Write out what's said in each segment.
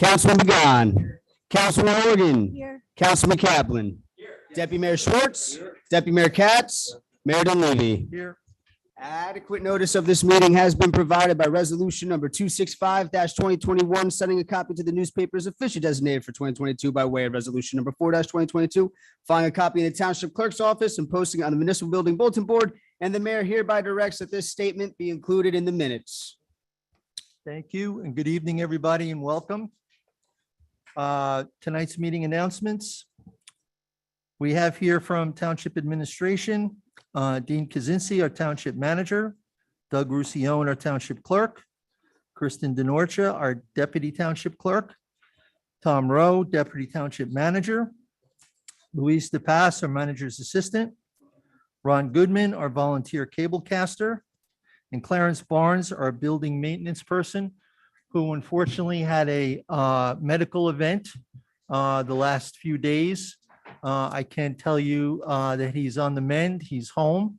Councilman Began. Councilman Morgan. Here. Councilman Kaplan. Deputy Mayor Schwartz. Deputy Mayor Katz. Mayor Dunleavy. Here. Adequate notice of this meeting has been provided by resolution number 265-2021, sending a copy to the newspapers officially designated for 2022 by way of resolution number 4-2022, filing a copy in the township clerk's office and posting it on the municipal building bulletin board. And the mayor hereby directs that this statement be included in the minutes. Thank you and good evening, everybody, and welcome. Tonight's meeting announcements. We have here from Township Administration, Dean Kaczynski, our Township Manager, Doug Roussillon, our Township Clerk, Kristen DeNorcia, our Deputy Township Clerk, Tom Rowe, Deputy Township Manager, Luis DePass, our Manager's Assistant, Ron Goodman, our Volunteer Cablecaster, and Clarence Barnes, our Building Maintenance Person, who unfortunately had a medical event the last few days. I can tell you that he's on the mend. He's home,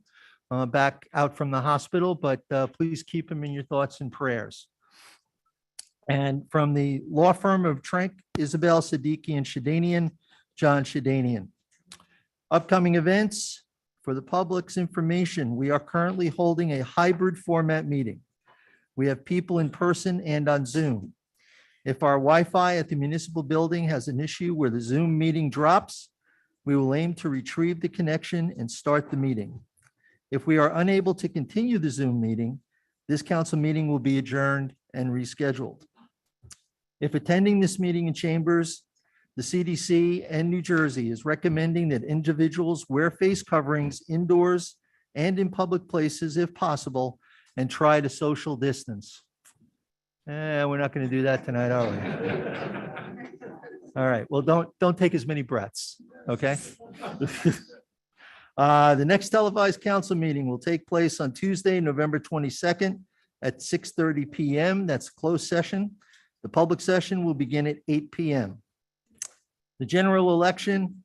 back out from the hospital, but please keep him in your thoughts and prayers. And from the law firm of Trank, Isabel Siddiqui and Shadanian, John Shadanian. Upcoming events for the public's information. We are currently holding a hybrid format meeting. We have people in person and on Zoom. If our Wi-Fi at the municipal building has an issue where the Zoom meeting drops, we will aim to retrieve the connection and start the meeting. If we are unable to continue the Zoom meeting, this council meeting will be adjourned and rescheduled. If attending this meeting in chambers, the CDC and New Jersey is recommending that individuals wear face coverings indoors and in public places if possible, and try to social distance. We're not going to do that tonight, are we? All right, well, don't take as many breaths, okay? The next televised council meeting will take place on Tuesday, November 22nd at 6:30 PM. That's closed session. The public session will begin at 8 PM. The general election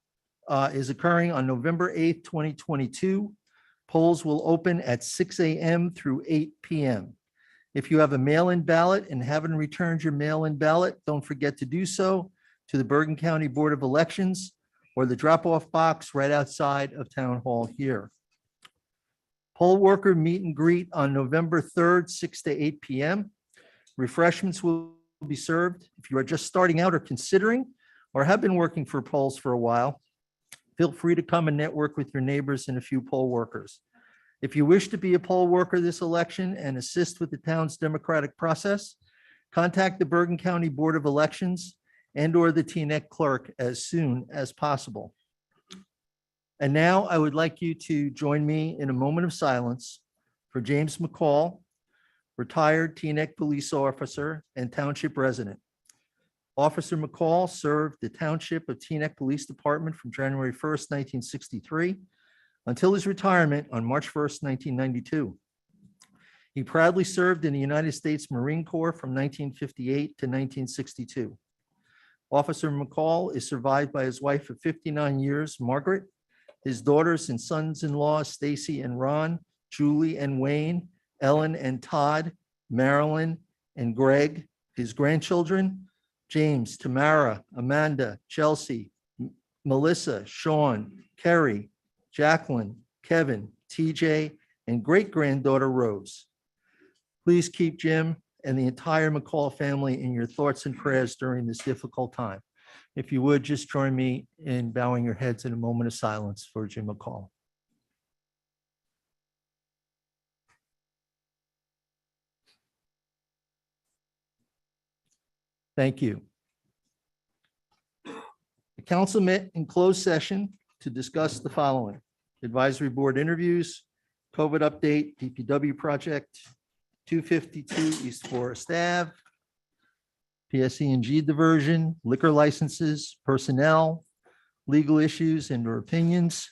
is occurring on November 8th, 2022. Polls will open at 6 AM through 8 PM. If you have a mail-in ballot and haven't returned your mail-in ballot, don't forget to do so to the Bergen County Board of Elections or the drop-off box right outside of Town Hall here. Poll worker meet and greet on November 3rd, 6 to 8 PM. Refreshments will be served. If you are just starting out or considering or have been working for polls for a while, feel free to come and network with your neighbors and a few poll workers. If you wish to be a poll worker this election and assist with the town's democratic process, contact the Bergen County Board of Elections and/or the TNEC clerk as soon as possible. And now I would like you to join me in a moment of silence for James McCall, retired TNEC police officer and township resident. Officer McCall served the Township of Teaneck Police Department from January 1st, 1963 until his retirement on March 1st, 1992. He proudly served in the United States Marine Corps from 1958 to 1962. Officer McCall is survived by his wife of 59 years, Margaret, his daughters and sons-in-law, Stacy and Ron, Julie and Wayne, Ellen and Todd, Marilyn and Greg, his grandchildren, James, Tamara, Amanda, Chelsea, Melissa, Sean, Kerry, Jacqueline, Kevin, TJ, and great-granddaughter Rose. Please keep Jim and the entire McCall family in your thoughts and prayers during this difficult time. If you would, just join me in bowing your heads in a moment of silence for Jim McCall. Thank you. The council met in closed session to discuss the following: advisory board interviews, COVID update, DPW project, 252 East Forest Ave, PSE&G diversion, liquor licenses, personnel, legal issues and/or opinions,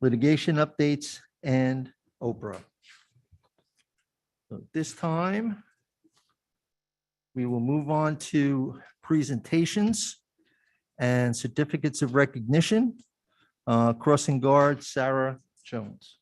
litigation updates, and Oprah. So at this time, we will move on to presentations and certificates of recognition. Crossing Guard, Sarah Jones.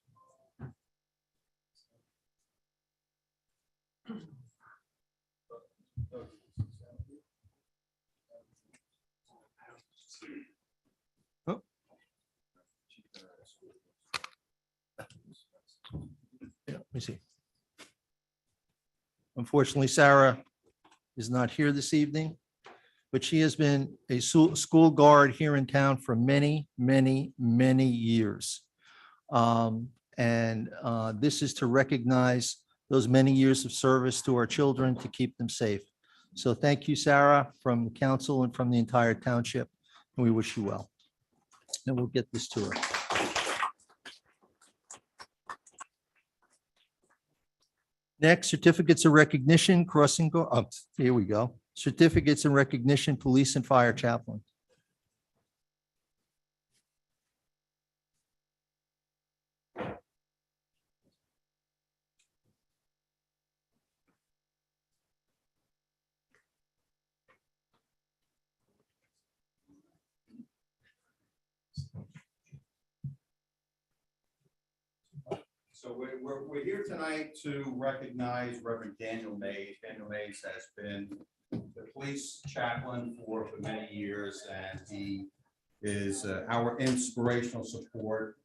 Unfortunately, Sarah is not here this evening, but she has been a school guard here in town for many, many, many years. This is to recognize those many years of service to our children to keep them safe. So thank you, Sarah, from the council and from the entire township, and we wish you well. And we'll get this to her. Next, certificates of recognition, crossing, here we go. Certificates and recognition, police and fire chaplain. So we're here tonight to recognize Reverend Daniel Mays. Daniel Mays has been the police chaplain for many years, and he is our inspirational support.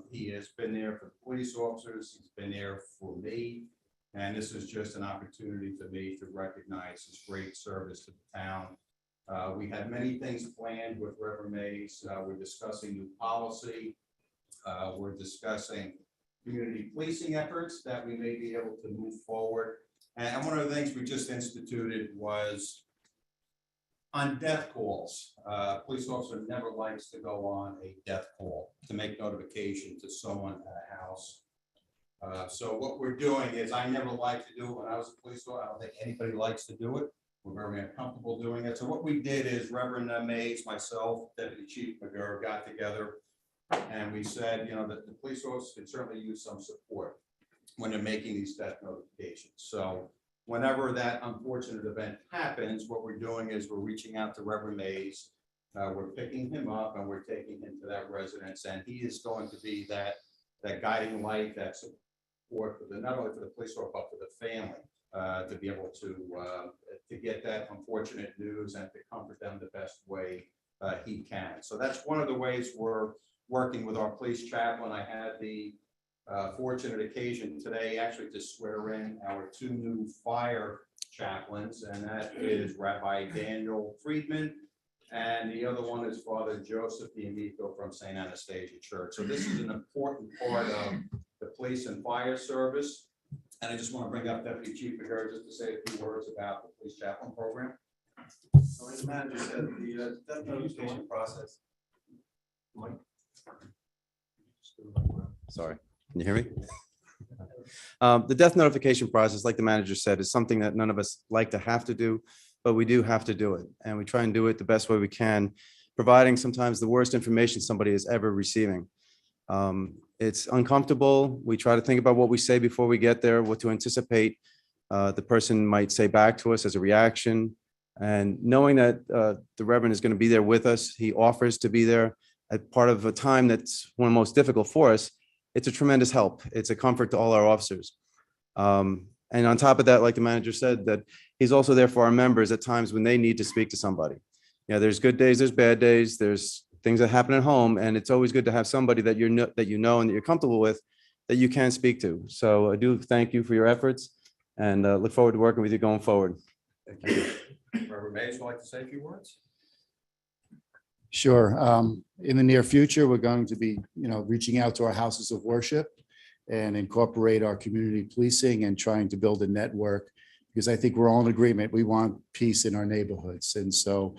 He has been there for the police officers. He's been there for me. And this is just an opportunity for me to recognize his great service to the town. We had many things planned with Reverend Mays. We're discussing new policy. We're discussing community policing efforts that we may be able to move forward. And one of the things we just instituted was on death calls. Police officer never likes to go on a death call to make notification to someone at a house. So what we're doing is, I never liked to do it when I was a police officer. I don't think anybody likes to do it. We're very uncomfortable doing it. So what we did is Reverend Mays, myself, Deputy Chief McGurr got together, and we said, you know, that the police officers can certainly use some support when they're making these death notifications. So whenever that unfortunate event happens, what we're doing is we're reaching out to Reverend Mays. We're picking him up and we're taking him to that residence, and he is going to be that guiding light, that support for not only for the police officer, but for the family, to be able to get that unfortunate news and to comfort them the best way he can. So that's one of the ways we're working with our police chaplain. I had the fortunate occasion today actually to swear in our two new fire chaplains, and that is Rabbi Daniel Friedman, and the other one is Father Joseph D'Amico from St. Anastasia Church. So this is an important part of the police and fire service. And I just want to bring up Deputy Chief McGurr just to say a few words about the police chaplain program. So as the manager said, the death notification process. Sorry, can you hear me? The death notification process, like the manager said, is something that none of us like to have to do, but we do have to do it. And we try and do it the best way we can, providing sometimes the worst information somebody is ever receiving. It's uncomfortable. We try to think about what we say before we get there, what to anticipate the person might say back to us as a reaction. And knowing that the Reverend is going to be there with us, he offers to be there at part of a time that's one of the most difficult for us. It's a tremendous help. It's a comfort to all our officers. And on top of that, like the manager said, that he's also there for our members at times when they need to speak to somebody. Yeah, there's good days, there's bad days, there's things that happen at home, and it's always good to have somebody that you know and that you're comfortable with, that you can speak to. So I do thank you for your efforts, and look forward to working with you going forward. Thank you. Reverend Mays would like to say a few words. Sure. In the near future, we're going to be, reaching out to our houses of worship and incorporate our community policing and trying to build a network, because I think we're all in agreement. We want peace in our neighborhoods. And so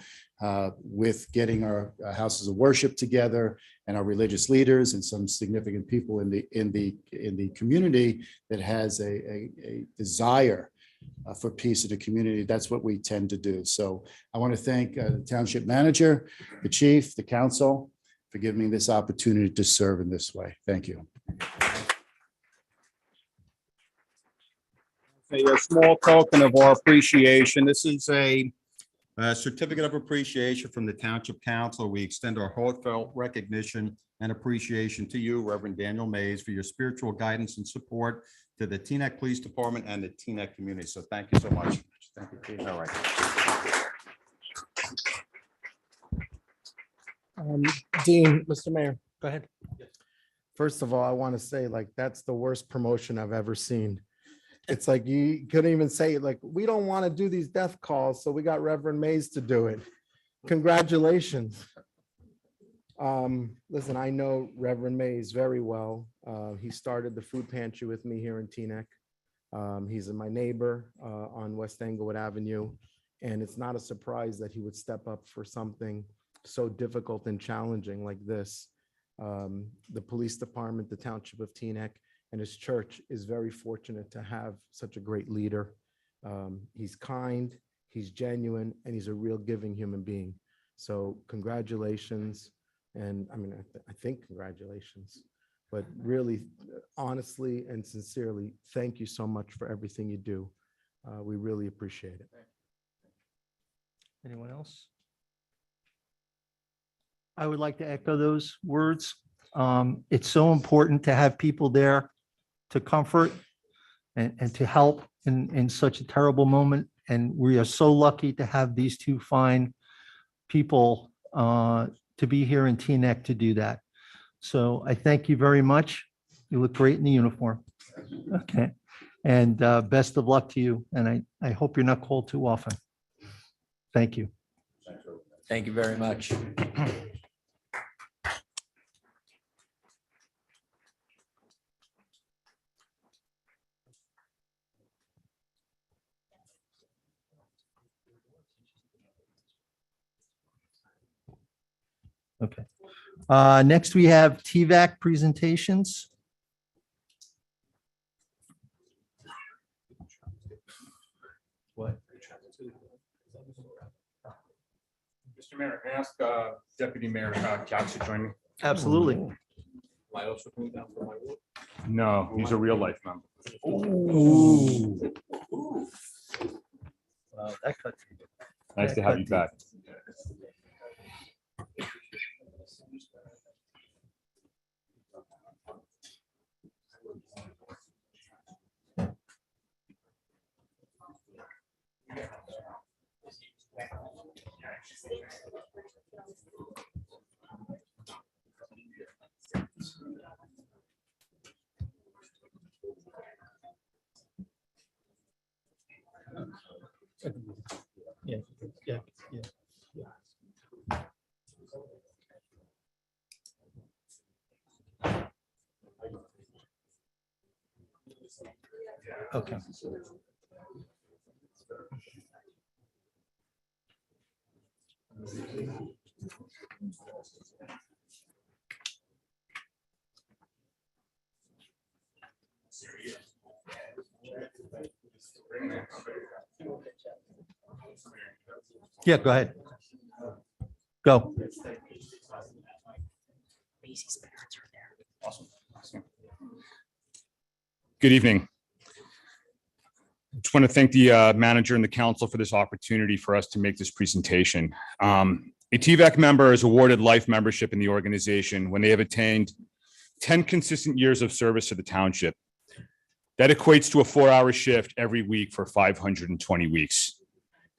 with getting our houses of worship together and our religious leaders and some significant people in the community that has a desire for peace in the community, that's what we tend to do. So I want to thank the township manager, the chief, the council for giving me this opportunity to serve in this way. Thank you. A small token of our appreciation. This is a certificate of appreciation from the Township Council. We extend our heartfelt recognition and appreciation to you, Reverend Daniel Mays, for your spiritual guidance and support to the Teaneck Police Department and the Teaneck community. So thank you so much. Thank you, Chief. All right. Dean, Mr. Mayor, go ahead. First of all, I want to say, that's the worst promotion I've ever seen. It's like you couldn't even say, like, we don't want to do these death calls, so we got Reverend Mays to do it. Congratulations. Listen, I know Reverend Mays very well. He started the food pantry with me here in Teaneck. He's my neighbor on West Englewood Avenue, and it's not a surprise that he would step up for something so difficult and challenging like this. The police department, the township of Teaneck, and his church is very fortunate to have such a great leader. He's kind, he's genuine, and he's a real giving human being. So congratulations. And I mean, I think congratulations, but really, honestly and sincerely, thank you so much for everything you do. We really appreciate it. Anyone else? I would like to echo those words. It's so important to have people there to comfort and to help in such a terrible moment. And we are so lucky to have these two fine people to be here in Teaneck to do that. So I thank you very much. You look great in the uniform. Okay. And best of luck to you. And I hope you're not called too often. Thank you. Thank you very much. Okay. Next, we have TVAC presentations. What? Mr. Mayor, can I ask Deputy Mayor Couch to join me? Absolutely. Am I also coming down for my vote? No, he's a real life member. Wow, that cut. Nice to have you back. Yeah, yeah, yeah. Okay. Yeah, go ahead. Go. Awesome. Good evening. I just want to thank the manager and the council for this opportunity for us to make this presentation. A TVAC member is awarded life membership in the organization when they have attained 10 consistent years of service to the township. That equates to a 4-hour shift every week for 520 weeks.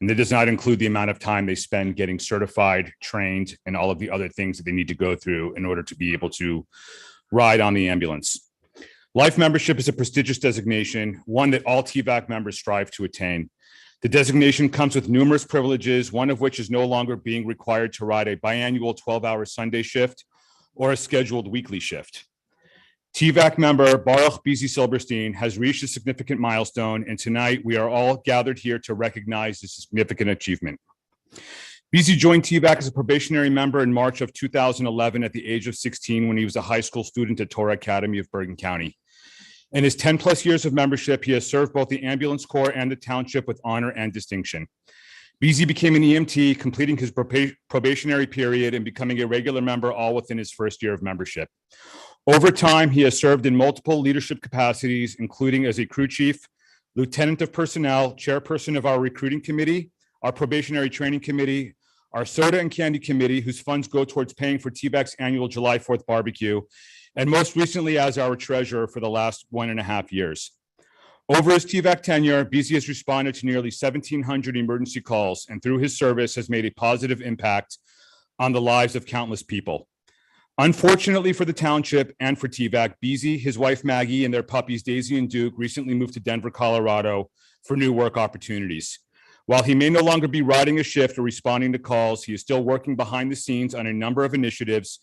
And that does not include the amount of time they spend getting certified, trained, and all of the other things that they need to go through in order to be able to ride on the ambulance. Life membership is a prestigious designation, one that all TVAC members strive to attain. The designation comes with numerous privileges, one of which is no longer being required to ride a biannual 12-hour Sunday shift or a scheduled weekly shift. TVAC member Baruch Bizi Silberstein has reached a significant milestone, and tonight we are all gathered here to recognize this significant achievement. Bizi joined TVAC as a probationary member in March of 2011 at the age of 16 when he was a high school student at Torah Academy of Bergen County. In his 10+ years of membership, he has served both the ambulance corps and the township with honor and distinction. Bizi became an EMT, completing his probationary period and becoming a regular member all within his first year of membership. Over time, he has served in multiple leadership capacities, including as a crew chief, lieutenant of personnel, chairperson of our recruiting committee, our probationary training committee, our soda and candy committee, whose funds go towards paying for TVAC's annual July 4th barbecue, and most recently as our treasurer for the last 1.5 years. Over his TVAC tenure, Bizi has responded to nearly 1,700 emergency calls, and through his service has made a positive impact on the lives of countless people. Unfortunately for the township and for TVAC, Beasy, his wife Maggie, and their puppies Daisy and Duke recently moved to Denver, Colorado for new work opportunities. While he may no longer be riding a shift or responding to calls, he is still working behind the scenes on a number of initiatives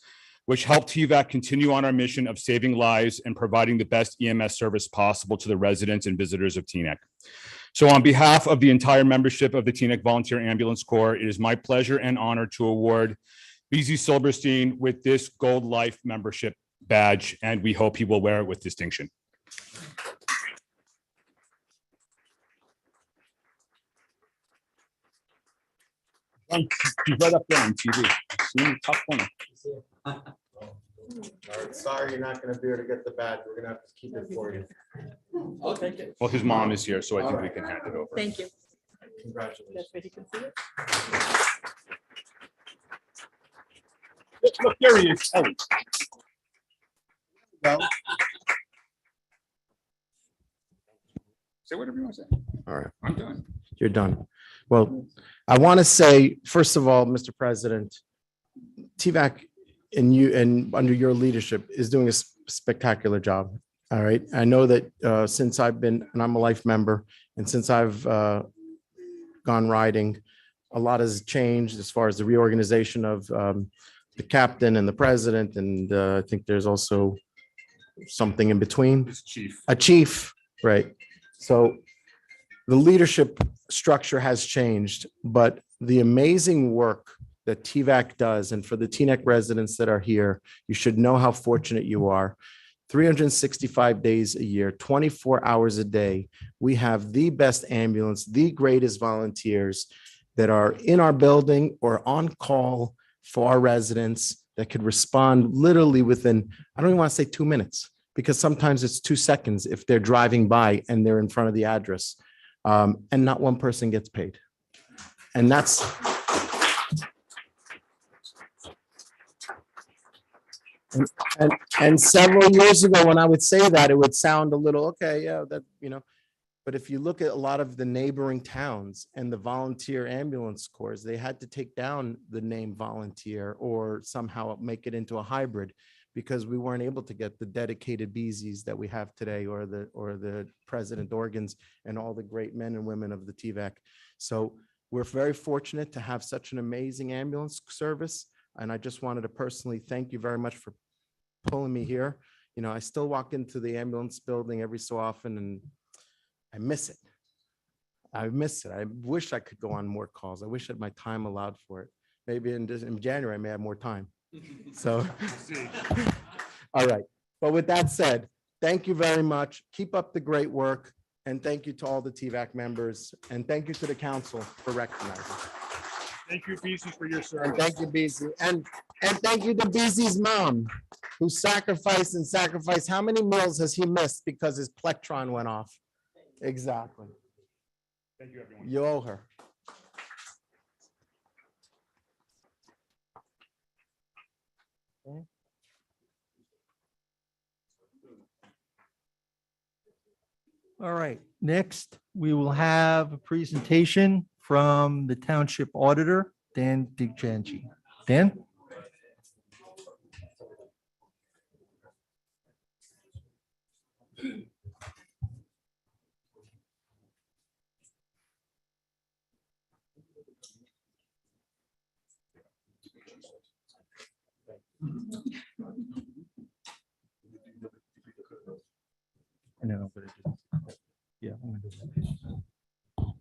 which help TVAC continue on our mission of saving lives and providing the best EMS service possible to the residents and visitors of Teaneck. So on behalf of the entire membership of the Teaneck Volunteer Ambulance Corps, it is my pleasure and honor to award Beasy Silberstein with this Gold Life membership badge, and we hope he will wear it with distinction. He's right up there on TV. See him, top corner. All right, sorry, you're not gonna be able to get the badge. We're gonna have to keep it for you. I'll take it. Well, his mom is here, so I think we can hand it over. Thank you. Congratulations. That's where he can see it. Look, there he is. Ellie. Say whatever you want to say. All right. I'm done. You're done. Well, I want to say, first of all, Mr. President, TVAC and you and under your leadership is doing a spectacular job. All right. I know that since I've been, and I'm a life member, and since I've gone riding, a lot has changed as far as the reorganization of the captain and the president. And I think there's also something in between. This chief. A chief, right? So the leadership structure has changed, but the amazing work that TVAC does, and for the Teaneck residents that are here, you should know how fortunate you are. 365 days a year, 24 hours a day, we have the best ambulance, the greatest volunteers that are in our building or on call for our residents that could respond literally within, I don't even want to say 2 minutes, because sometimes it's 2 seconds if they're driving by and they're in front of the address, and not one person gets paid. And that's, and several years ago, when I would say that, it would sound a little, okay, yeah, that, you know, but if you look at a lot of the neighboring towns and the volunteer ambulance corps, they had to take down the name volunteer or somehow make it into a hybrid, because we weren't able to get the dedicated BZs that we have today, or the President Organs and all the great men and women of the TVAC. So we're very fortunate to have such an amazing ambulance service. And I just wanted to personally thank you very much for pulling me here. You know, I still walk into the ambulance building every so often and I miss it. I miss it. I wish I could go on more calls. I wish that my time allowed for it. Maybe in January, I may have more time. So, all right. But with that said, thank you very much. Keep up the great work. And thank you to all the TVAC members. And thank you to the council for recognizing. Thank you, Beasy, for your And service. thank you, BZ. And thank you to BZ's mom, who sacrificed. How many meals has he missed because his Plectron went off? Exactly. Thank you, everyone. You owe her. All right, next, we will have a presentation from the Township Auditor, Dan DiGengi. Dan? I know, but it just, yeah. I'm gonna do that.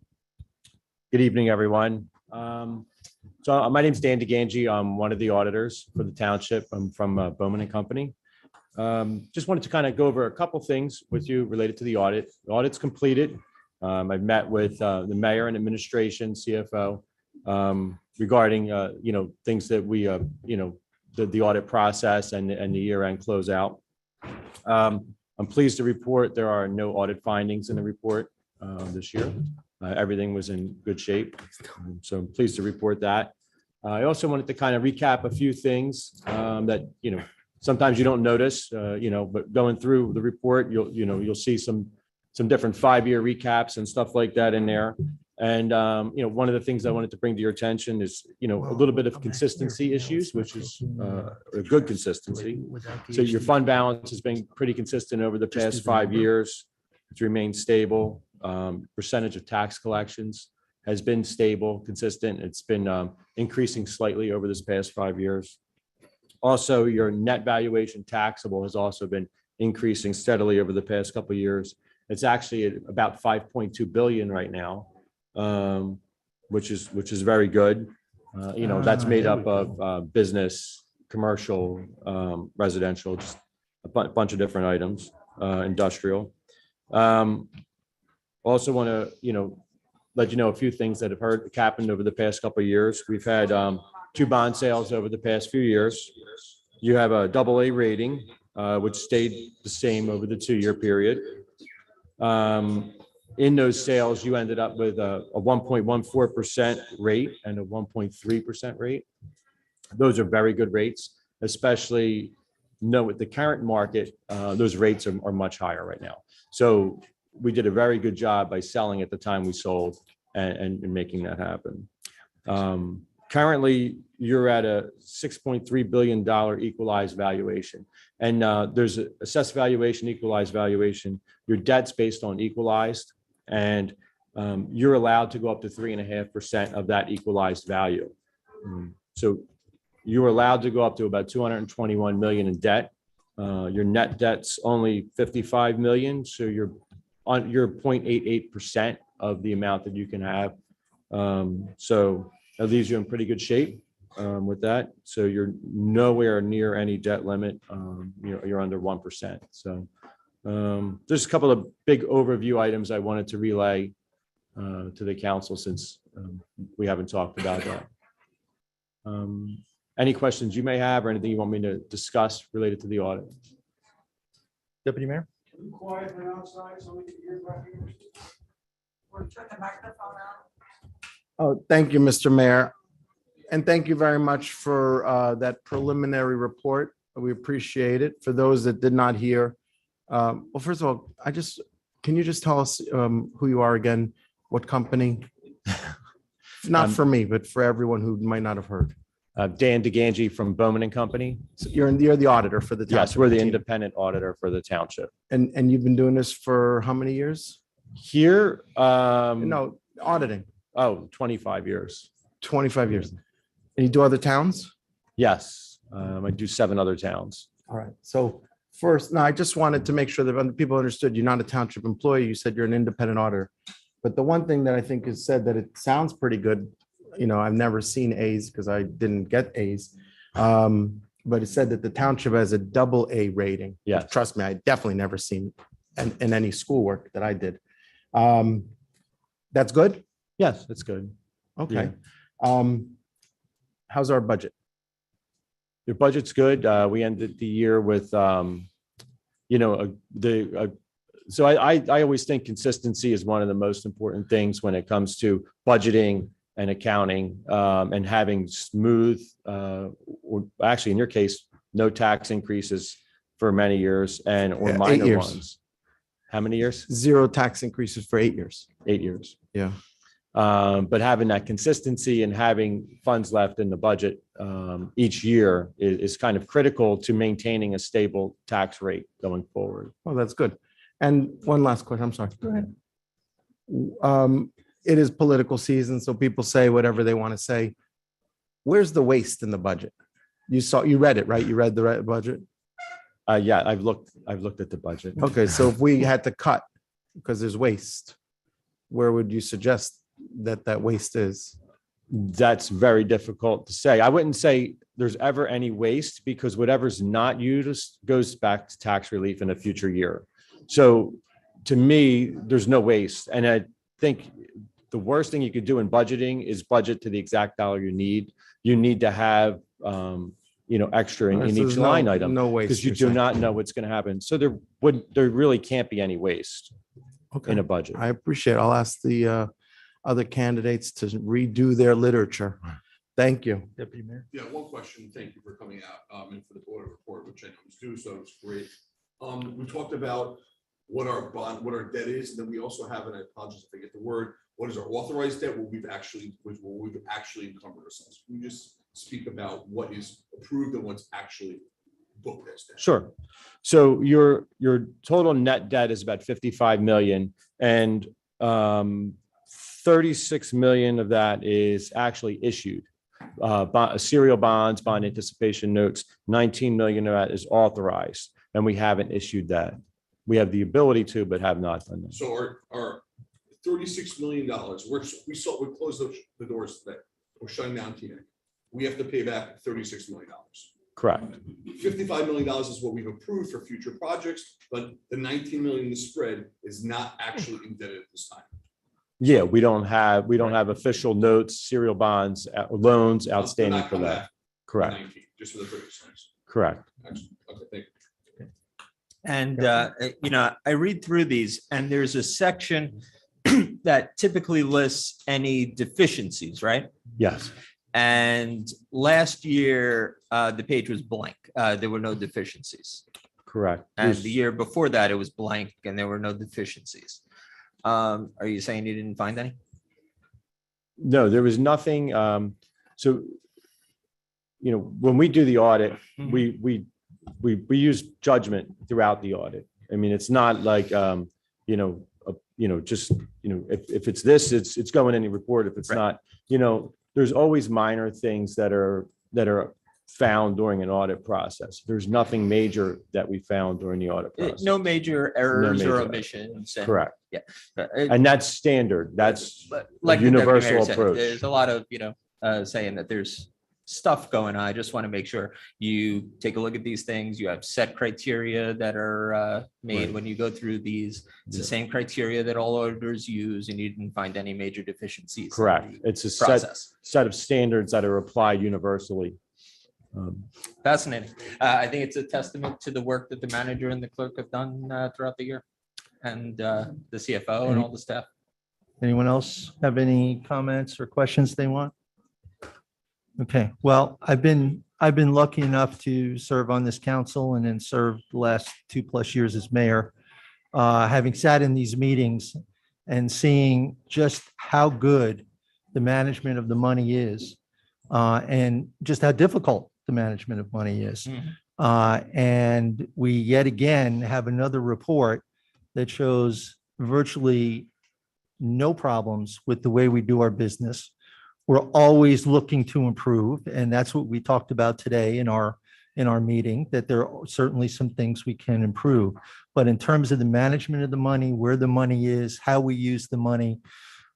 Good evening, everyone. So my name's Dan DeGangi. I'm one of the auditors for the township. I'm from Bowman and Company. Just wanted to kind of go over a couple things with you related to the audit. The audit's completed. I've met with the mayor and administration, CFO, regarding, things that we, the audit process and the year-end closeout. I'm pleased to report there are no audit findings in the report this year. Everything was in good shape. So I'm pleased to report that. I also wanted to kind of recap a few things that, sometimes you don't notice, but going through the report, you'll see some different 5-year recaps and stuff like that in there. And, one of the things I wanted to bring to your attention is, a little bit of consistency issues, which is a good consistency. So your fund balance has been pretty consistent over the past 5 years. It's remained stable. Percentage of tax collections has been stable, consistent. It's been increasing slightly over this past 5 years. Also, your net valuation taxable has also been increasing steadily over the past couple of years. It's actually at about 5.2 billion right now, which is very good. That's made up of business, commercial, residential, just a bunch of different items, industrial. Also want to, let you know a few things that have happened over the past couple of years. We've had 2 bond sales over the past few years. You have a AA rating, which stayed the same over the 2-year period. In those sales, you ended up with a 1.14% rate and a 1.3% rate. Those are very good rates, especially with the current market, those rates are much higher right now. So we did a very good job by selling at the time we sold and making that happen. Currently, you're at a $6.3 billion equalized valuation. And there's a assessed valuation, equalized valuation. Your debt's based on equalized, and you're allowed to go up to 3.5% of that equalized value. So you're allowed to go up to about 221 million in debt. Your net debt's only 55 million, so you're 0.88% of the amount that you can have. So that leaves you in pretty good shape with that. So you're nowhere near any debt limit. You're under 1%. So there's a couple of big overview items I wanted to relay to the council since we haven't talked about that. Any questions you may have or anything you want me to discuss related to the audit? Deputy Mayor? Oh, thank you, Mr. Mayor. And thank you very much for that preliminary report. We appreciate it. For those that did not hear, well, first of all, can you just tell us who you are again? What company? Not for me, but for everyone who might not have heard. Dan DeGangi from Bowman and Company. So you're the auditor for the township. Yes, we're the independent auditor for the township. And you've been doing this for how many years? Here, No, auditing, 25 years. 25 years. And you do other towns? Yes, I do 7 other towns. All right. So first, I just wanted to make sure that people understood you're not a township employee. You said you're an independent auditor. But the one thing that I think is said that it sounds pretty good. I've never seen A's because I didn't get A's. But it said that the township has a AA rating. Yes. Trust me, I definitely never seen in any schoolwork that I did. That's good? Yes, that's good. Okay. How's our budget? Your budget's good. We ended the year with, so I always think consistency is one of the most important things when it comes to budgeting and accounting, and having smooth, or actually in your case, no tax increases for many years or minor 8 years. ones. How many years? 0 tax increases for 8 years. 8 years. Yeah. But having that consistency and having funds left in the budget each year is kind of critical to maintaining a stable tax rate going forward. Oh, that's good. And one last question. I'm sorry. Go ahead. It is political season, so people say whatever they want to say. Where's the waste in the budget? You read it, right? You read the budget? Yeah, I've looked at the budget. Okay, so if we had to cut because there's waste, where would you suggest that waste is? That's very difficult to say. I wouldn't say there's ever any waste because whatever's not used goes back to tax relief in a future year. So to me, there's no waste. And I think the worst thing you could do in budgeting is budget to the exact dollar you need. You need to have, extra in So each there's line item. No waste. Because you you're do saying. not know what's going to happen. So there really can't be any waste Okay. in a budget. I appreciate it. I'll ask the other candidates to redo their literature. Thank you. Deputy Mayor? Yeah, one question. Thank you for coming out and for the audit report, which I know is due, so it's great. We talked about what our bond, what our debt is, and then we also have, and I apologize if I get the word, what is our authorized debt, what we've actually encumbered ourselves. Can you just speak about what is approved and what's actually booked as debt? Sure. So your total net debt is about 55 million, and 36 million of that is actually issued. Serial bonds, bond anticipation notes, 19 million of that is authorized, and we haven't issued that. We have the ability to, but have not done that. So our $36 million, we closed the doors today. We're shutting down TNEC. We have to pay back $36 million. Correct. $55 million is what we've approved for future projects, but the 19 million in the spread is not actually indebted at this time. Yeah, we don't have official notes, serial bonds, loans outstanding for that. Correct. 19, just for the 36. Correct. Excellent. Okay, thank you. And, I read through these and there's a section that typically lists any deficiencies, right? Yes. And last year, the page was blank. There were no deficiencies. Correct. And the year before that, it was blank and there were no deficiencies. Are you saying you didn't find any? No, there was nothing. So, when we do the audit, we use judgment throughout the audit. I mean, it's not like, if it's this, it's going in the report. If it's not, there's always minor things that are found during an audit process. There's nothing major that we found during the audit process. No major errors major or errors. omissions. And- Correct. Yeah. And that's standard. That's But a like the deputy universal mayor said, approach. there's a lot of, saying that there's stuff going on. I just want to make sure you take a look at these things. You have set criteria that are made Right. when you go through these. It's the Yeah. same criteria that all auditors use, and you didn't find any major deficiencies. in Correct. the It's a Process. set of standards that are applied universally. Fascinating. I think it's a testament to the work that the manager and the clerk have done throughout the year, and the CFO and all the staff. Anyone else have any comments or questions they want? Okay, well, I've been lucky enough to serve on this council and then serve the last 2+ years as mayor. Having sat in these meetings and seeing just how good the management of the money is, and just how difficult the management of money is. And we yet again have another report that shows virtually no problems with the way we do our business. We're always looking to improve, and that's what we talked about today in our meeting, that there are certainly some things we can improve. But in terms of the management of the money, where the money is, how we use the money,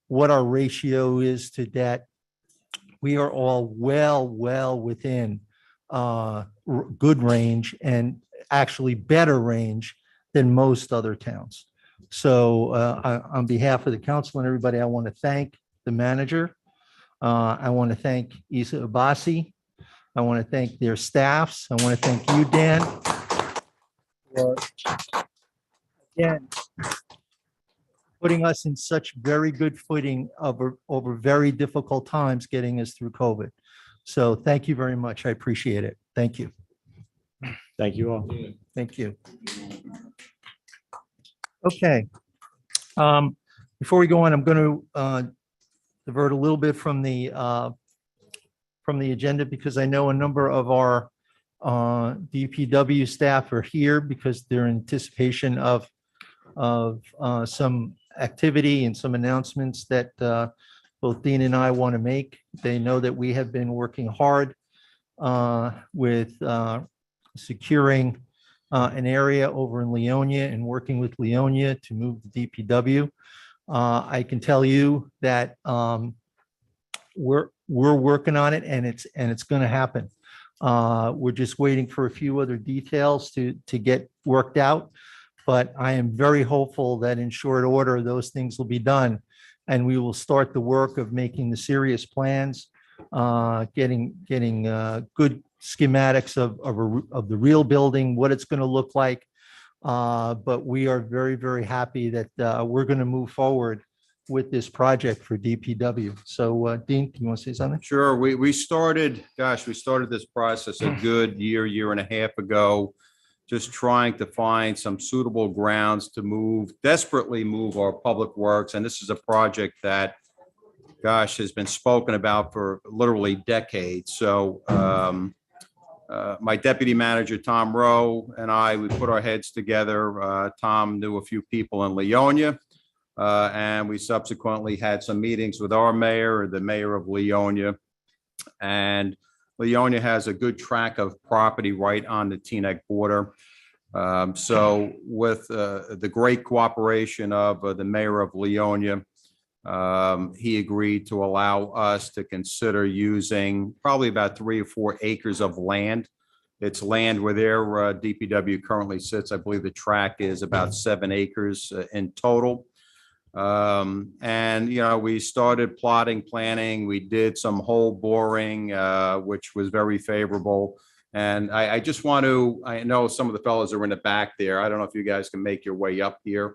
what our ratio is to debt, we are all well within good range, and actually better range than most other towns. So on behalf of the council and everybody, I want to thank the manager. I want to thank Isa Abasi. I want to thank their staffs. I want to thank you, Dan, for, again, putting us in such very good footing over very difficult times, getting us through COVID. So thank you very much. I appreciate it. Thank you. Thank you all. Thank you. Okay. Before we go on, I'm going to divert a little bit from the agenda, because I know a number of our DPW staff are here because they're in anticipation of some activity and some announcements that both Dean and I want to make. They know that we have been working hard with securing an area over in Leonia and working with Leonia to move the DPW. I can tell you that we're working on it, and it's going to happen. We're just waiting for a few other details to get worked out, but I am very hopeful that in short order, those things will be done, and we will start the work of making the serious plans, getting good schematics of the real building, what it's going to look like. But we are very, very happy that we're going to move forward with this project for DPW. So Dean, do you want to say something? Sure. We started this process a good year and a half ago. just trying to find some suitable grounds to desperately move our public works. And this is a project that, gosh, has been spoken about for literally decades. So my deputy manager, Tom Rowe, and I, we put our heads together. Tom knew a few people in Leonia. And we subsequently had some meetings with our mayor, the mayor of Leonia. And Leonia has a good tract of property right on the Teaneck border. So with the great cooperation of the mayor of Leonia, he agreed to allow us to consider using probably about 3 or 4 acres of land. It's land where their DPW currently sits. I believe the tract is about 7 acres in total. And, you know, we started plotting, planning, we did some hole boring, which was very favorable. And I just want to, I know some of the fellows are in the back there. I don't know if you guys can make your way up here.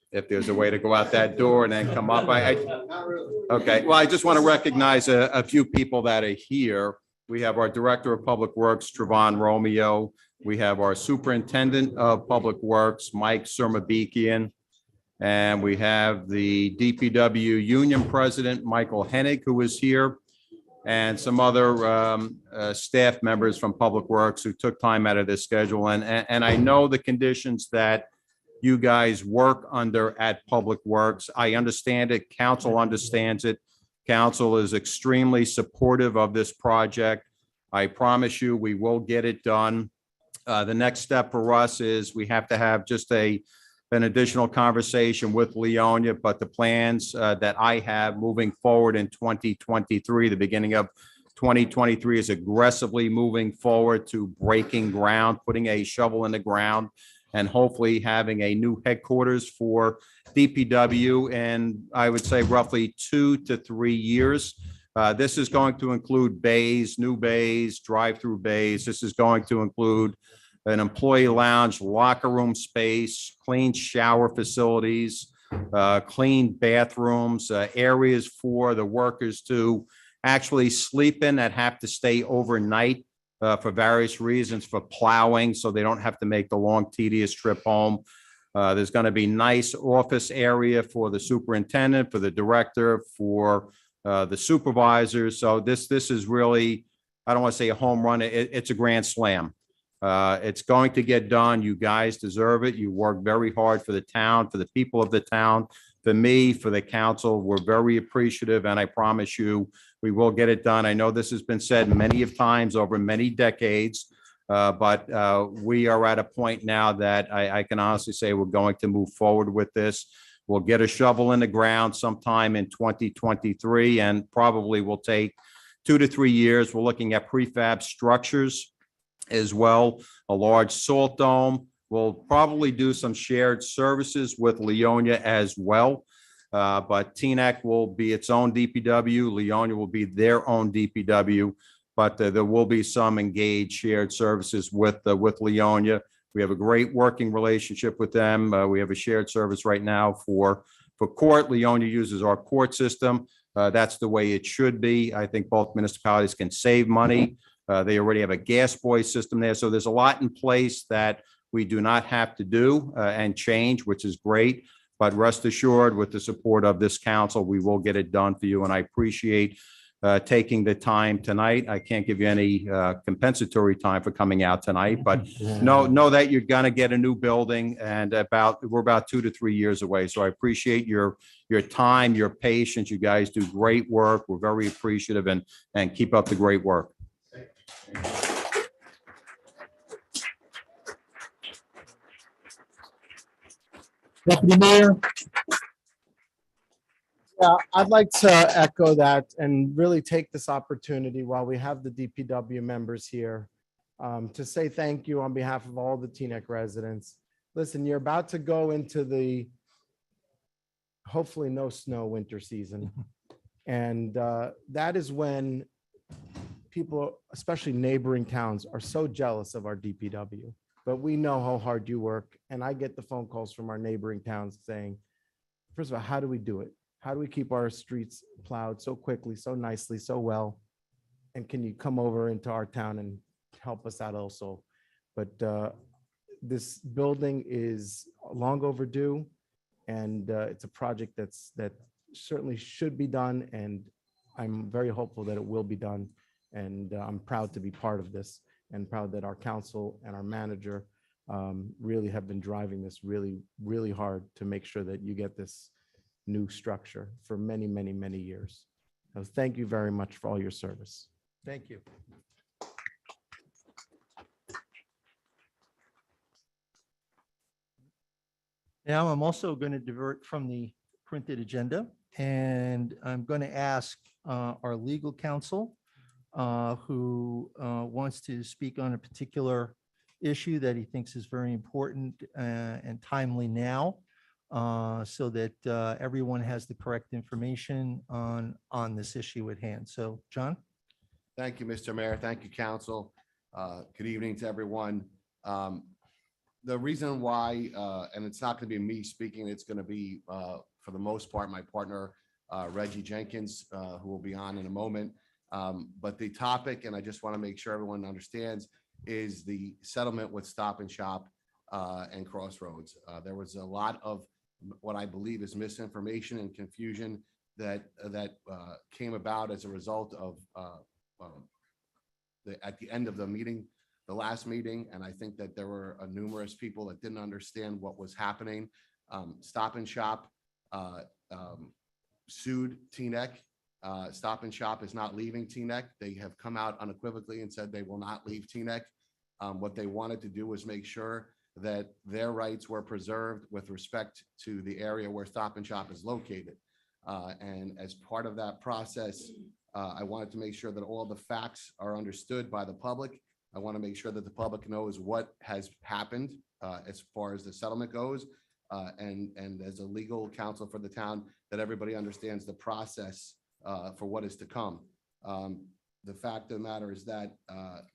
If there's a way to go out that door and then come up. Okay, well, I just want to recognize a few people that are here. We have our Director of Public Works, Trevon Romeo. We have our Superintendent of Public Works, Mike Surmabikian. And we have the DPW Union President, Michael Hennig, who is here, and some other staff members from Public Works who took time out of this schedule. And I know the conditions that you guys work under at Public Works. I understand it. Council understands it. Council is extremely supportive of this project. I promise you, we will get it done. The next step for us is we have to have just an additional conversation with Leonia, but the plans that I have moving forward in 2023, the beginning of 2023 is aggressively moving forward to breaking ground, putting a shovel in the ground, and hopefully having a new headquarters for DPW in, I would say, roughly 2 to 3 years. This is going to include bays, new bays, drive-through bays. This is going to include an employee lounge, locker room space, clean shower facilities, clean bathrooms, areas for the workers to actually sleep in that have to stay overnight for various reasons, for plowing, so they don't have to make the long tedious trip home. There's going to be nice office area for the superintendent, for the director, for the supervisors. So this is really, I don't want to say a home run. It's a grand slam. It's going to get done. You guys deserve it. You work very hard for the town, for the people of the town, for me, for the council. We're very appreciative, and I promise you, we will get it done. I know this has been said many of times over many decades, but we are at a point now that I can honestly say we're going to move forward with this. We'll get a shovel in the ground sometime in 2023, and probably will take 2 to 3 years. We're looking at prefab structures as well, a large salt dome. We'll probably do some shared services with Leonia as well. But Teaneck will be its own DPW. Leonia will be their own DPW, but there will be some engaged shared services with Leonia. We have a great working relationship with them. We have a shared service right now for court. Leonia uses our court system. That's the way it should be. I think both municipalities can save money. They already have a gas boy system there. So there's a lot in place that we do not have to do and change, which is great. But rest assured, with the support of this council, we will get it done for you. And I appreciate taking the time tonight. I can't give you any compensatory time for coming out tonight, but know that you're going to get a new building, and we're about 2 to 3 years away. So I appreciate your time, your patience. You guys do great work. We're very appreciative, and keep up the great work. Deputy Mayor. Yeah, I'd like to echo that and really take this opportunity while we have the DPW members here to say thank you on behalf of all the Teaneck residents. Listen, you're about to go into the hopefully no snow winter season. And that is when people, especially neighboring towns, are so jealous of our DPW. But we know how hard you work. And I get the phone calls from our neighboring towns saying, first of all, how do we do it? How do we keep our streets plowed so quickly, so nicely, so well? And can you come over into our town and help us out also? But this building is long overdue, and it's a project that certainly should be done, and I'm very hopeful that it will be done. And I'm proud to be part of this, and proud that our council and our manager really have been driving this really, really hard to make sure that you get this new structure for many, many, many years. So thank you very much for all your service. Thank you. Now, I'm also going to divert from the printed agenda, and I'm going to ask our legal counsel who wants to speak on a particular issue that he thinks is very important and timely now, so that everyone has the correct information on this issue at hand. So, John? Thank you, Mr. Mayor. Thank you, council. Good evening to everyone. The reason why, and it's not going to be me speaking, it's going to be, for the most part, my partner, Reggie Jenkins, who will be on in a moment. But the topic, and I just want to make sure everyone understands, is the settlement with Stop and Shop and Crossroads. There was a lot of what I believe is misinformation and confusion that came about as a result of at the end of the meeting, the last meeting, and I think that there were numerous people that didn't understand what was happening. Stop and Shop sued Teaneck. Stop and Shop is not leaving Teaneck. They have come out unequivocally and said they will not leave Teaneck. What they wanted to do was make sure that their rights were preserved with respect to the area where Stop and Shop is located. And as part of that process, I wanted to make sure that all the facts are understood by the public. I want to make sure that the public knows what has happened as far as the settlement goes. And as a legal counsel for the town, that everybody understands the process for what is to come. The fact of the matter is that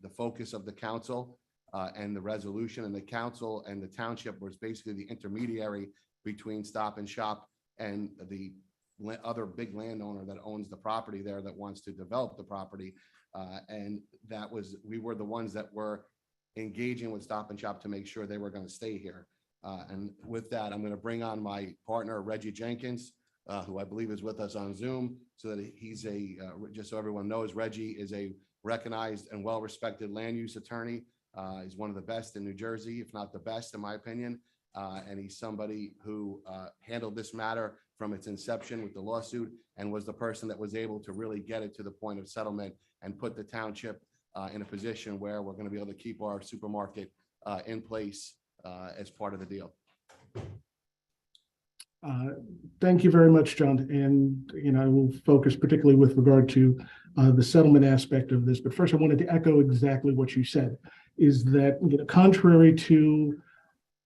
the focus of the council and the resolution, and the council and the township was basically the intermediary between Stop and Shop and the other big landowner that owns the property there that wants to develop the property. And we were the ones that were engaging with Stop and Shop to make sure they were going to stay here. And with that, I'm going to bring on my partner, Reggie Jenkins, who I believe is with us on Zoom, so that he's just so everyone knows, Reggie is a recognized and well-respected land use attorney. He's one of the best in New Jersey, if not the best, in my opinion. And he's somebody who handled this matter from its inception with the lawsuit, and was the person that was able to really get it to the point of settlement and put the township in a position where we're going to be able to keep our supermarket in place as part of the deal. Thank you very much, John. And, I will focus particularly with regard to the settlement aspect of this. But first, I wanted to echo exactly what you said, is that, contrary to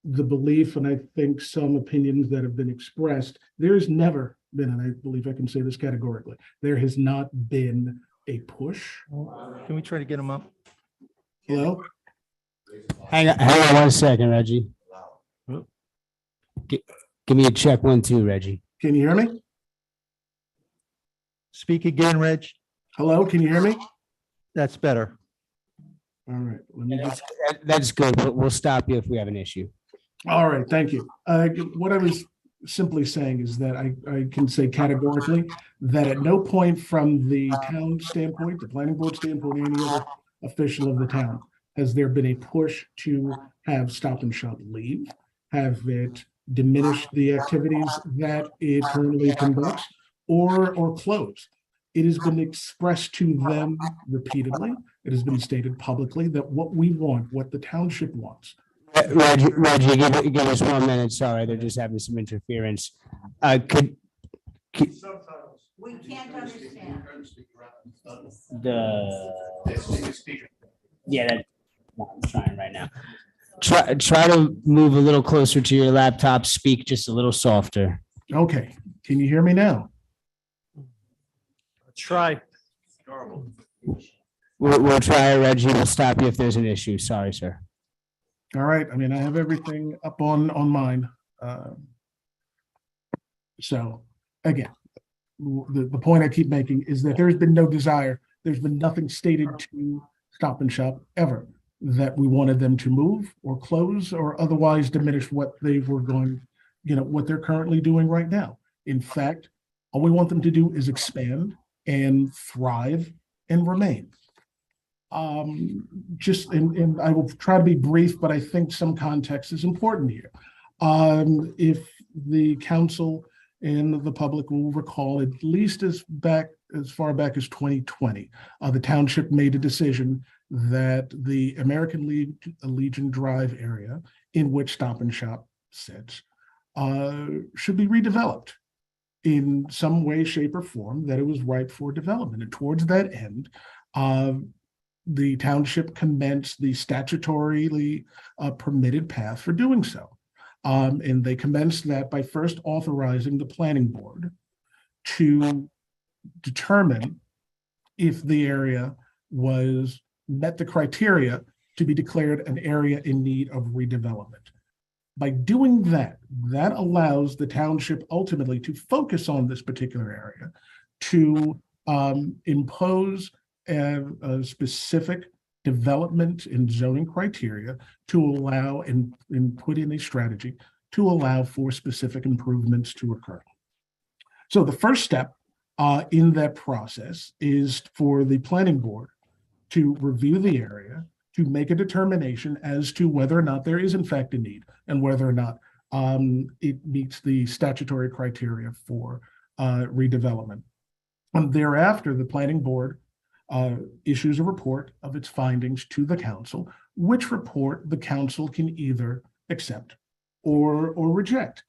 the belief, and I think some opinions that have been expressed, there's never been, and I believe I can say this categorically, there has not been a push. Can we try to get him up? Hello? Hang on 1 second, Reggie. Give me a check 1, 2, Reggie. Can you hear me? Speak again, Reg. Hello, can you hear me? That's better. All right. Let me just... That's good. We'll stop you if we have an issue. All right, thank you. What I was simply saying is that I can say categorically that at no point from the town standpoint, the planning board standpoint, or any other official of the town, has there been a push to have Stop and Shop leave, have it diminish the activities that it currently conducts, or close. It has been expressed to them repeatedly. It has been stated publicly that what we want, what the township wants. Reggie, give us 1 minute. Sorry, they're just having some interference. We can't understand. I'm trying right now. Try to move a little closer to your laptop. Speak just a little softer. Okay, can you hear me now? Let's try. We'll try, Reggie. We'll stop you if there's an issue. Sorry, sir. All right. I mean, I have everything up on mine. So again, the point I keep making is that there's been no desire. There's been nothing stated to Stop and Shop ever that we wanted them to move or close or otherwise diminish what they were going, what they're currently doing right now. In fact, all we want them to do is expand and thrive and remain. And I will try to be brief, but I think some context is important here. If the council and the public will recall, at least as far back as 2020, the township made a decision that the American Legion Drive area in which Stop and Shop sits should be redeveloped in some way, shape, or form, that it was ripe for development. And towards that end, the township commenced the statutorily permitted path for doing so. And they commenced that by first authorizing the planning board to determine if the area met the criteria to be declared an area in need of redevelopment. By doing that, that allows the township ultimately to focus on this particular area, to impose a specific development and zoning criteria to allow and put in a strategy to allow for specific improvements to occur. So the first step in that process is for the planning board to review the area, to make a determination as to whether or not there is in fact a need and whether or not it meets the statutory criteria for redevelopment. And thereafter, the planning board issues a report of its findings to the council, which report the council can either accept or reject.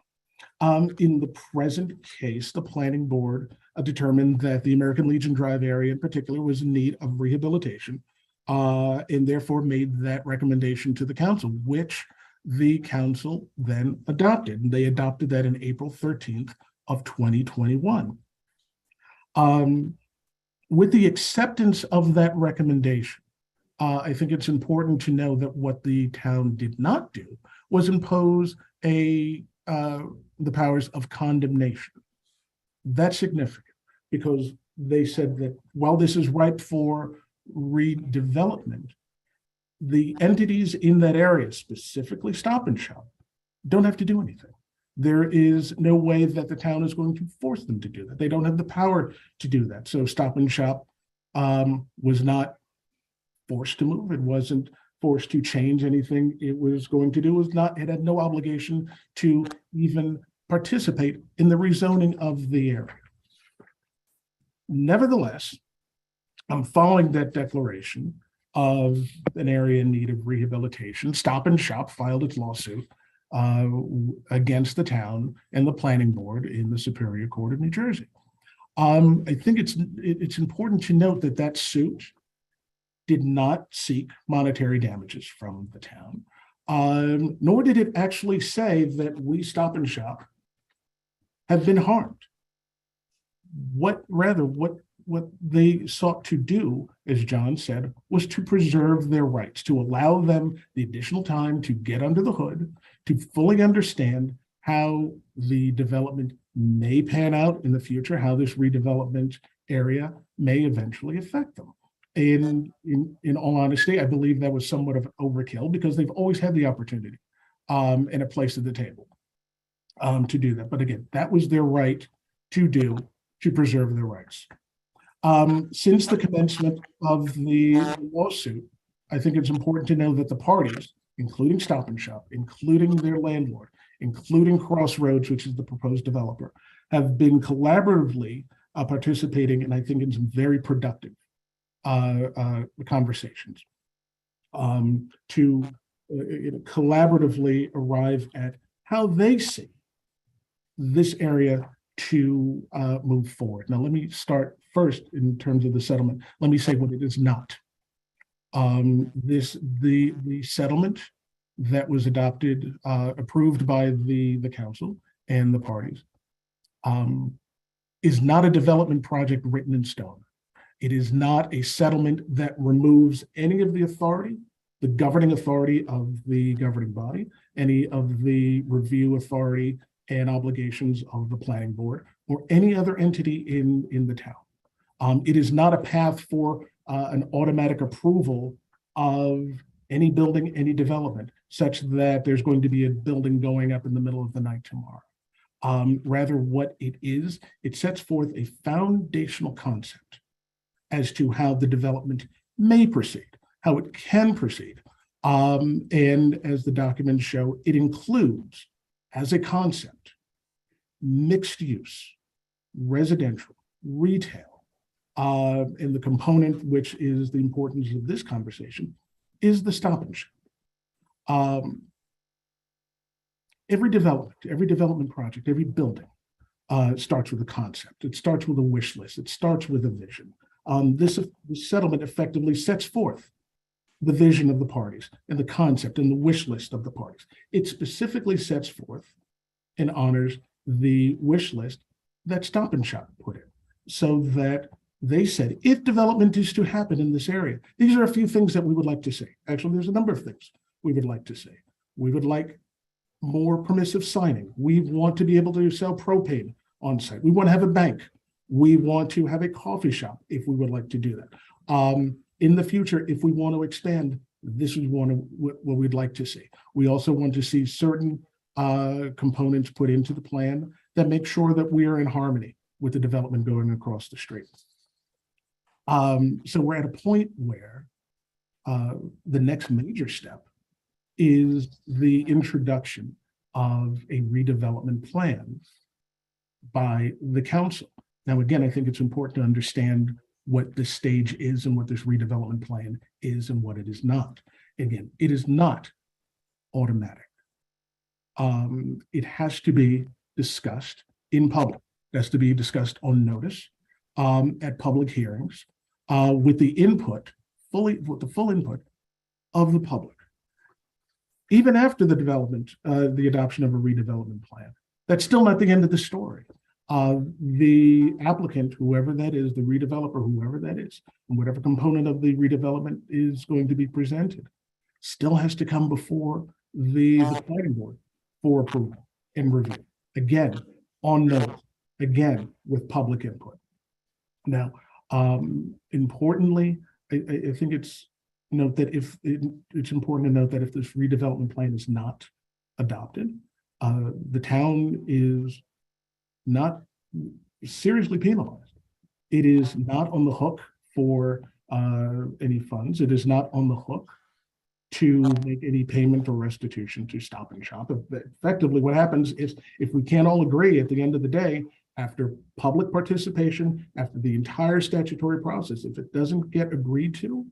In the present case, the planning board determined that the American Legion Drive area in particular was in need of rehabilitation, and therefore made that recommendation to the council, which the council then adopted. And they adopted that in April 13th of 2021. With the acceptance of that recommendation, I think it's important to know that what the town did not do was impose the powers of condemnation. That's significant because they said that while this is ripe for redevelopment, the entities in that area, specifically Stop and Shop, don't have to do anything. There is no way that the town is going to force them to do that. They don't have the power to do that. So Stop and Shop was not forced to move. It wasn't forced to change anything it was going to do. It had no obligation to even participate in the rezoning of the area. Nevertheless, following that declaration of an area in need of rehabilitation, Stop and Shop filed its lawsuit against the town and the planning board in the Superior Court of New Jersey. I think it's important to note that that suit did not seek monetary damages from the town, nor did it actually say that we, Stop and Shop, have been harmed. What they sought to do, as John said, was to preserve their rights, to allow them the additional time to get under the hood, to fully understand how the development may pan out in the future, how this redevelopment area may eventually affect them. And in all honesty, I believe that was somewhat of overkill because they've always had the opportunity and a place at the table to do that. But again, that was their right to do, to preserve their rights. Since the commencement of the lawsuit, I think it's important to know that the parties, including Stop and Shop, including their landlord, including Crossroads, which is the proposed developer, have been collaboratively participating, and I think in some very productive conversations to collaboratively arrive at how they see this area to move forward. Now, let me start first in terms of the settlement. Let me say what it is not. The settlement that was adopted, approved by the council and the parties, is not a development project written in stone. It is not a settlement that removes any of the authority, the governing authority of the governing body, any of the review authority and obligations of the planning board or any other entity in the town. It is not a path for an automatic approval of any building, any development, such that there's going to be a building going up in the middle of the night tomorrow. Rather, what it is, it sets forth a foundational concept as to how the development may proceed, how it can proceed. And as the documents show, it includes, as a concept, mixed use, residential, retail, and the component, which is the importance of this conversation, is the Stop and Shop. Every development project, every building starts with a concept. It starts with a wish list. It starts with a vision. This settlement effectively sets forth the vision of the parties and the concept and the wish list of the parties. It specifically sets forth and honors the wish list that Stop and Shop put in, so that they said, if development is to happen in this area, these are a few things that we would like to see. Actually, there's a number of things we would like to see. We would like more permissive signing. We want to be able to sell propane on site. We want to have a bank. We want to have a coffee shop if we would like to do that. In the future, if we want to expand, this is what we'd like to see. We also want to see certain components put into the plan that make sure that we are in harmony with the development going across the street. So we're at a point where the next major step is the introduction of a redevelopment plan by the council. Now, again, I think it's important to understand what this stage is and what this redevelopment plan is and what it is not. Again, it is not automatic. It has to be discussed in public. It has to be discussed on notice at public hearings with the full input of the public. Even after the adoption of a redevelopment plan, that's still not the end of the story. The applicant, whoever that is, the redeveloper, whoever that is, and whatever component of the redevelopment is going to be presented, still has to come before the planning board for approval and review. Again, on notice, again, with public input. Now, importantly, I think it's important to note that if this redevelopment plan is not adopted, the town is not seriously penalized. It is not on the hook for any funds. It is not on the hook to make any payment or restitution to Stop and Shop. Effectively, what happens is if we can't all agree at the end of the day, after public participation, after the entire statutory process, if it doesn't get agreed to,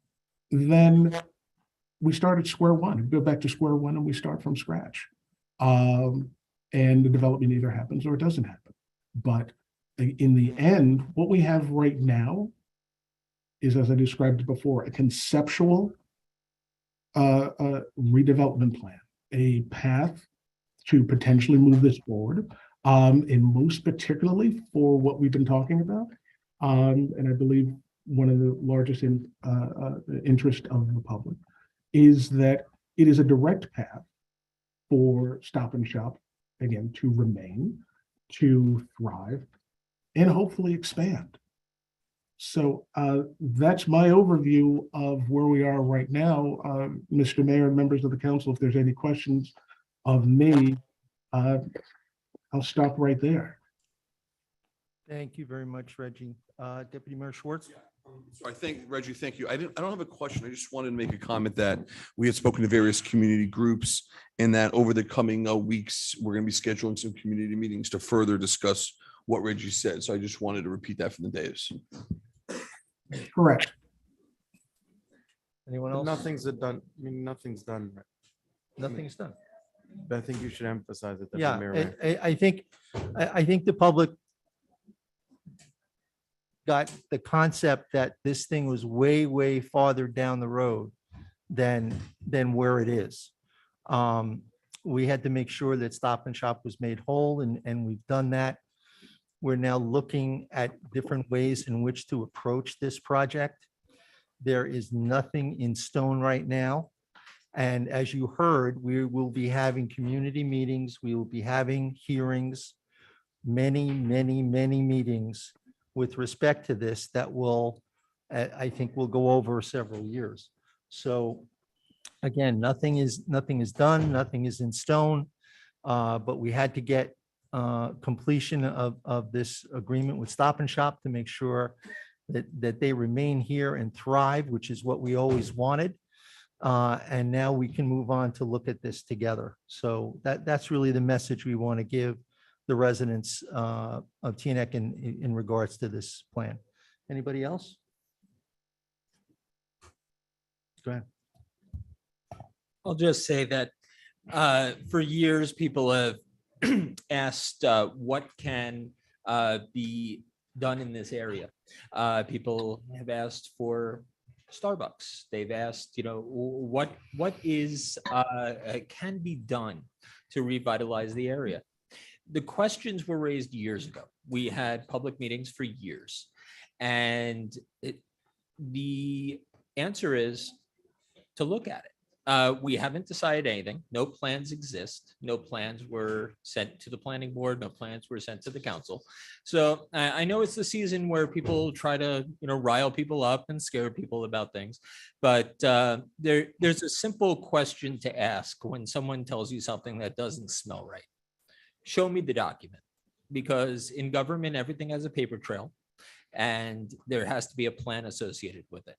then we start at square one. We go back to square one and we start from scratch. And the development either happens or it doesn't happen. But in the end, what we have right now is, as I described before, a conceptual redevelopment plan, a path to potentially move this forward, and most particularly for what we've been talking about. And I believe one of the largest interest of the public is that it is a direct path for Stop and Shop, again, to remain, to thrive, and hopefully expand. So that's my overview of where we are right now. Mr. Mayor, members of the council, if there's any questions of me, I'll stop right there. Thank you very much, Reggie. Deputy Mayor Schwartz? So I think, Reggie, thank you. I don't have a question. I just wanted to make a comment that we had spoken to various community groups and that over the coming weeks, we're going to be scheduling some community meetings to further discuss what Reggie said. So I just wanted to repeat that from the dais. Correct. Anyone else? Nothing's done. I mean, nothing's done. Nothing's done. But I think you should emphasize it. Yeah, I think the public got the concept that this thing was way, way farther down the road than where it is. We had to make sure that Stop and Shop was made whole, and we've done that. We're now looking at different ways in which to approach this project. There is nothing in stone right now. And as you heard, we will be having community meetings. We will be having hearings, many, many, many meetings with respect to this that will, I think will go over several years. So Again, nothing is done, nothing is in stone. But we had to get completion of this agreement with Stop and Shop to make sure that they remain here and thrive, which is what we always wanted. And now we can move on to look at this together. So that's really the message we want to give the residents of Teaneck in regards to this plan. Anybody else? Go ahead. I'll just say that for years, people have asked what can be done in this area. People have asked for Starbucks. They've asked, what is can be done to revitalize the area. The questions were raised years ago. We had public meetings for years, and the answer is to look at it. We haven't decided anything. No plans exist. No plans were sent to the planning board. No plans were sent to the council. So I know it's the season where people try to, rile people up and scare people about things. But there's a simple question to ask when someone tells you something that doesn't smell right. Show me the document, because in government, everything has a paper trail and there has to be a plan associated with it.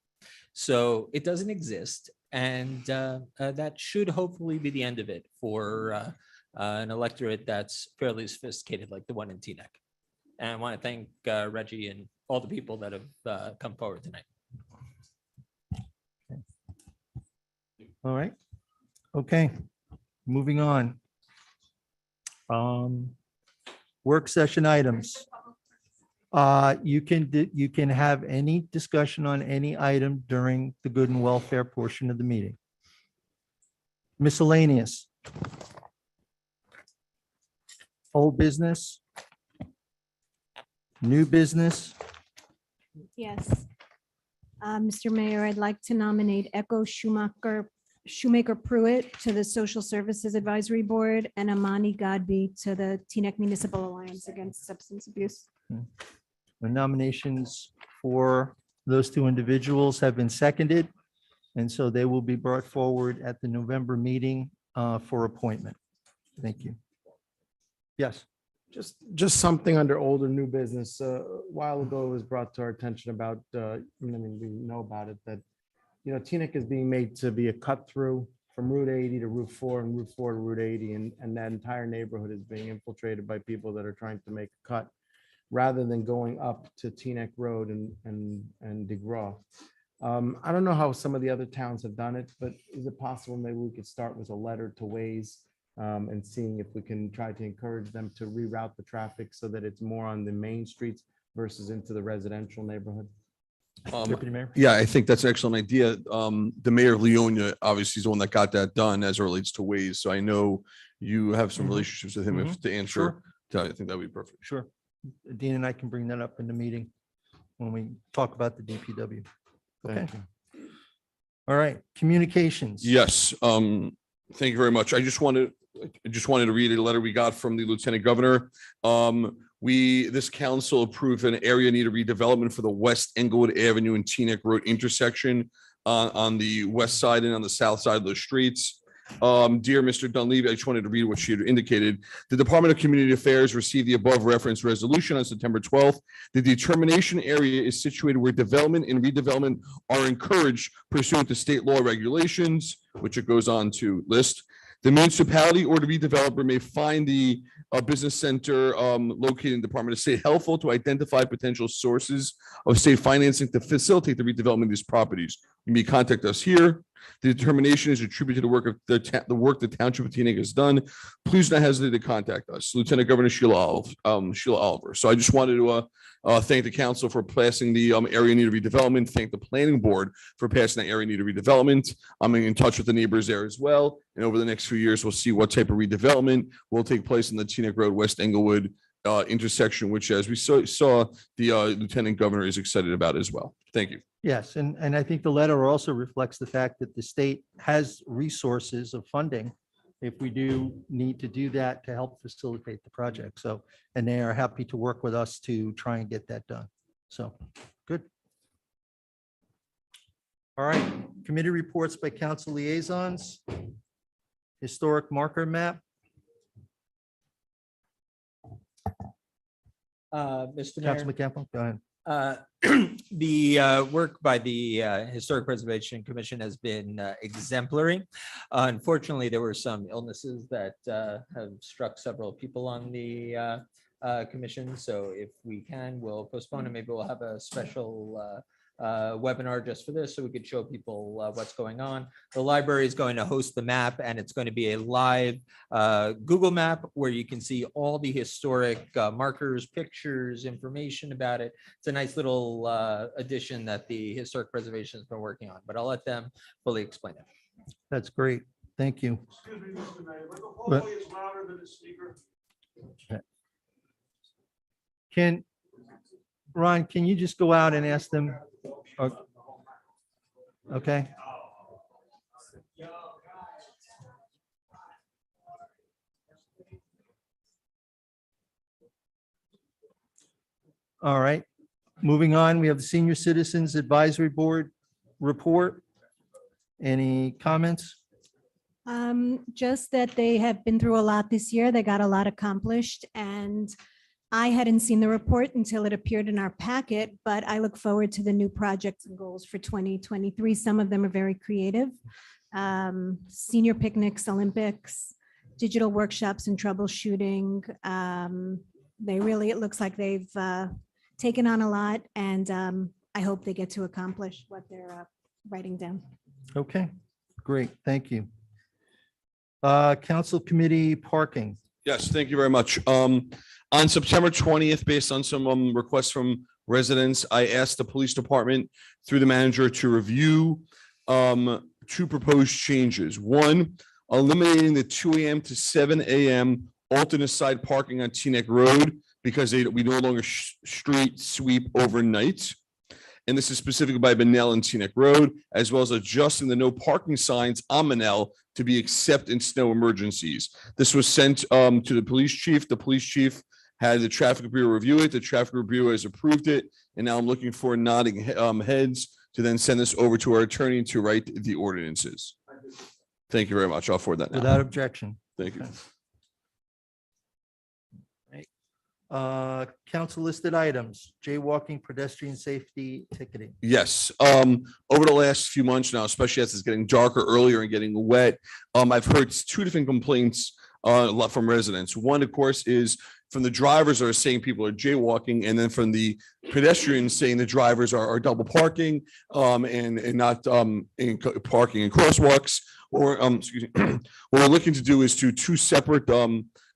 So it doesn't exist. And that should hopefully be the end of it for an electorate that's fairly sophisticated like the one in Teaneck. And I want to thank Reggie and all the people that have come forward tonight. All right. Okay. Moving on. Work session items. You can have any discussion on any item during the good and welfare portion of the meeting. Miscellaneous. Old business. New business. Yes. Mr. Mayor, I'd like to nominate Echo Shoemaker Pruitt to the Social Services Advisory Board and Amani Godby to the Teaneck Municipal Alliance Against Substance Abuse. The nominations for those two individuals have been seconded, and so they will be brought forward at the November meeting for appointment. Thank you. Yes. Just something under old or new business. A while ago, it was brought to our attention about, we know about it, that, Teaneck is being made to be a cut through from Route 80 to Route 4 and Route 4 to Route 80. And that entire neighborhood is being infiltrated by people that are trying to make a cut rather than going up to Teaneck Road and DeGraw. I don't know how some of the other towns have done it, but is it possible maybe we could start with a letter to Waze and seeing if we can try to encourage them to reroute the traffic so that it's more on the main streets versus into the residential neighborhood? Deputy Mayor? Yeah, I think that's an excellent idea. The mayor of Leonia obviously is the one that got that done as it relates to Waze. So I know you have some relationships with him if to answer. I think that'd be perfect. Sure. Dean and I can bring that up in the meeting when we talk about the DPW. Okay. Thank you. All right. Communications. Yes, thank you very much. I just wanted to read a letter we got from the Lieutenant Governor. This council approved an area need a redevelopment for the West Englewood Avenue and Teaneck Road intersection on the west side and on the south side of the streets. Dear Mr. Dunleavy, I just wanted to read what she had indicated. The Department of Community Affairs received the above referenced resolution on September 12th. The determination area is situated where development and redevelopment are encouraged pursuant to state law regulations, which it goes on to list. The municipality or the redeveloper may find the business center located in the Department of State helpful to identify potential sources of state financing to facilitate the redevelopment of these properties. You may contact us here. The determination is attributed to the work the Township of Teaneck has done. Please don't hesitate to contact us, Lieutenant Governor Sheila Oliver. So I just wanted to thank the council for passing the area need redevelopment. Thank the planning board for passing the area need redevelopment. I'm in touch with the neighbors there as well. And over the next few years, we'll see what type of redevelopment will take place in the Teaneck Road West Englewood intersection, which, as we saw, the Lieutenant Governor is excited about as well. Thank you. Yes, and I think the letter also reflects the fact that the state has resources of funding if we do need to do that to help facilitate the project. So, and they are happy to work with us to try and get that done. So, good. All right, Committee reports by council liaisons. Historic marker map. Mr. Mayor. Councilman Campbell, go ahead. The work by the Historic Preservation Commission has been exemplary. Unfortunately, there were some illnesses that have struck several people on the commission. So if we can, we'll postpone and maybe we'll have a special webinar just for this, so we could show people what's going on. The library is going to host the map, and it's going to be a live Google map where you can see all the historic markers, pictures, information about it. It's a nice little addition that the Historic Preservation has been working on, but I'll let them fully explain it. That's great. Thank you. Excuse me, Mr. Mayor, but the But- hallway is louder than the speaker. Ron, can you just go out and ask them? Okay. All right, moving on, we have the Senior Citizens Advisory Board report. Any comments? Just that they have been through a lot this year. They got a lot accomplished, and I hadn't seen the report until it appeared in our packet, but I look forward to the new projects and goals for 2023. Some of them are very creative. Senior picnics, Olympics, digital workshops and troubleshooting. They really, it looks like they've taken on a lot, and I hope they get to accomplish what they're writing down. Okay, great, thank you. Council Committee Parking. Yes, thank you very much. On September 20th, based on some requests from residents, I asked the police department through the manager to review two proposed changes. One, eliminating the 2 a.m. to 7 a.m. alternate side parking on Teaneck Road because we no longer street sweep overnight. And this is specifically by Benell and Teaneck Road, as well as adjusting the no parking signs on Benell to be except in snow emergencies. This was sent to the police chief. The police chief had the traffic bureau review it. The traffic bureau has approved it. And now I'm looking for nodding heads to then send this over to our attorney to write the ordinances. Thank you very much. I'll forward that now. Without objection. Thank you. Council listed items, jaywalking, pedestrian safety, ticketing. Yes, over the last few months now, especially as it's getting darker earlier and getting wet, I've heard two different complaints a lot from residents. One, of course, is from the drivers are saying people are jaywalking, and then from the pedestrians saying the drivers are double parking and not parking in crosswalks. Or excuse me, what we're looking to do is two separate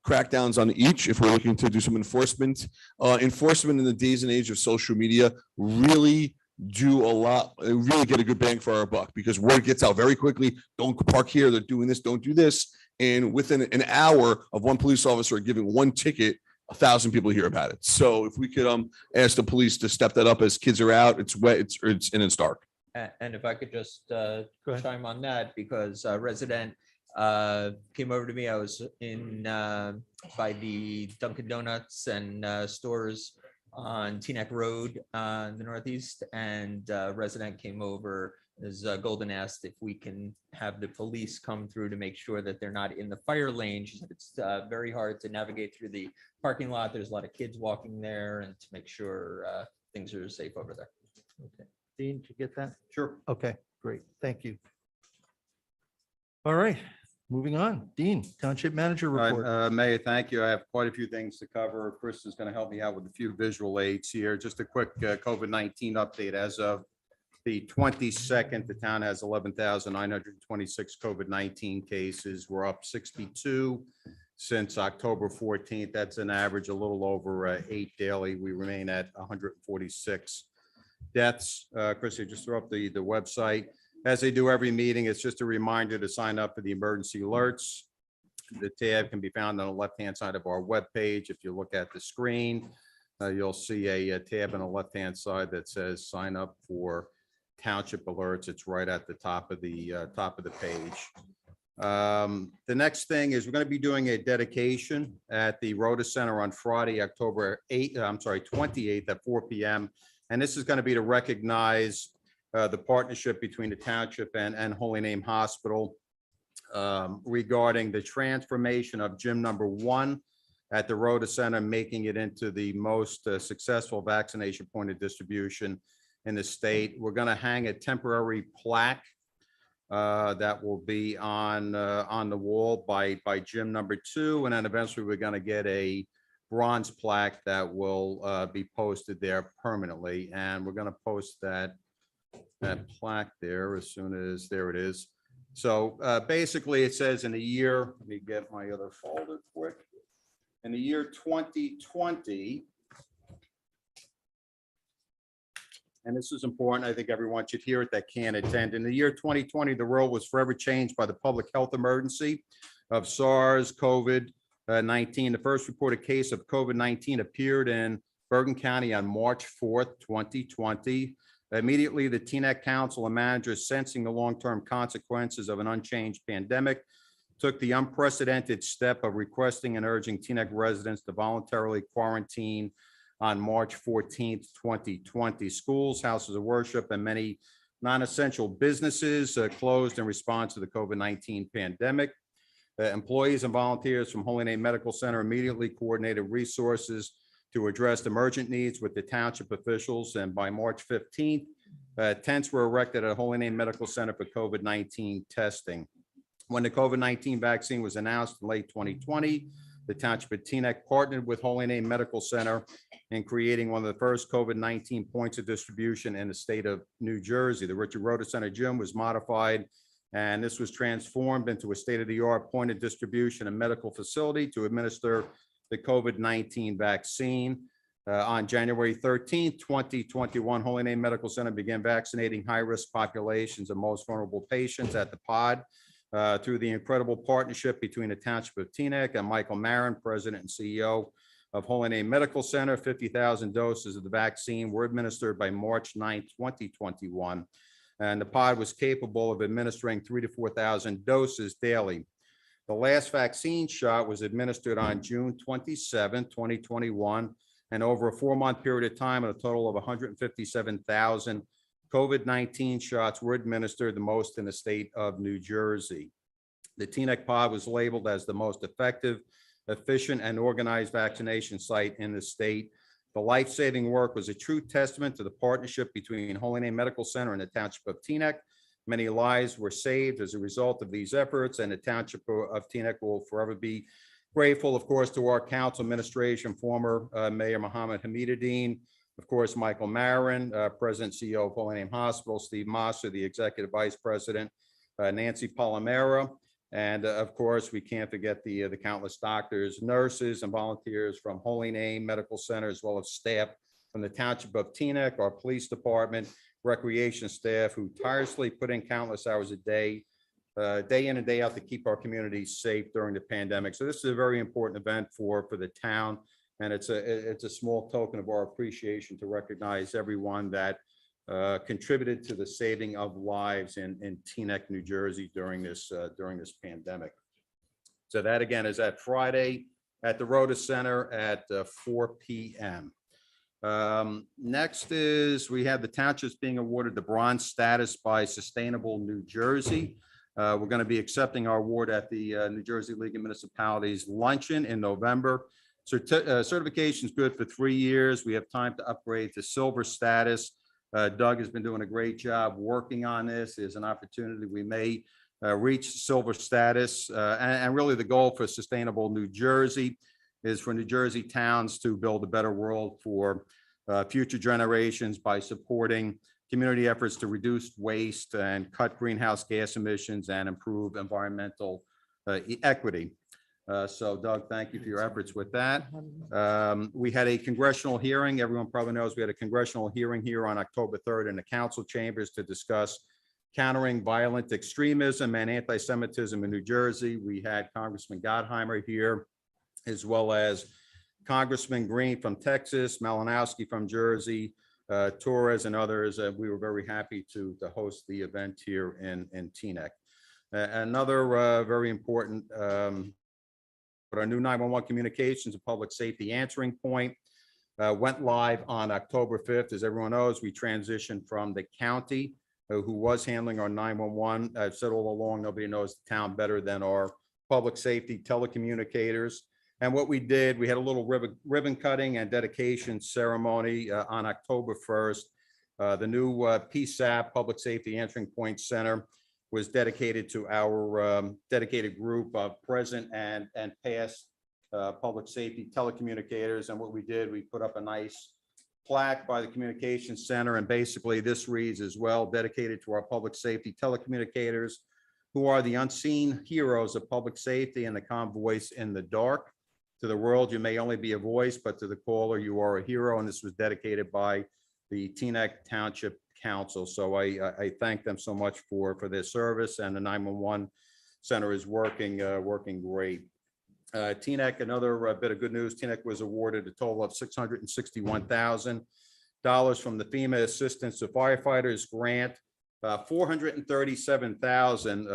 crackdowns on each if we're looking to do some enforcement. Enforcement in the days and age of social media really do a lot, really get a good bang for our buck because word gets out very quickly. Don't park here. They're doing this. Don't do this. And within an hour of one police officer giving one ticket, 1,000 people hear about it. So if we could ask the police to step that up as kids are out, it's wet, it's dark. And if I could just chime on that, because a resident came over to me. I was in by the Dunkin' Donuts and stores on Teaneck Road in the Northeast, and a resident came over. As Golden asked if we can have the police come through to make sure that they're not in the fire lane. She said it's very hard to navigate through the parking lot. There's a lot of kids walking there, and to make sure things are safe over there. Okay. Dean, did you get that? Sure. Okay, great. Thank you. All right, moving on. Dean, Township Manager report. Mayor, thank you. I have quite a few things to cover. Chris is going to help me out with a few visual aids here. Just a quick COVID-19 update. As of the 22nd, the town has 11,926 COVID-19 cases. We're up 62 since October 14th. That's an average a little over 8 daily. We remain at 146 deaths. Chris, you just throw up the website. As they do every meeting, it's just a reminder to sign up for the emergency alerts. The tab can be found on the left-hand side of our webpage. If you look at the screen, you'll see a tab on the left-hand side that says sign up for Township Alerts. It's right at the top of the page. The next thing is we're going to be doing a dedication at the Rhoda Center on Friday, October 28th at 4 p.m. And this is going to be to recognize the partnership between the township and Holy Name Hospital regarding the transformation of gym number 1 at the Rhoda Center, making it into the most successful vaccination point of distribution in the state. We're going to hang a temporary plaque that will be on the wall by gym number 2, and then eventually we're going to get a bronze plaque that will be posted there permanently, and we're going to post that plaque there as soon as, there it is. So basically, it says in the year, let me get my other folder quick. In the year 2020, and this is important, I think everyone should hear it that can attend. In the year 2020, the world was forever changed by the public health emergency of SARS-CoV-19. The first reported case of COVID-19 appeared in Bergen County on March 4th, 2020. Immediately, the Teaneck Council and managers, sensing the long-term consequences of an unchanged pandemic, took the unprecedented step of requesting and urging Teaneck residents to voluntarily quarantine on March 14th, 2020. Schools, houses of worship, and many non-essential businesses closed in response to the COVID-19 pandemic. Employees and volunteers from Holy Name Medical Center immediately coordinated resources to address emergent needs with the township officials, and by March 15th, tents were erected at Holy Name Medical Center for COVID-19 testing. When the COVID-19 vaccine was announced in late 2020, the Township of Teaneck partnered with Holy Name Medical Center in creating one of the first COVID-19 points of distribution in the state of New Jersey. The Richard Rhoda Center gym was modified, and this was transformed into a state-of-the-art point of distribution and medical facility to administer the COVID-19 vaccine. On January 13th, 2021, Holy Name Medical Center began vaccinating high-risk populations of most vulnerable patients at the pod. Through the incredible partnership between the Township of Teaneck and Michael Marin, President and CEO of Holy Name Medical Center, 50,000 doses of the vaccine were administered by March 9th, 2021. And the pod was capable of administering 3,000 to 4,000 doses daily. The last vaccine shot was administered on June 27, 2021, and over a 4-month period of time, a total of 157,000 COVID-19 shots were administered, the most in the state of New Jersey. The Teaneck pod was labeled as the most effective, efficient, and organized vaccination site in the state. The life-saving work was a true testament to the partnership between Holy Name Medical Center and the Township of Teaneck. Many lives were saved as a result of these efforts, and the Township of Teaneck will forever be grateful, of course, to our council administration, former Mayor Mohammed Hamiduddin, of course, Michael Marin, President CEO of Holy Name Hospital, Steve Mosser, the Executive Vice President, Nancy Palomera, and of course, we can't forget the countless doctors, nurses, and volunteers from Holy Name Medical Center, as well as staff from the Township of Teaneck, our police department, recreation staff, who tirelessly put in countless hours a day, day in and day out, to keep our communities safe during the pandemic. So this is a very important event for the town. And it's a small token of our appreciation to recognize everyone that contributed to the saving of lives in Teaneck, New Jersey during this pandemic. So that again is at Friday at the Rhoda Center at 4 p.m. Next is we have the townships being awarded the bronze status by Sustainable New Jersey. We're going to be accepting our award at the New Jersey League of Municipalities luncheon in November. Certification is good for 3 years. We have time to upgrade to silver status. Doug has been doing a great job working on this. There's an opportunity we may reach silver status. And really the goal for Sustainable New Jersey is for New Jersey towns to build a better world for future generations by supporting community efforts to reduce waste and cut greenhouse gas emissions and improve environmental equity. So Doug, thank you for your efforts with that. We had a congressional hearing. Everyone probably knows we had a congressional hearing here on October 3rd in the council chambers to discuss countering violent extremism and anti-Semitism in New Jersey. We had Congressman Gottheimer here, as well as Congressman Green from Texas, Malinowski from Jersey, Torres and others. We were very happy to host the event here in Teaneck. Another very important but our new 911 communications and public safety answering point went live on October 5th. As everyone knows, we transitioned from the county who was handling our 911. I've said all along, nobody knows the town better than our public safety telecommunicators. And what we did, we had a little ribbon cutting and dedication ceremony on October 1st. The new PSAP, Public Safety Answering Point Center, was dedicated to our dedicated group of present and past public safety telecommunicators. And what we did, we put up a nice plaque by the Communications Center. And basically this reads as well, dedicated to our public safety telecommunicators, who are the unseen heroes of public safety and the calm voice in the dark. To the world, you may only be a voice, but to the caller, you are a hero. And this was dedicated by the Teaneck Township Council. So I thank them so much for their service, and the 911 center is working great. Teaneck, another bit of good news, Teaneck was awarded a total of $661,000 from the FEMA Assistance to Firefighters Grant. 437,000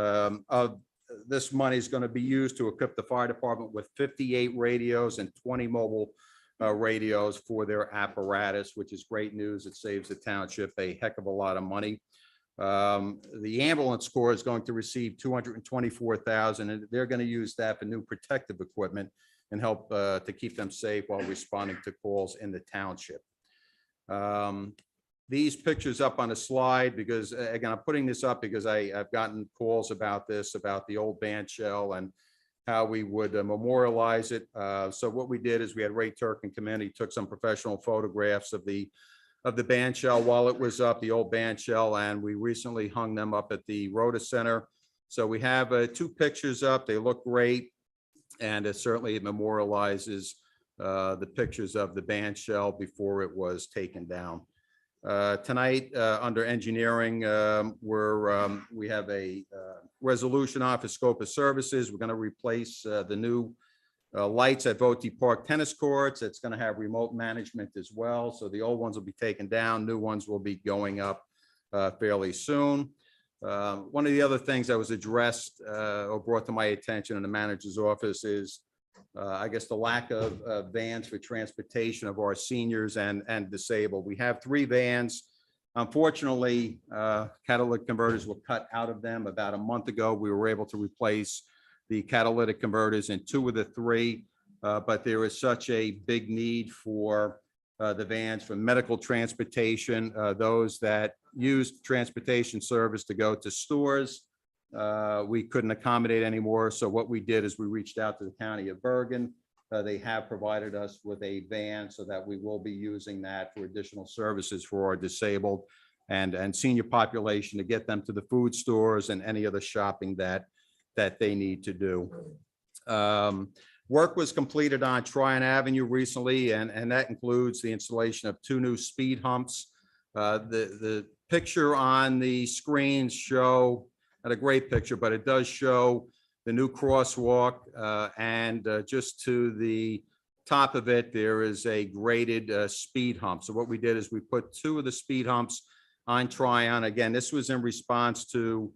of this money is going to be used to equip the fire department with 58 radios and 20 mobile radios for their apparatus, which is great news. It saves the township a heck of a lot of money. The ambulance corps is going to receive 224,000, and they're going to use that for new protective equipment and help to keep them safe while responding to calls in the township. These pictures up on a slide, because again, I'm putting this up because I've gotten calls about this, about the old band shell and how we would memorialize it. So what we did is we had Ray Turkin come in, he took some professional photographs of the band shell while it was up, the old band shell, and we recently hung them up at the Rhoda Center. So we have 2 pictures up, they look great, and it certainly memorializes the pictures of the band shell before it was taken down. Tonight, under engineering, we have a resolution office scope of services. We're going to replace the new lights at Voti Park tennis courts. It's going to have remote management as well. So the old ones will be taken down. New ones will be going up fairly soon. One of the other things that was addressed or brought to my attention in the manager's office is I guess the lack of vans for transportation of our seniors and disabled. We have 3 vans. Unfortunately, catalytic converters were cut out of them about a month ago. We were able to replace the catalytic converters in 2 of the 3, but there is such a big need for the vans for medical transportation, those that use transportation service to go to stores. We couldn't accommodate anymore. So what we did is we reached out to the county of Bergen. They have provided us with a van so that we will be using that for additional services for our disabled and senior population to get them to the food stores and any other shopping that they need to do. Work was completed on Tryon Avenue recently, and that includes the installation of 2 new speed humps. The picture on the screens show, not a great picture, but it does show the new crosswalk, and just to the top of it, there is a graded speed hump. So what we did is we put 2 of the speed humps on Tryon. Again, this was in response to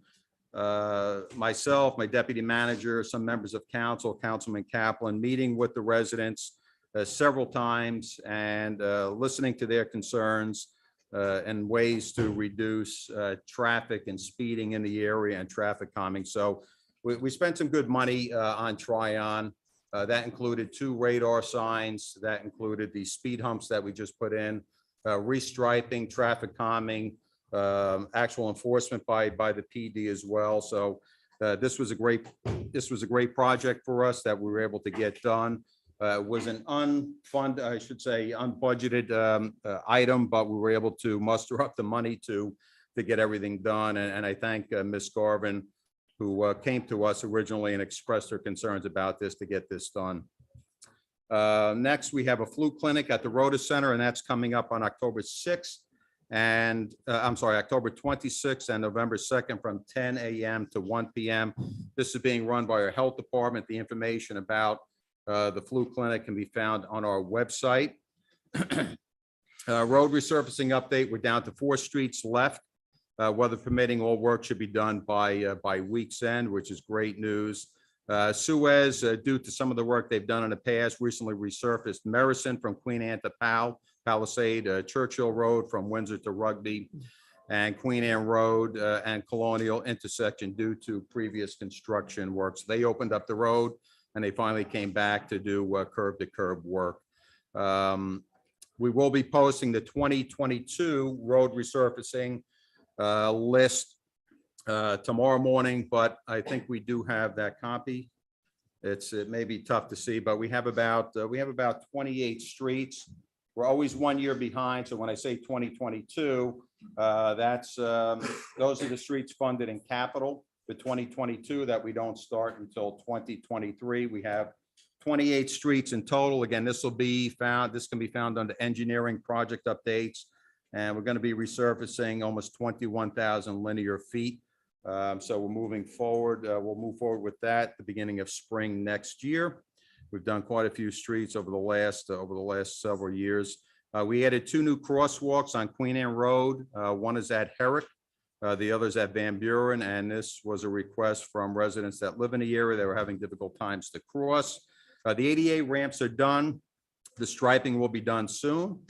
myself, my deputy manager, some members of council, Councilman Kaplan, meeting with the residents several times and listening to their concerns and ways to reduce traffic and speeding in the area and traffic calming. So we spent some good money on Tryon. That included 2 radar signs. That included the speed humps that we just put in, restriping, traffic calming, actual enforcement by the PD as well. So this was a great project for us that we were able to get done. It was an unbudgeted item, but we were able to muster up the money to get everything done. And I thank Ms. Garvin, who came to us originally and expressed her concerns about this to get this done. Next, we have a flu clinic at the Rhoda Center, and that's coming up on October 6th. And October 26th and November 2nd from 10 a.m. to 1 p.m. This is being run by our health department. The information about the flu clinic can be found on our website. Road resurfacing update. We're down to 4 streets left. Weather permitting, all work should be done by week's end, which is great news. Suez, due to some of the work they've done in the past, recently resurfaced Merrison from Queen Anne to Palisade, Churchill Road from Windsor to Rugby, and Queen Anne Road and Colonial intersection due to previous construction works. They opened up the road and they finally came back to do curb to curb work. We will be posting the 2022 road resurfacing list tomorrow morning, but I think we do have that copy. It may be tough to see, but we have about 28 streets. We're always 1 year behind. So when I say 2022, those are the streets funded in capital for 2022 that we don't start until 2023. We have 28 streets in total. Again, this can be found under engineering project updates. And we're going to be resurfacing almost 21,000 linear feet. So we're moving forward. We'll move forward with that at the beginning of spring next year. We've done quite a few streets over the last several years. We added 2 new crosswalks on Queen Anne Road. One is at Herrick, the other is at Van Buren, and this was a request from residents that live in the area. They were having difficult times to cross. The ADA ramps are done. The striping will be done soon.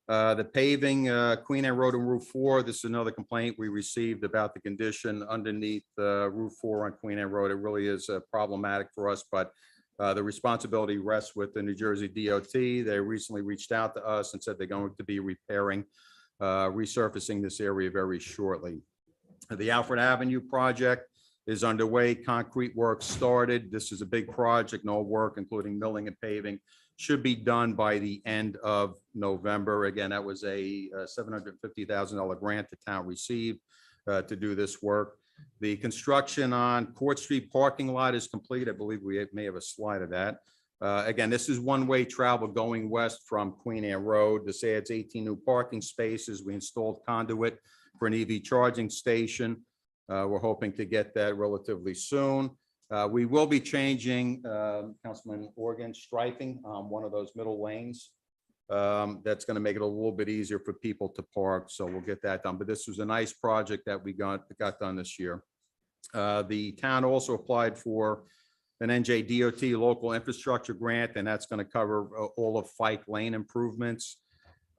The paving, Queen Anne Road and Route 4, this is another complaint we received about the condition underneath Route 4 on Queen Anne Road. It really is problematic for us, but the responsibility rests with the New Jersey DOT. They recently reached out to us and said they're going to be resurfacing this area very shortly. The Alfred Avenue project is underway. Concrete work started. This is a big project. No work, including milling and paving, should be done by the end of November. Again, that was a $750,000 grant the town received to do this work. The construction on Court Street parking lot is complete. I believe we may have a slide of that. Again, this is one-way travel going west from Queen Anne Road. This adds 18 new parking spaces. We installed conduit for an EV charging station. We're hoping to get that relatively soon. We will be changing Councilman Organ striping on one of those middle lanes. That's going to make it a little bit easier for people to park. So we'll get that done. But this was a nice project that we got done this year. The town also applied for an NJDOT local infrastructure grant, and that's going to cover all of Fike Lane improvements.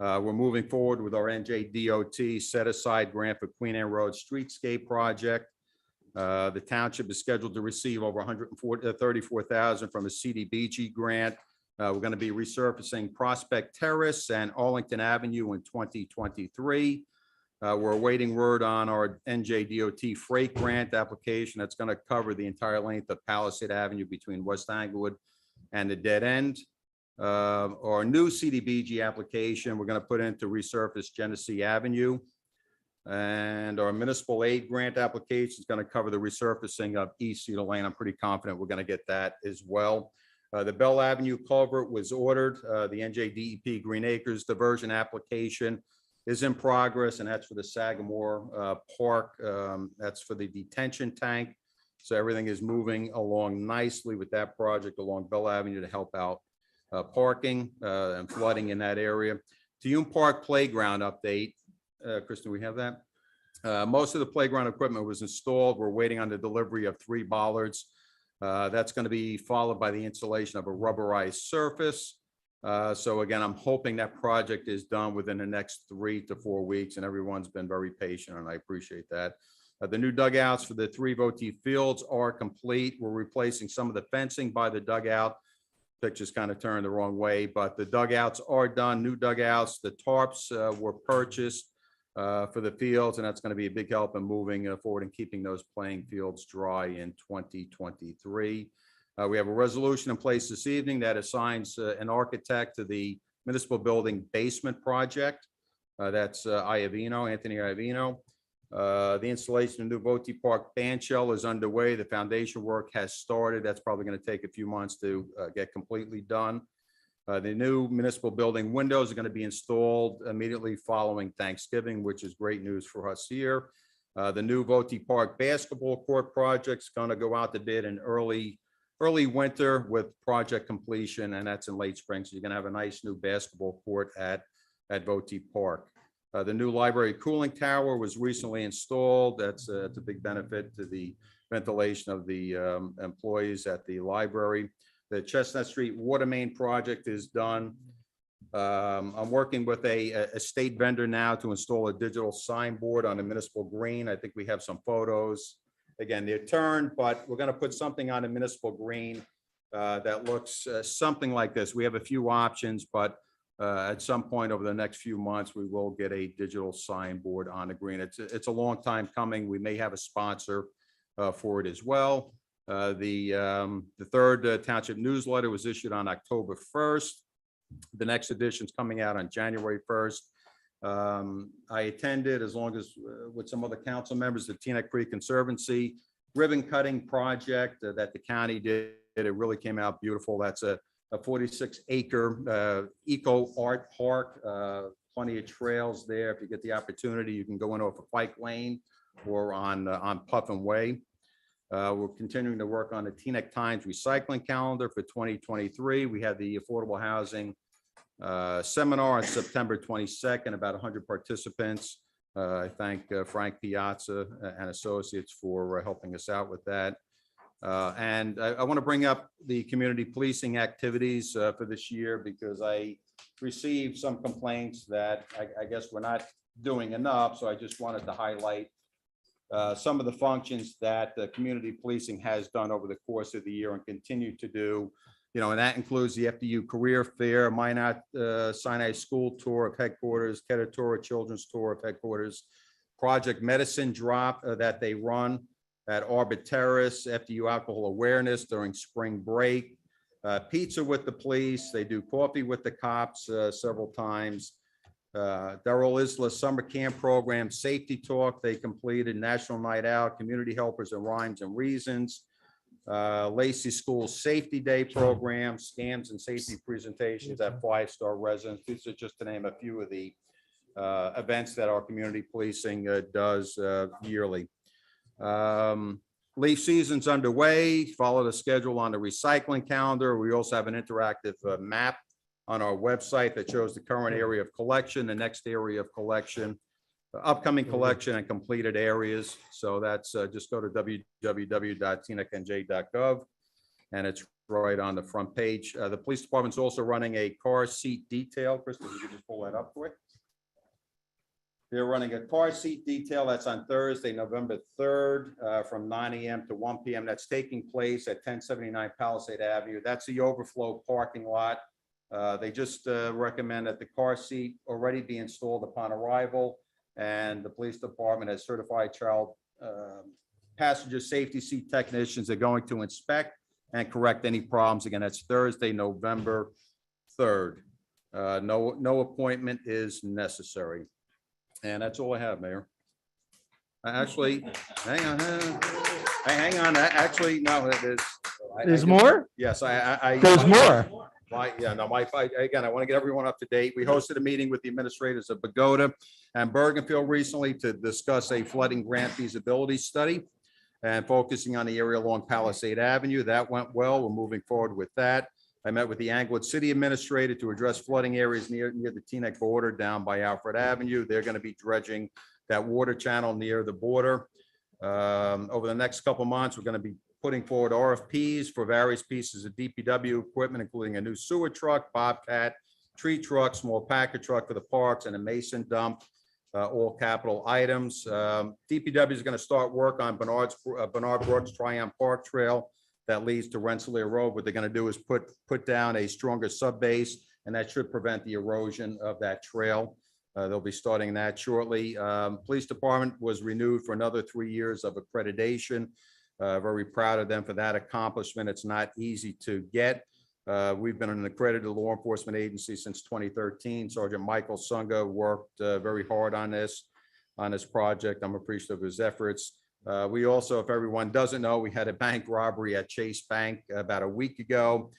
We're moving forward with our NJDOT set-aside grant for Queen Anne Road streetscape project. The township is scheduled to receive over $134,000 from a CDBG grant. We're going to be resurfacing Prospect Terrace and Arlington Avenue in 2023. We're awaiting word on our NJDOT freight grant application. That's going to cover the entire length of Palisade Avenue between West Englewood and the dead end. Our new CDBG application, we're going to put in to resurface Genesee Avenue. And our municipal aid grant application is going to cover the resurfacing of East Cedar Lane. I'm pretty confident we're going to get that as well. The Bell Avenue culvert was ordered. The NJDEP Green Acres diversion application is in progress, and that's for the Sagamore Park. That's for the detention tank. So everything is moving along nicely with that project along Bell Avenue to help out parking and flooding in that area. Tiyun Park Playground update. Kristen, we have that? Most of the playground equipment was installed. We're waiting on the delivery of 3 bollards. That's going to be followed by the installation of a rubberized surface. So again, I'm hoping that project is done within the next 3 to 4 weeks, and everyone's been very patient, and I appreciate that. The new dugouts for the 3 Voti fields are complete. We're replacing some of the fencing by the dugout. Pictures kind of turned the wrong way, but the dugouts are done, new dugouts. The tarps were purchased for the fields, and that's going to be a big help in moving forward and keeping those playing fields dry in 2023. We have a resolution in place this evening that assigns an architect to the municipal building basement project. That's Anthony Iavino. The installation of new Voti Park band shell is underway. The foundation work has started. That's probably going to take a few months to get completely done. The new municipal building windows are going to be installed immediately following Thanksgiving, which is great news for us here. The new Voti Park basketball court project is going to go out to bid in early winter with project completion, and that's in late spring. So you're going to have a nice new basketball court at Voti Park. The new library cooling tower was recently installed. That's a big benefit to the ventilation of the employees at the library. The Chestnut Street water main project is done. I'm working with a state vendor now to install a digital signboard on a municipal green. I think we have some photos. Again, they're turned, but we're going to put something on a municipal green that looks something like this. We have a few options, but at some point over the next few months, we will get a digital signboard on the green. It's a long time coming. We may have a sponsor for it as well. The third township newsletter was issued on October 1st. The next edition's coming out on January 1st. I attended, as long as with some other council members, the Teaneck Creek Conservancy ribbon cutting project that the county did. It really came out beautiful. That's a 46-acre eco art park. Plenty of trails there. If you get the opportunity, you can go in off of Pike Lane or on Puffin Way. We're continuing to work on the Teaneck Times recycling calendar for 2023. We had the affordable housing seminar on September 22nd, about 100 participants. I thank Frank Piazza and Associates for helping us out with that. And I want to bring up the community policing activities for this year, because I received some complaints that I guess we're not doing enough. So I just wanted to highlight some of the functions that the community policing has done over the course of the year and continue to do. You know, and that includes the FDU Career Fair, Minot Sinai School Tour of Headquarters, Kedatora Children's Tour of Headquarters, Project Medicine Drop that they run at Arbor Terrace, FDU Alcohol Awareness during spring break, Pizza with the Police. They do Coffee with the Cops several times. Darrell Isla Summer Camp Program, Safety Talk they completed, National Night Out, Community Helpers and Rhymes and Reasons, Lacey School Safety Day Program, Scams and Safety Presentations at 5-star residents. These are just to name a few of the events that our community policing does yearly. Leaf season's underway. Follow the schedule on the recycling calendar. We also have an interactive map on our website that shows the current area of collection, the next area of collection, upcoming collection, and completed areas. So that's just go to www.teanecknj.gov, and it's right on the front page. The police department's also running a car seat detail. Chris, if you could just pull that up quick. They're running a car seat detail. That's on Thursday, November 3rd, from 9 a.m. to 1 p.m. That's taking place at 1079 Palisade Avenue. That's the overflow parking lot. They just recommend that the car seat already be installed upon arrival, and the police department has certified child passenger safety seat technicians are going to inspect and correct any problems. Again, that's Thursday, November 3rd. No appointment is necessary. And that's all I have, Mayor. Actually, hang on. Actually, no, There's more? Yes, There's more. Again, I want to get everyone up to date. We hosted a meeting with the administrators of Bogota and Bergenfield recently to discuss a flooding grant feasibility study and focusing on the area along Palisade Avenue. That went well. We're moving forward with that. I met with the Anglewood City Administrator to address flooding areas near the Teaneck border down by Alfred Avenue. They're going to be dredging that water channel near the border. Over the next couple of months, we're going to be putting forward RFPs for various pieces of DPW equipment, including a new sewer truck, Bobcat, tree truck, small packet truck for the parks, and a mason dump, all capital items. DPW is going to start work on Bernard Brooks Tryon Park Trail that leads to Rensselaer Road. What they're going to do is put down a stronger sub base, and that should prevent the erosion of that trail. They'll be starting that shortly. Police Department was renewed for another 3 years of accreditation. Very proud of them for that accomplishment. It's not easy to get. We've been an accredited law enforcement agency since 2013. Sergeant Michael Sunga worked very hard on this project. I'm appreciative of his efforts. We also, if everyone doesn't know, we had a bank robbery at Chase Bank about a week ago.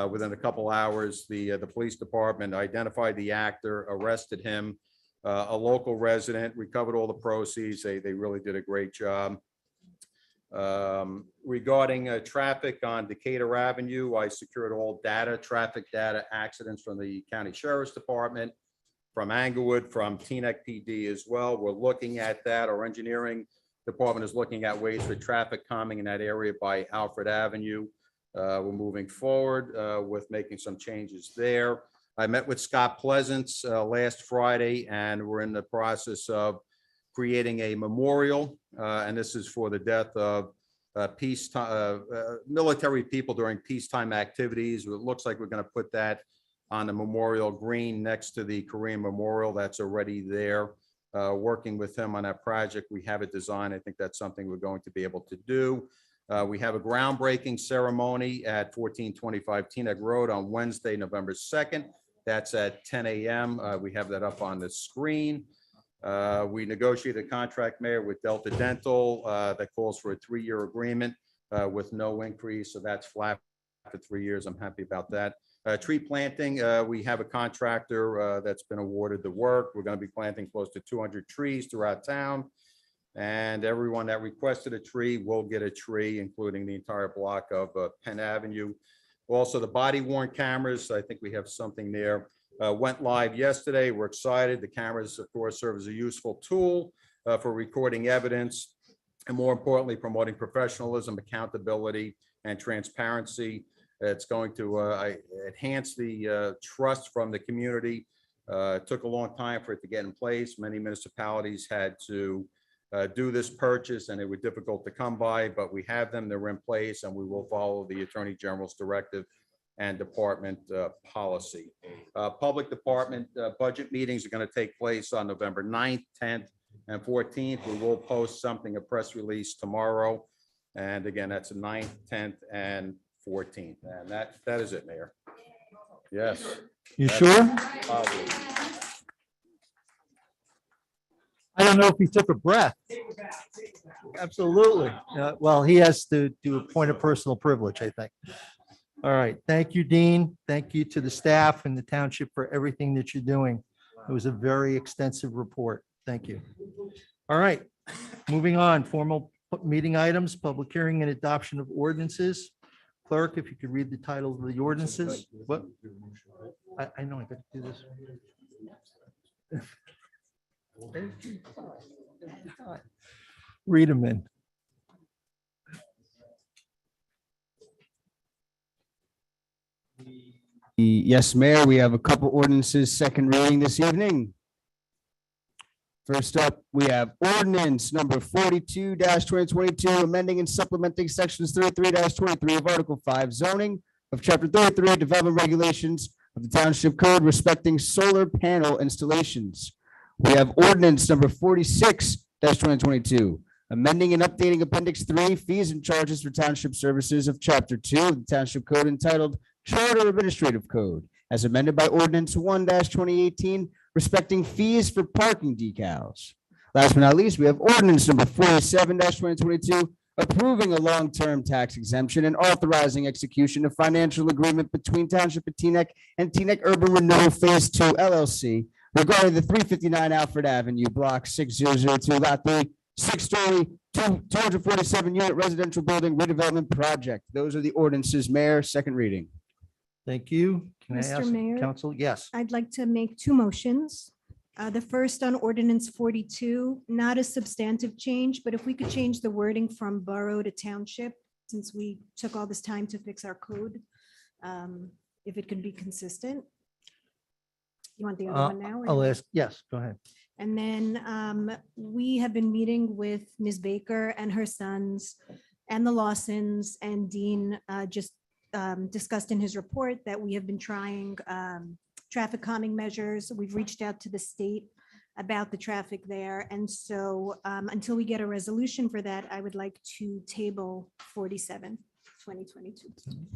Within a couple hours, the police department identified the actor, arrested him, a local resident, recovered all the proceeds. They really did a great job. Regarding traffic on Decatur Avenue, I secured all traffic data, accidents from the County Sheriff's Department, from Anglewood, from Teaneck PD as well. We're looking at that. Our engineering department is looking at ways for traffic calming in that area by Alfred Avenue. We're moving forward with making some changes there. I met with Scott Pleasance last Friday, and we're in the process of creating a memorial, and this is for the death of military people during peacetime activities. It looks like we're going to put that on the memorial green next to the Korean Memorial that's already there. Working with him on that project, we have it designed. I think that's something we're going to be able to do. We have a groundbreaking ceremony at 1425 Teaneck Road on Wednesday, November 2nd. That's at 10 a.m. We have that up on the screen. We negotiated a contract, Mayor, with Delta Dental that calls for a 3-year agreement with no increase. So that's flat for 3 years. I'm happy about that. Tree planting, we have a contractor that's been awarded the work. We're going to be planting close to 200 trees throughout town. And everyone that requested a tree will get a tree, including the entire block of Penn Avenue. Also, the body worn cameras, I think we have something there, went live yesterday. We're excited. The cameras, of course, serve as a useful tool for recording evidence and, more importantly, promoting professionalism, accountability, and transparency. It's going to enhance the trust from the community. It took a long time for it to get in place. Many municipalities had to do this purchase, and it was difficult to come by, but we have them. They're in place, and we will follow the Attorney General's directive and department policy. Public department budget meetings are going to take place on November 9th, 10th, and 14th. We will post something, a press release tomorrow. And again, that's the 9th, 10th, and 14th. And that is it, Mayor. Yes. You That's sure? probably- I don't know if he took a breath. Absolutely. Well, he has to do a point of personal privilege, I think. All right. Thank you, Dean. Thank you to the staff and the township for everything that you're doing. It was a very extensive report. Thank you. All right. Moving on, formal meeting items, public hearing and adoption of ordinances. Clerk, if you could read the title of the ordinances. What? I know I got to do this. Read them in. Yes, Mayor, we have a couple ordinances, second reading this evening. First up, we have ordinance number 42-2022, amending and supplementing sections 33-23 of Article 5 zoning of Chapter 33 Development Regulations of the Township Code respecting solar panel installations. We have ordinance number 46-2022, amending and updating Appendix 3 fees and charges for township services of Chapter 2 of the Township Code entitled Charter Administrative Code, as amended by ordinance 1-2018, respecting fees for parking decals. Last but not least, we have ordinance number 47-2022, approving a long-term tax exemption and authorizing execution of financial agreement between Township of Teaneck and Teaneck Urban Renewal Phase 2 LLC regarding the 359 Alfred Avenue, Block 6002, Lot 3, 6-story, 247-unit residential building redevelopment project. Those are the ordinances, Mayor, second reading. Thank you. Can I Mr. ask Mayor? counsel? Yes. I'd like to make two motions. The first on ordinance 42, not a substantive change, but if we could change the wording from borough to township, since we took all this time to fix our code, if it could be consistent. You want the other one now? or I'll no? ask. Yes, go ahead. And then we have been meeting with Ms. Baker and her sons and the Lawsons, and Dean just discussed in his report that we have been trying traffic calming measures. We've reached out to the state about the traffic there. And so until we get a resolution for that, I would like to table 47, 2022.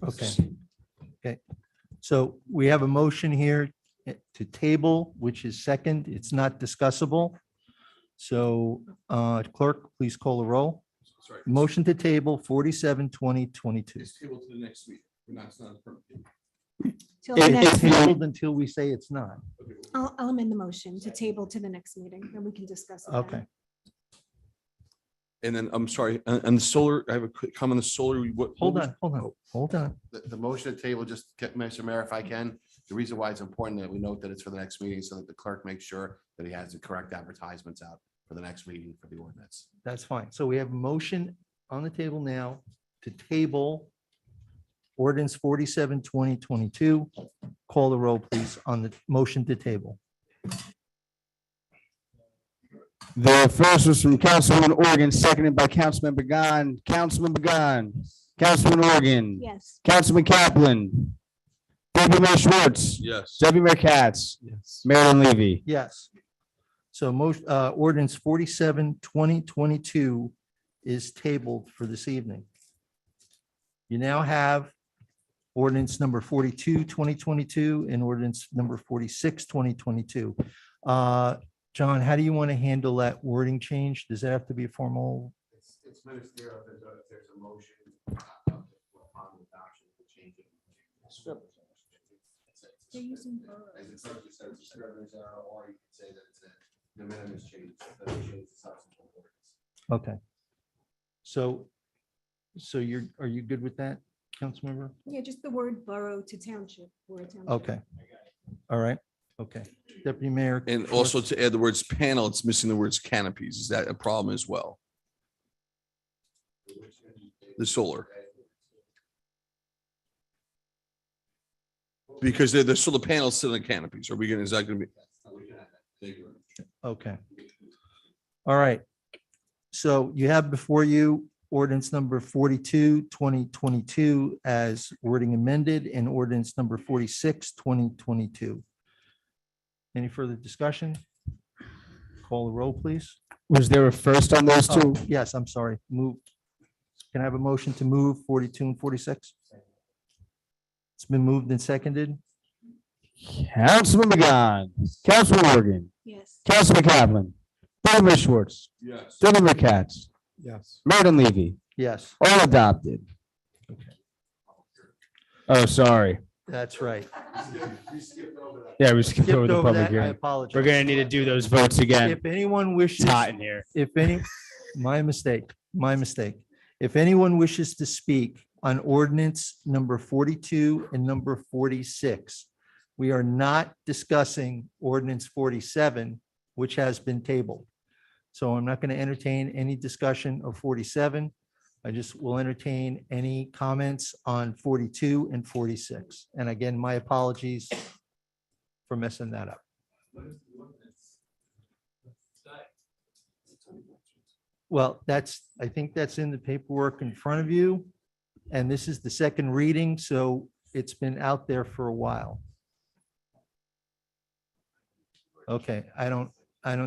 Okay. Okay. So we have a motion here to table, which is second. It's not discussable. So clerk, please call the roll. Sorry. Motion to table 47, 2022. It's tabled to the next week. We're not, it's not a permit. Till the next meeting. Tabled until we say it's not. Okay. I'll amend the motion to table to the next meeting, and we can discuss. it then. Okay. And then, I'm sorry, and the solar, I have a quick comment on the solar. Hold on. Hold on. The motion to table, just, Mr. Mayor, if I can, the reason why it's important that we note that it's for the next meeting, so that the clerk makes sure that he has the correct advertisements out for the next meeting for the ordinance. That's fine. So we have a motion on the table now to table Ordinance 47, 2022. Call the roll, please, on the motion to table. The first was from Councilwoman Organ, seconded by Councilmember Gahn. Councilmember Gahn, Councilwoman Organ, Yes. Councilman Kaplan, Deputy Mayor Schwartz, Yes. Deputy Mayor Katz, Yes. Mayor Levy. Yes. So motion, ordinance 47, 2022 is tabled for this evening. You now have ordinance number 42, 2022, and ordinance number 46, 2022. John, how do you want to handle that wording change? Does that have to be a formal? It's ministerial if there's a motion upon adoption to change it. They're using As the clerk just said, it's a scrivener's error, or you could say that it's a de minimis change, that it changes the substantive ordinance. Okay. So are you good with that, Councilmember? Yeah, just the word borough to township. Okay. All right. Okay. Deputy Mayor. And also to add the words panel, it's missing the words canopies. Is that a problem as well? The solar. Because the solar panels sit on canopies. Are we gonna, is that gonna be? Thank you. Okay. All right. So you have before you ordinance number 42, 2022 as wording amended and ordinance number 46, 2022. Any further discussion? Call the roll, please. Was there a first on those two? Oh, yes, I'm sorry. Move. Can I have a motion to move 42 and 46? It's been moved and seconded. Councilman Gahn, Councilman Organ, Yes. Councilman Kaplan, Deputy Mayor Schwartz, Yes. Deputy Mayor Katz, Yes. Mayor Levy, Yes, all adopted. Oh, sorry. that's right. Yeah, we skipped over Skipped the over public that. I hearing. apologize. We're gonna need to do those votes again. If anyone wishes. It's hot in here. If any, my mistake, my mistake. If anyone wishes to speak on ordinance number 42 and number 46, we are not discussing ordinance 47, which has been tabled. So I'm not going to entertain any discussion of 47. I just will entertain any comments on 42 and 46. And again, my apologies for messing that up. Well, I think that's in the paperwork in front of you. And this is the second reading, so it's been out there for a while. Okay, I don't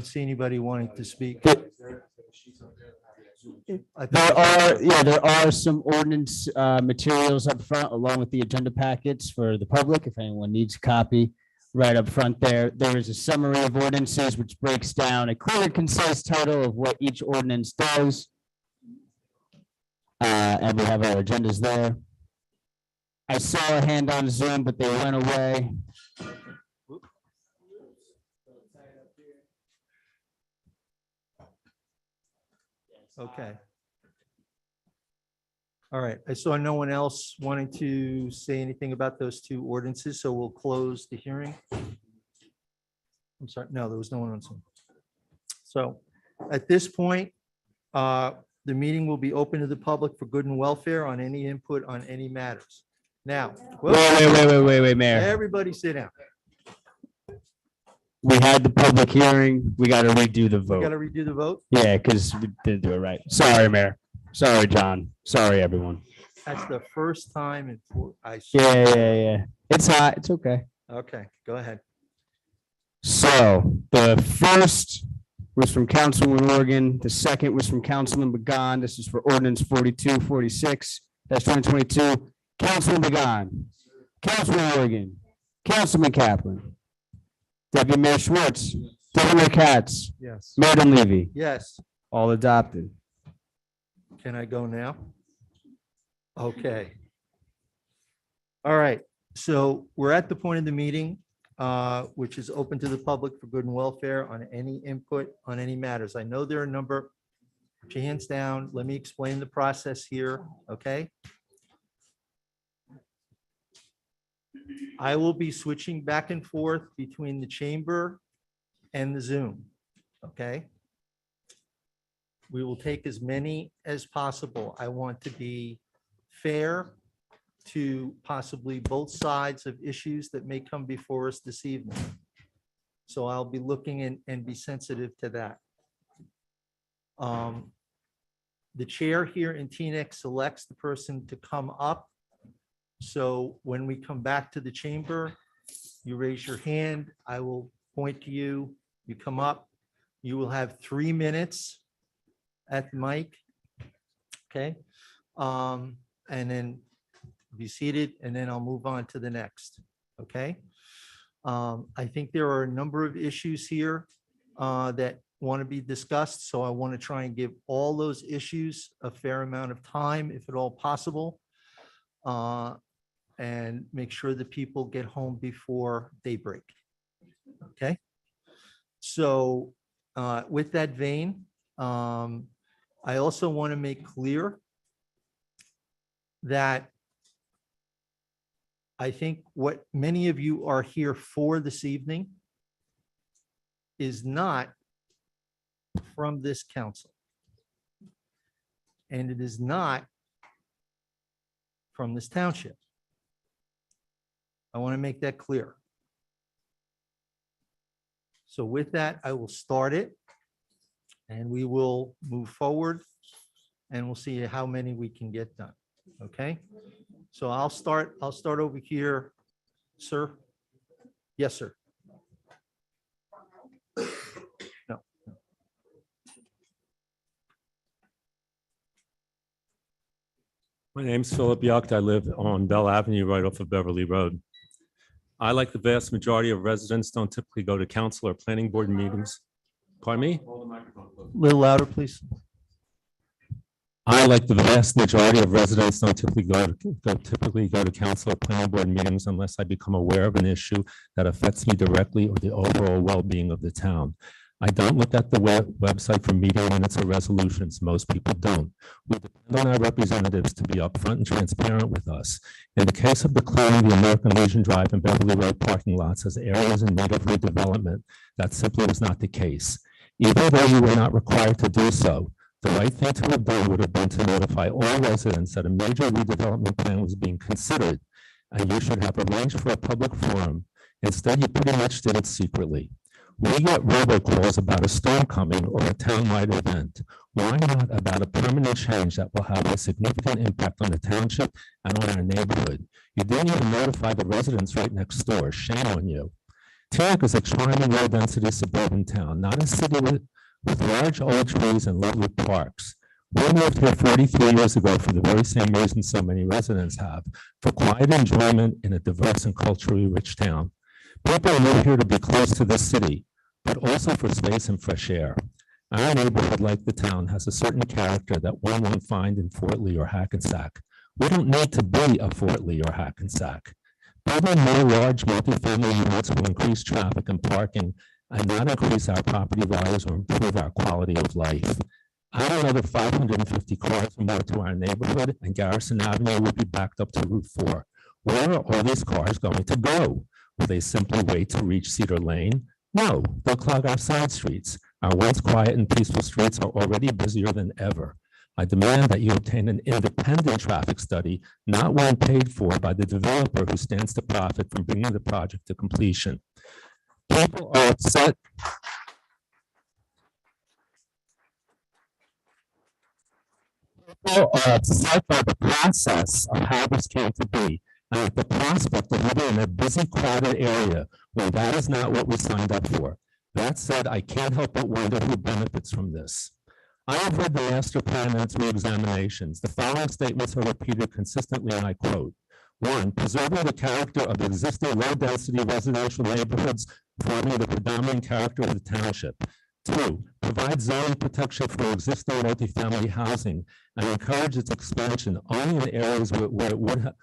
see anybody wanting to speak. I think- There are some ordinance materials up front along with the agenda packets for the public. If anyone needs a copy, right up front there, there is a summary of ordinances which breaks down a clear, concise title of what each ordinance does. And we have our agendas there. I saw a hand on Zoom, but they went away. Okay. All right, I saw no one else wanting to say anything about those two ordinances, so we'll close the hearing. I'm sorry, no, there was no one on Zoom. So at this point, the meeting will be open to the public for good and welfare on any input on any matters. Now. Wait, Mayor. Everybody sit down. We had the public hearing. We got to redo the We vote. got to redo the vote. Yeah, because we didn't do it right. Sorry, Mayor. Sorry, John. Sorry, everyone. That's the first time in Yeah. It's hot. It's okay. Okay, go ahead. So the first was from Councilman Organ. The second was from Councilman Began. This is for ordinance 42, 46. That's 2022. Councilman Began, Councilman Organ, Councilman Kaplan, Deputy Mayor Schwartz, Deputy Mayor Katz, Yes. Mayor Levy, Yes. all adopted. Can I go now? Okay. All right, so we're at the point of the meeting, which is open to the public for good and welfare on any input on any matters. I know there are a number, put your hands down. Let me explain the process here, okay? I will be switching back and forth between the chamber and the Zoom, okay? We will take as many as possible. I want to be fair to possibly both sides of issues that may come before us this evening. So I'll be looking and be sensitive to that. The chair here in Teaneck selects the person to come up. So when we come back to the chamber, you raise your hand, I will point to you, you come up, you will have 3 minutes at the mic. Okay, and then be seated, and then I'll move on to the next. Okay. I think there are a number of issues here that want to be discussed, so I want to try and give all those issues a fair amount of time, if at all possible, and make sure that people get home before daybreak. Okay? So with that vein, I also want to make clear that I think what many of you are here for this evening is not from this council. And it is not from this township. I want to make that clear. So with that, I will start it and we will move forward and we'll see how many we can get done. Okay? So I'll start over here, sir. Yes, sir. No. My name's Philip Yucht. I live on Bell Avenue, right off of Beverly Road. I, like the vast majority of residents, don't typically go to council or planning board meetings. Pardon me? A little louder, please. I, like the vast majority of residents, don't typically go to council or planning board meetings unless I become aware of an issue that affects me directly or the overall well-being of the town. I don't look at the website for meeting minutes or resolutions. Most people don't. We depend on our representatives to be upfront and transparent with us. In the case of declaring the American Legion Drive and Beverly Road parking lots as areas in need of redevelopment, that simply was not the case. Even though you were not required to do so, the right thing to have done would have been to notify all residents that a major redevelopment plan was being considered, and you should have arranged for a public forum. Instead, you pretty much did it secretly. We get robocalls about a storm coming or a townwide event. Why not about a permanent change that will have a significant impact on the township and on our neighborhood? You didn't even notify the residents right next door. Shame on you. Teaneck is a charming, low-density suburban town, not a city with large old trees and lovely parks. We moved here 43 years ago for the very same reason so many residents have, for quiet enjoyment in a diverse and culturally rich town. People move here to be close to the city, but also for space and fresh air. Our neighborhood, like the town, has a certain character that one won't find in Fort Lee or Hackensack. We don't need to be a Fort Lee or Hackensack. Building more large multifamily units will increase traffic and parking and not increase our property values or improve our quality of life. Add another 550 cars or more to our neighborhood and Garrison Avenue will be backed up to Route 4. Where are all these cars going to go? Will they simply wait to reach Cedar Lane? No, they'll clog our side streets. Our once quiet and peaceful streets are already busier than ever. I demand that you obtain an independent traffic study, not one paid for by the developer who stands to profit from bringing the project to completion. People are upset. People are upset by the process of how this came to be, and at the prospect of living in a busy, crowded area when that is not what we signed up for. That said, I can't help but wonder who benefits from this. I have read the master plan and its re-examinations. The following statements are repeated consistently, and I quote: 1, preserving the character of existing low-density residential neighborhoods forming the predominant character of the township. 2, provide zoning protection for existing multifamily housing and encourage its expansion only in areas where it would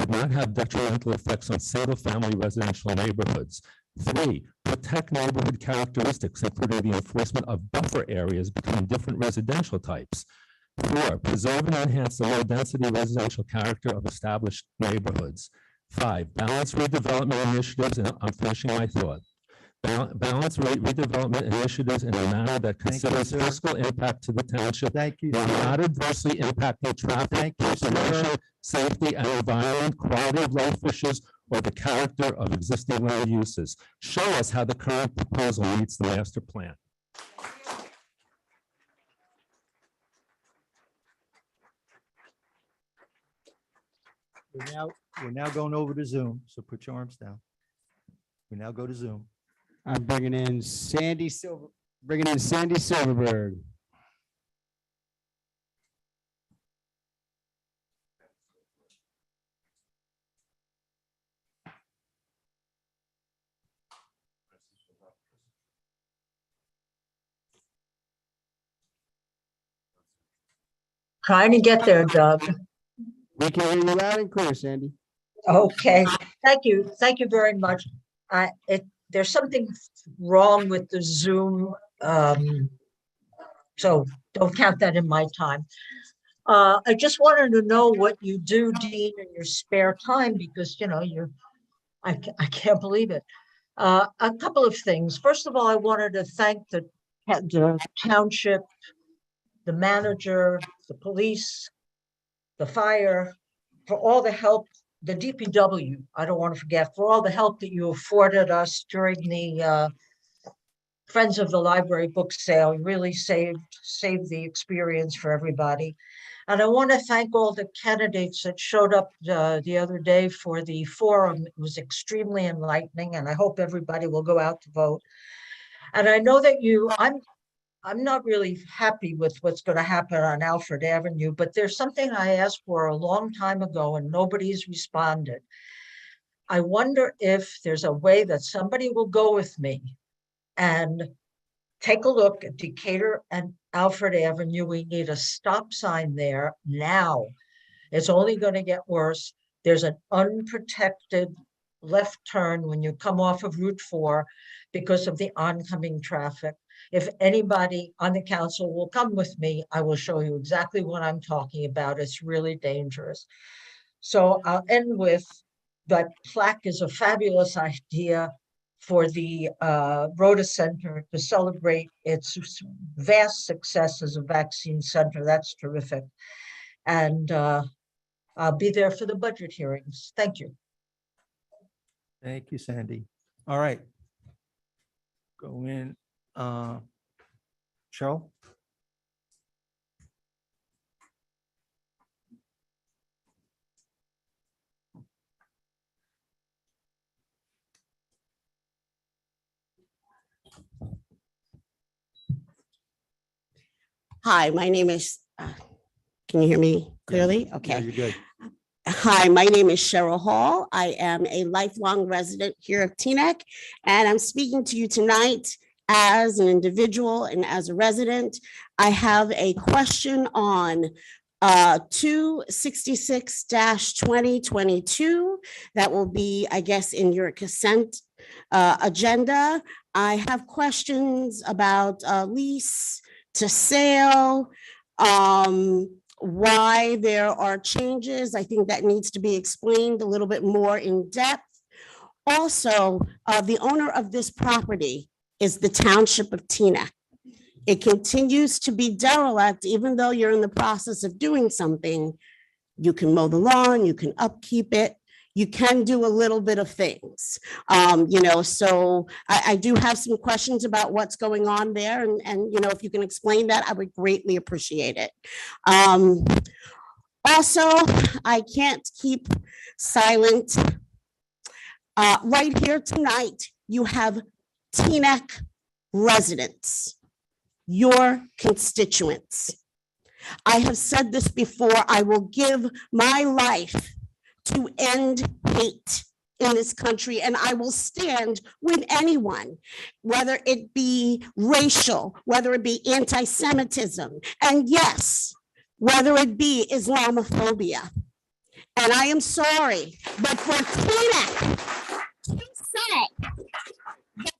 not have detrimental effects on single-family residential neighborhoods. 3, protect neighborhood characteristics, including the enforcement of buffer areas between different residential types. 4, preserve and enhance the low-density residential character of established neighborhoods. 5, balance redevelopment initiatives, and I'm finishing my thought. Balance redevelopment initiatives in a manner that considers fiscal impact to the township. Thank you. While not adversely impacting traffic, circulation, safety and environment, quality of life issues, or the character of existing land uses. Show us how the current proposal meets the master plan. We're now going over to Zoom, so put your arms down. We now go to Zoom. I'm bringing in Sandy Silverberg. Trying to get there, Doug. We can hear you loud and clear, Sandy. Okay, thank you. Thank you very much. There's something wrong with the Zoom. So don't count that in my time. I just wanted to know what you do, Dean, in your spare time, because, you know, I can't believe it. A couple of things. First of all, I wanted to thank the township, the manager, the police, the fire, for all the help, the DPW, I don't want to forget, for all the help that you afforded us during the Friends of the Library book sale. You really saved the experience for everybody. And I want to thank all the candidates that showed up the other day for the forum. It was extremely enlightening, and I hope everybody will go out to vote. And I know that I'm not really happy with what's going to happen on Alfred Avenue, but there's something I asked for a long time ago and nobody's responded. I wonder if there's a way that somebody will go with me and take a look at Decatur and Alfred Avenue. We need a stop sign there now. It's only going to get worse. There's an unprotected left turn when you come off of Route 4 because of the oncoming traffic. If anybody on the council will come with me, I will show you exactly what I'm talking about. It's really dangerous. So I'll end with that plaque is a fabulous idea for the Rhoda Center to celebrate its vast success as a vaccine center. That's terrific. And I'll be there for the budget hearings. Thank you. Thank you, Sandy. All right. Go in. Cheryl? Hi, my name is, can you hear me clearly? Okay. Yeah, you're good. Hi, my name is Cheryl Hall. I am a lifelong resident here of Teaneck, and I'm speaking to you tonight as an individual and as a resident. I have a question on 266-2022 that will be, I guess, in your consent agenda. I have questions about lease to sale, why there are changes. I think that needs to be explained a little bit more in depth. Also, the owner of this property is the Township of Teaneck. It continues to be derelict, even though you're in the process of doing something. You can mow the lawn, you can upkeep it, you can do a little bit of things. So I do have some questions about what's going on there, and if you can explain that, I would greatly appreciate it. Also, I can't keep silent. Right here tonight, you have Teaneck residents, your constituents. I have said this before, I will give my life to end hate in this country, and I will stand with anyone, whether it be racial, whether it be anti-Semitism, and yes, whether it be Islamophobia. And I am sorry, but for Teaneck to say that this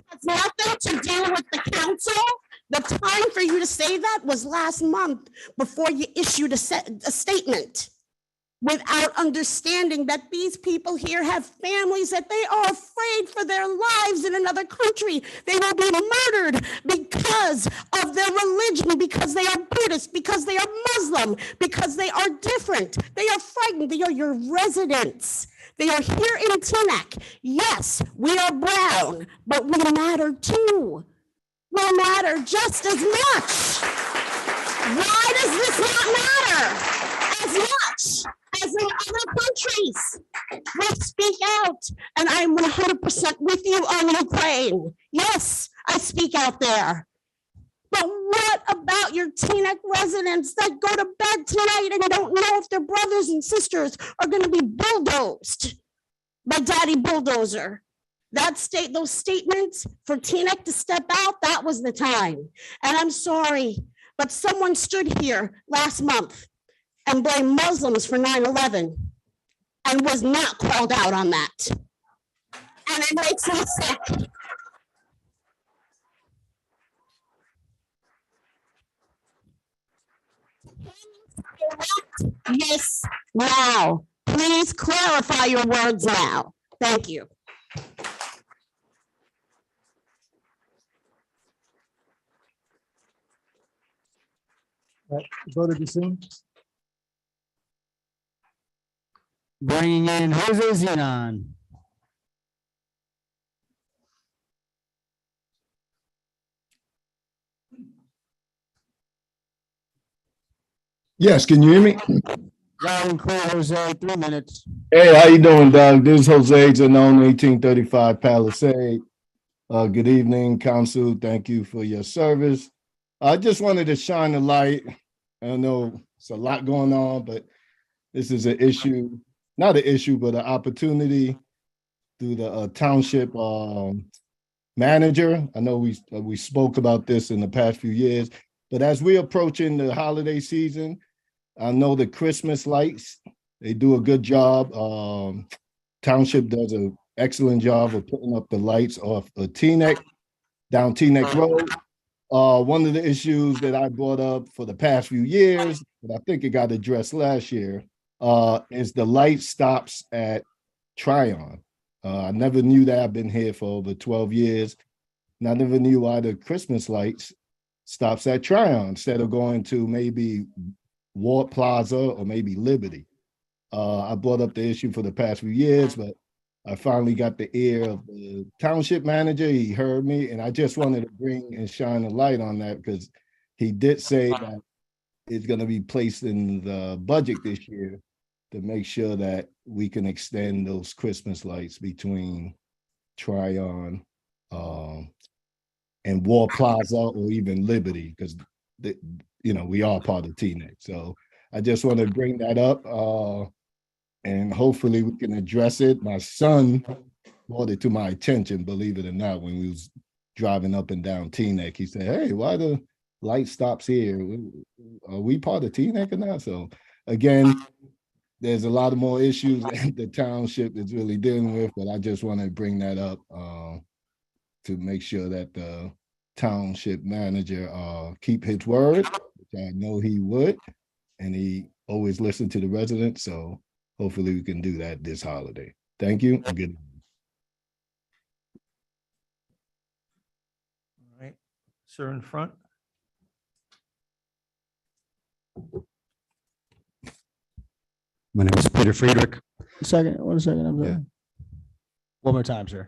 has nothing to do with the council, the time for you to say that was last month before you issued a statement. without understanding that these people here have families, that they are afraid for their lives in another country. They will be murdered because of their religion, because they are Buddhist, because they are Muslim, because they are different. They are frightened. They are your residents. They are here in Teaneck. Yes, we are brown, but we matter too. We matter just as much. Why does this not matter as much as in other countries? We speak out, and I'm 100% with you on Ukraine. Yes, I speak out there. But what about your Teaneck residents that go to bed tonight and don't know if their brothers and sisters are going to be bulldozed by Daddy Bulldozer? Those statements for Teaneck to step out, that was the time. And I'm sorry, but someone stood here last month and blamed Muslims for 9/11 and was not called out on that. And it makes me sick. Yes, now. Please clarify your words now. Thank you. Voted to Zoom. Bringing in Jose Zenon. Yes, can you hear me? Loud and clear, Jose, 3 minutes. Hey, how you doing, Doug? This is Jose Zanon, 1835 Palisade. Good evening, council. Thank you for your service. I just wanted to shine a light. I know it's a lot going on, but this is an issue, not an issue, but an opportunity through the township manager. I know we spoke about this in the past few years, but as we're approaching the holiday season, I know the Christmas lights, they do a good job. Township does an excellent job of putting up the lights off of Teaneck, down Teaneck Road. One of the issues that I brought up for the past few years, but I think it got addressed last year, is the light stops at Tryon. I never knew that. I've been here for over 12 years, and I never knew why the Christmas lights stops at Tryon instead of going to maybe Ward Plaza or maybe Liberty. I brought up the issue for the past few years, but I finally got the ear of the township manager. He heard me, and I just wanted to bring and shine a light on that because he did say that it's going to be placed in the budget this year to make sure that we can extend those Christmas lights between Tryon and War Plaza or even Liberty, because we are part of Teaneck. So I just want to bring that up. And hopefully we can address it. My son brought it to my attention, believe it or not, when we was driving up and down Teaneck. He said, hey, why the light stops here? Are we part of Teaneck or not? So again, there's a lot of more issues that the township is really dealing with, but I just want to bring that up to make sure that the township manager keep his word, which I know he would, and he always listened to the residents. So hopefully we can do that this holiday. Thank you. Good. All right, sir in front. My name is Peter Friedrich. One second, I'm sorry. One more time, sir.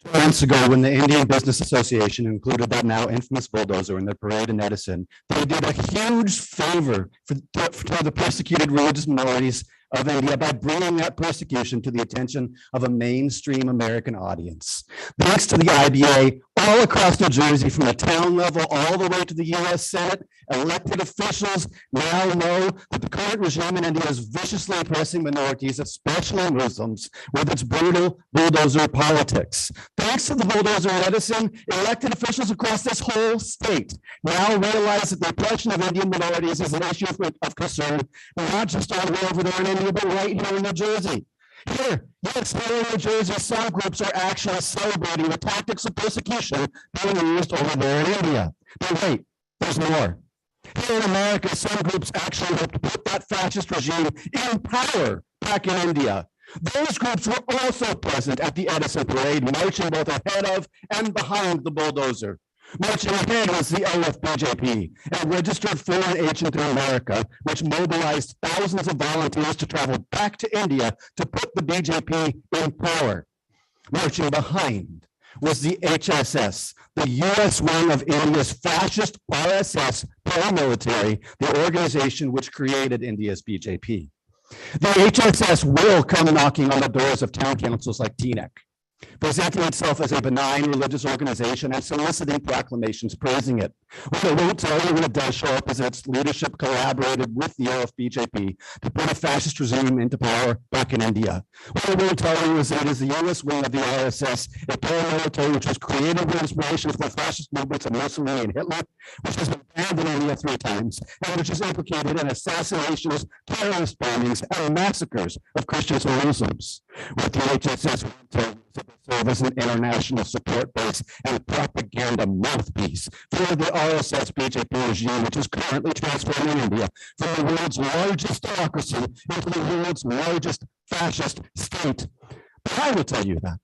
2 months ago, when the Indian Business Association included that now infamous bulldozer in their parade in Edison, they did a huge favor for the persecuted religious minorities of India by bringing that persecution to the attention of a mainstream American audience. Thanks to the IBA, all across New Jersey, from the town level all the way to the US Senate, elected officials now know that the current regime in India is viciously oppressing minorities, especially Muslims, with its brutal bulldozer politics. Thanks to the bulldozer in Edison, elected officials across this whole state now realize that the oppression of Indian minorities is an issue of concern, not just all the way over there in India, but right here in New Jersey. Here in New Jersey, some groups are actually celebrating the tactics of persecution being used over there in India. But wait, there's more. Here in America, some groups actually helped put that fascist regime in power back in India. Those groups were also present at the Edison parade, marching both ahead of and behind the bulldozer. Marching ahead was the LFBJP, a registered foreign agent in America, which mobilized thousands of volunteers to travel back to India to put the BJP in power. Marching behind was the HSS, the U.S. wing of India's fascist RSS paramilitary, the organization which created India's BJP. The HSS will come knocking on the doors of town councils like Teaneck, presenting itself as a benign religious organization and soliciting proclamations praising it. What I won't tell you when it does show up is that its leadership collaborated with the LFBJP to put a fascist regime into power back in India. What I won't tell you is that it is the U.S. wing of the RSS, a paramilitary which was created with inspiration from the fascist movements of Mussolini and Hitler, which has been banned in India 3 times, and which is implicated in assassinations, terrorist bombings, and massacres of Christians and Muslims. What the HSS will serve as an international support base and propaganda mouthpiece for the RSS BJP regime, which is currently transforming India from the world's largest democracy into the world's largest fascist state. But I will tell you that.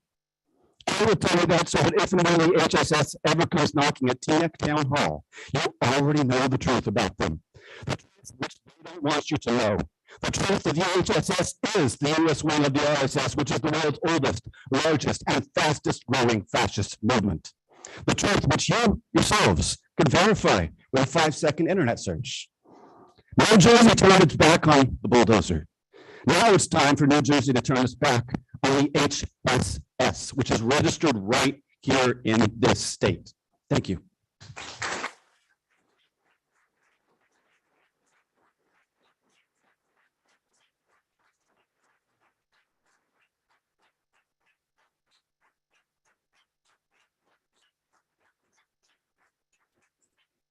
I will tell you that so that if and when the HSS ever comes knocking at Teaneck Town Hall, you already know the truth about them. The truth which they don't want you to know. The truth that the HSS is the U.S. wing of the RSS, which is the world's oldest, largest, and fastest growing fascist movement. The truth which you yourselves can verify with a 5-second internet search. New Jersey turned its back on the bulldozer. Now it's time for New Jersey to turn its back on the HSS, which is registered right here in this state. Thank you.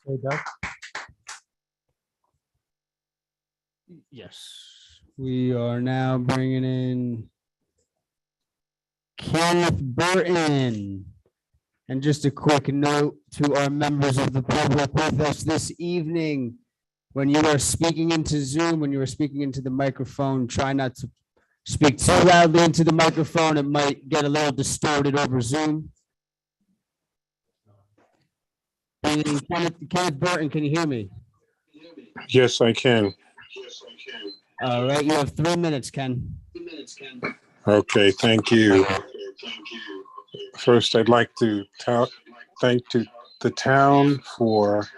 Hey, Doug. Yes, we are now bringing in Kenneth Burton. And just a quick note to our members of the public with us this evening, when you are speaking into Zoom, when you are speaking into the microphone, try not to speak too loudly into the microphone. It might get a little distorted over Zoom. Kenneth Burton, can you hear me? Yes, I can. All right, you have 3 minutes, Ken. Okay, thank you. First, I'd like to thank the town for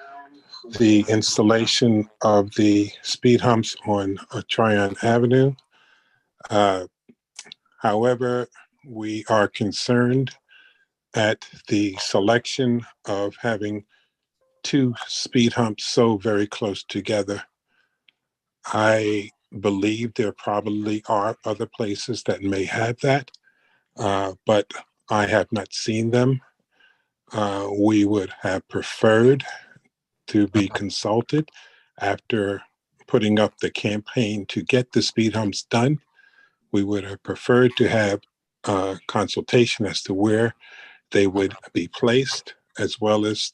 the installation of the speed humps on Tryon Avenue. However, we are concerned at the selection of having 2 speed humps so very close together. I believe there probably are other places that may have that, but I have not seen them. We would have preferred to be consulted after putting up the campaign to get the speed humps done. We would have preferred to have consultation as to where they would be placed, as well as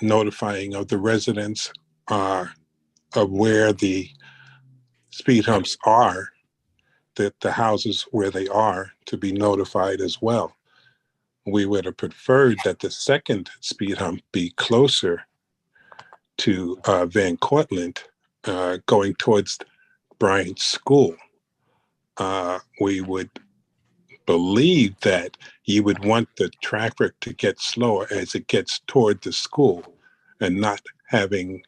notifying of the residents of where the speed humps are, that the houses where they are, to be notified as well. We would have preferred that the second speed hump be closer to Van Cortlandt, going towards Bryant School. We would believe that you would want the traffic to get slower as it gets toward the school, and not having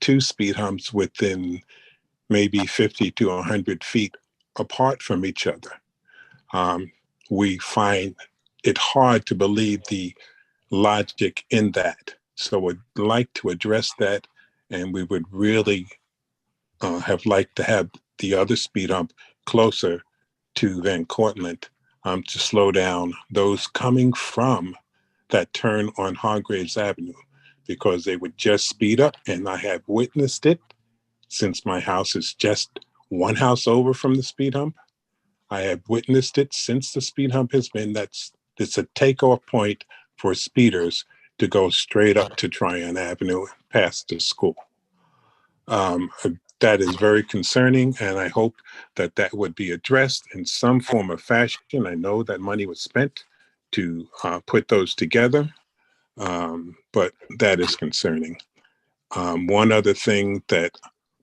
2 speed humps within maybe 50 to 100 feet apart from each other. We find it hard to believe the logic in that. So we'd like to address that, and we would really have liked to have the other speed hump closer to Van Cortlandt to slow down those coming from that turn on Hargraves Avenue, because they would just speed up, and I have witnessed it since my house is just 1 house over from the speed hump. I have witnessed it since the speed hump has been it's a takeoff point for speeders to go straight up to Tryon Avenue past the school. That is very concerning, and I hope that that would be addressed in some form or fashion. I know that money was spent to put those together, but that is concerning. One other thing that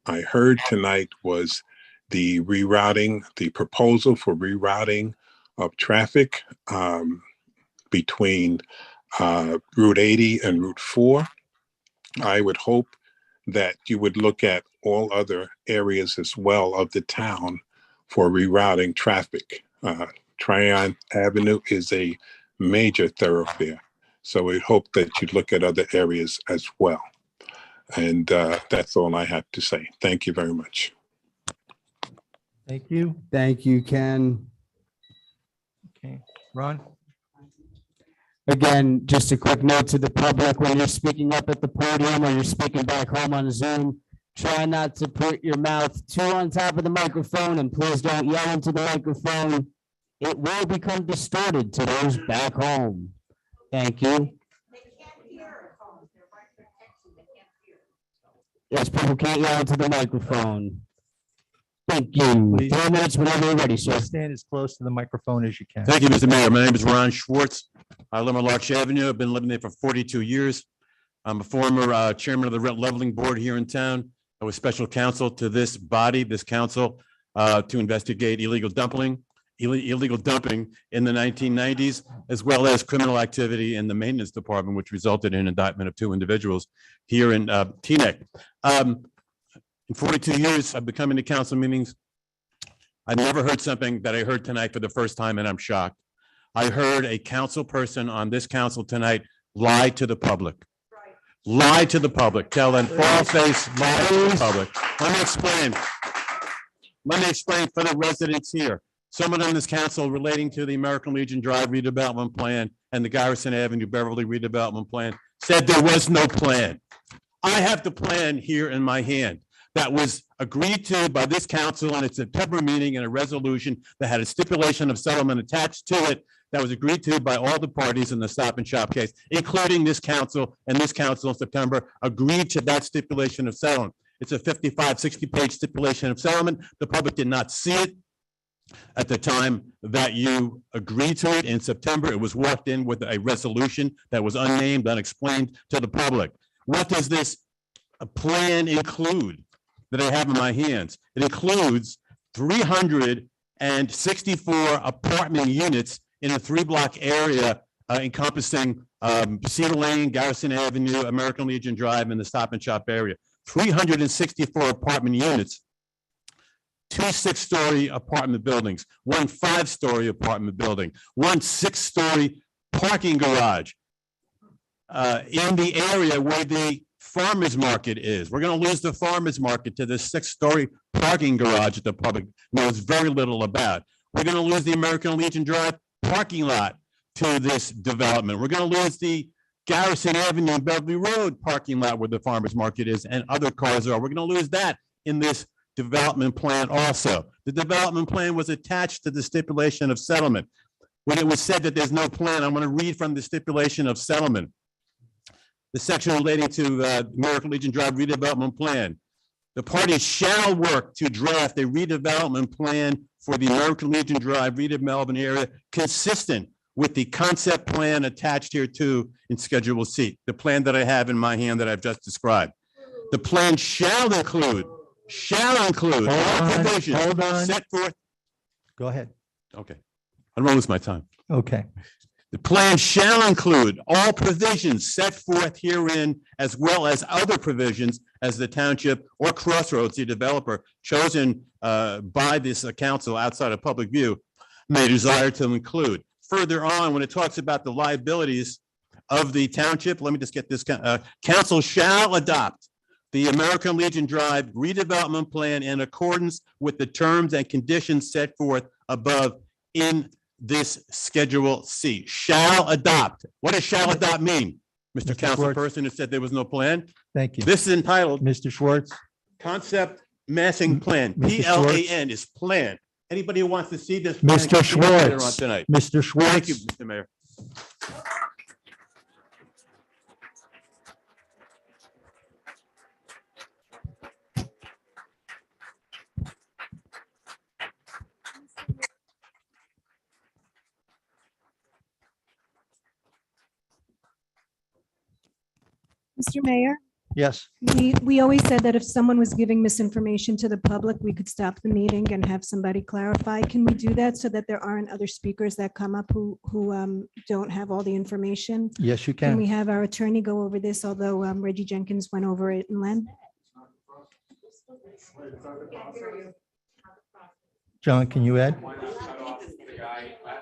I heard tonight was the rerouting, the proposal for rerouting of traffic between Route 80 and Route 4. I would hope that you would look at all other areas as well of the town for rerouting traffic. Tryon Avenue is a major thoroughfare, so we hope that you look at other areas as well. And that's all I have to say. Thank you very much. Thank you. Thank you, Ken. Okay, Ron? Again, just a quick note to the public, when you're speaking up at the podium or you're speaking back home on Zoom, try not to put your mouth too on top of the microphone, and please don't yell into the microphone. It will become distorted to those back home. Thank you. Yes, people can't yell into the microphone. Thank you. 3 minutes whenever you're ready, sir. Stand as close to the microphone as you can. Thank you, Mr. Mayor. My name is Ron Schwartz. I live on Larch Avenue. I've been living there for 42 years. I'm a former chairman of the rent leveling board here in town. I was special counsel to this body, this council, to investigate illegal dumping in the 1990s, as well as criminal activity in the maintenance department, which resulted in indictment of 2 individuals here in Teaneck. In 42 years, I've been coming to council meetings. I never heard something that I heard tonight for the first time, and I'm shocked. I heard a council person on this council tonight lie to the public. Lie to the public, tell an false-faced lie to the public. Let me explain. Let me explain for the residents here. Someone on this council relating to the American Legion Drive redevelopment plan and the Garrison Avenue Beverly redevelopment plan said there was no plan. I have the plan here in my hand that was agreed to by this council on its September meeting in a resolution that had a stipulation of settlement attached to it that was agreed to by all the parties in the Stop and Shop case, including this council, and this council in September agreed to that stipulation of settlement. It's a 55, 60-page stipulation of settlement. The public did not see it at the time that you agreed to it in September. It was walked in with a resolution that was unnamed, unexplained to the public. What does this plan include that I have in my hands? It includes 364 apartment units in a 3-block area encompassing Cedar Lane, Garrison Avenue, American Legion Drive, and the Stop and Shop area. 364 apartment units, 2 6-story apartment buildings, 1 5-story apartment building, 1 6-story parking garage in the area where the farmers market is. We're going to lose the farmers market to this 6-story parking garage that the public knows very little about. We're going to lose the American Legion Drive parking lot to this development. We're going to lose the Garrison Avenue and Beverly Road parking lot where the farmers market is and other cars are. We're going to lose that in this development plan also. The development plan was attached to the stipulation of settlement. When it was said that there's no plan, I'm going to read from the stipulation of settlement. The section relating to the American Legion Drive redevelopment plan. The parties shall work to draft a redevelopment plan for the American Legion Drive redevelopment area consistent with the concept plan attached here too in Schedule C, the plan that I have in my hand that I've just described. The plan shall include all provisions set forth. Go ahead. Okay. I don't want to lose my time. Okay. The plan shall include all provisions set forth herein, as well as other provisions as the township or Crossroads, the developer chosen by this council outside of public view, may desire to include. Further on, when it talks about the liabilities of the township, let me just get this. Council shall adopt the American Legion Drive redevelopment plan in accordance with the terms and conditions set forth above in this Schedule C. Shall adopt. What does shall adopt mean? Mr. Councilperson who said there was no plan. Thank you. This is entitled Mr. Schwartz. Concept Massing Plan. Mr. Schwartz. PLAN is plan. Anybody who wants to see this? plan Mr. can see it later on Schwartz. tonight. Mr. Schwartz. Thank you, Mr. Mayor. Mr. Mayor, Yes. we always said that if someone was giving misinformation to the public, we could stop the meeting and have somebody clarify. Can we do that so that there aren't other speakers that come up who don't have all the information? Yes, you Can we can. have our attorney go over this, although Reggie Jenkins went over it in Len? John, can you add?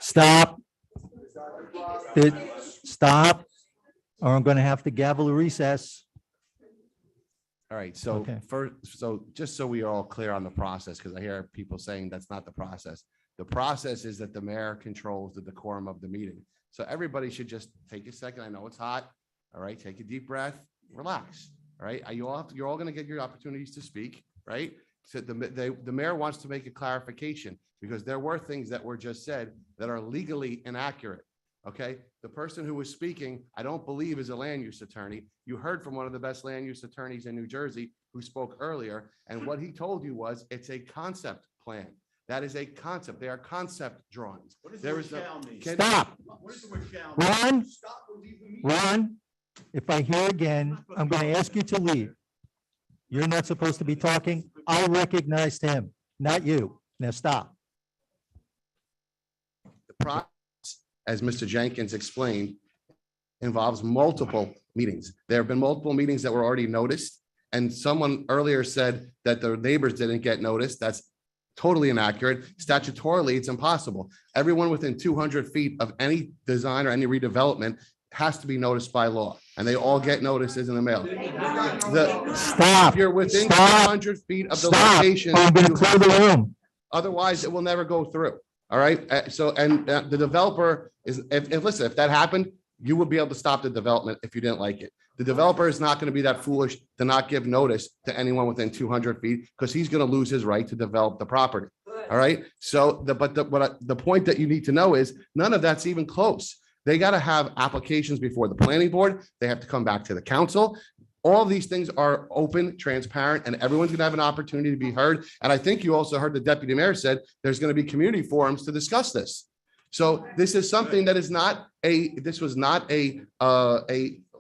Stop. Stop, or I'm going to have to gavel a recess. All right, so Okay. first, so just so we are all clear on the process, because I hear people saying that's not the process. The process is that the mayor controls the decorum of the meeting. So everybody should just take a second. I know it's hot. All right, take a deep breath, relax. All right, you're all going to get your opportunities to speak, right? So the mayor wants to make a clarification because there were things that were just said that are legally inaccurate. Okay, the person who was speaking, I don't believe is a land use attorney. You heard from one of the best land use attorneys in New Jersey who spoke earlier. And what he told you was it's a concept plan. That is a concept. They are concept drawings. There is Stop. Ron, Ron, if I hear again, I'm going to ask you to leave. You're not supposed to be talking. I'll recognize him, not you. Now stop. The process, as Mr. Jenkins explained, involves multiple meetings. There have been multiple meetings that were already noticed. And someone earlier said that the neighbors didn't get noticed. That's totally inaccurate. Statutorily, it's impossible. Everyone within 200 feet of any design or any redevelopment has to be noticed by law, and they all get notices in the mail. Stop. If you're within Stop. 200 feet of the Stop. location, I'm going to you clear have the to- room. Otherwise, it will never go through. All right. The developer is, listen, if that happened, you would be able to stop the development if you didn't like it. The developer is not going to be that foolish to not give notice to anyone within 200 feet because he's going to lose his right to develop the property. All right. So the point that you need to know is none of that's even close. They got to have applications before the planning board. They have to come back to the council. All of these things are open, transparent, and everyone's going to have an opportunity to be heard. And I think you also heard the deputy mayor said there's going to be community forums to discuss this. So this is something that is not this was not a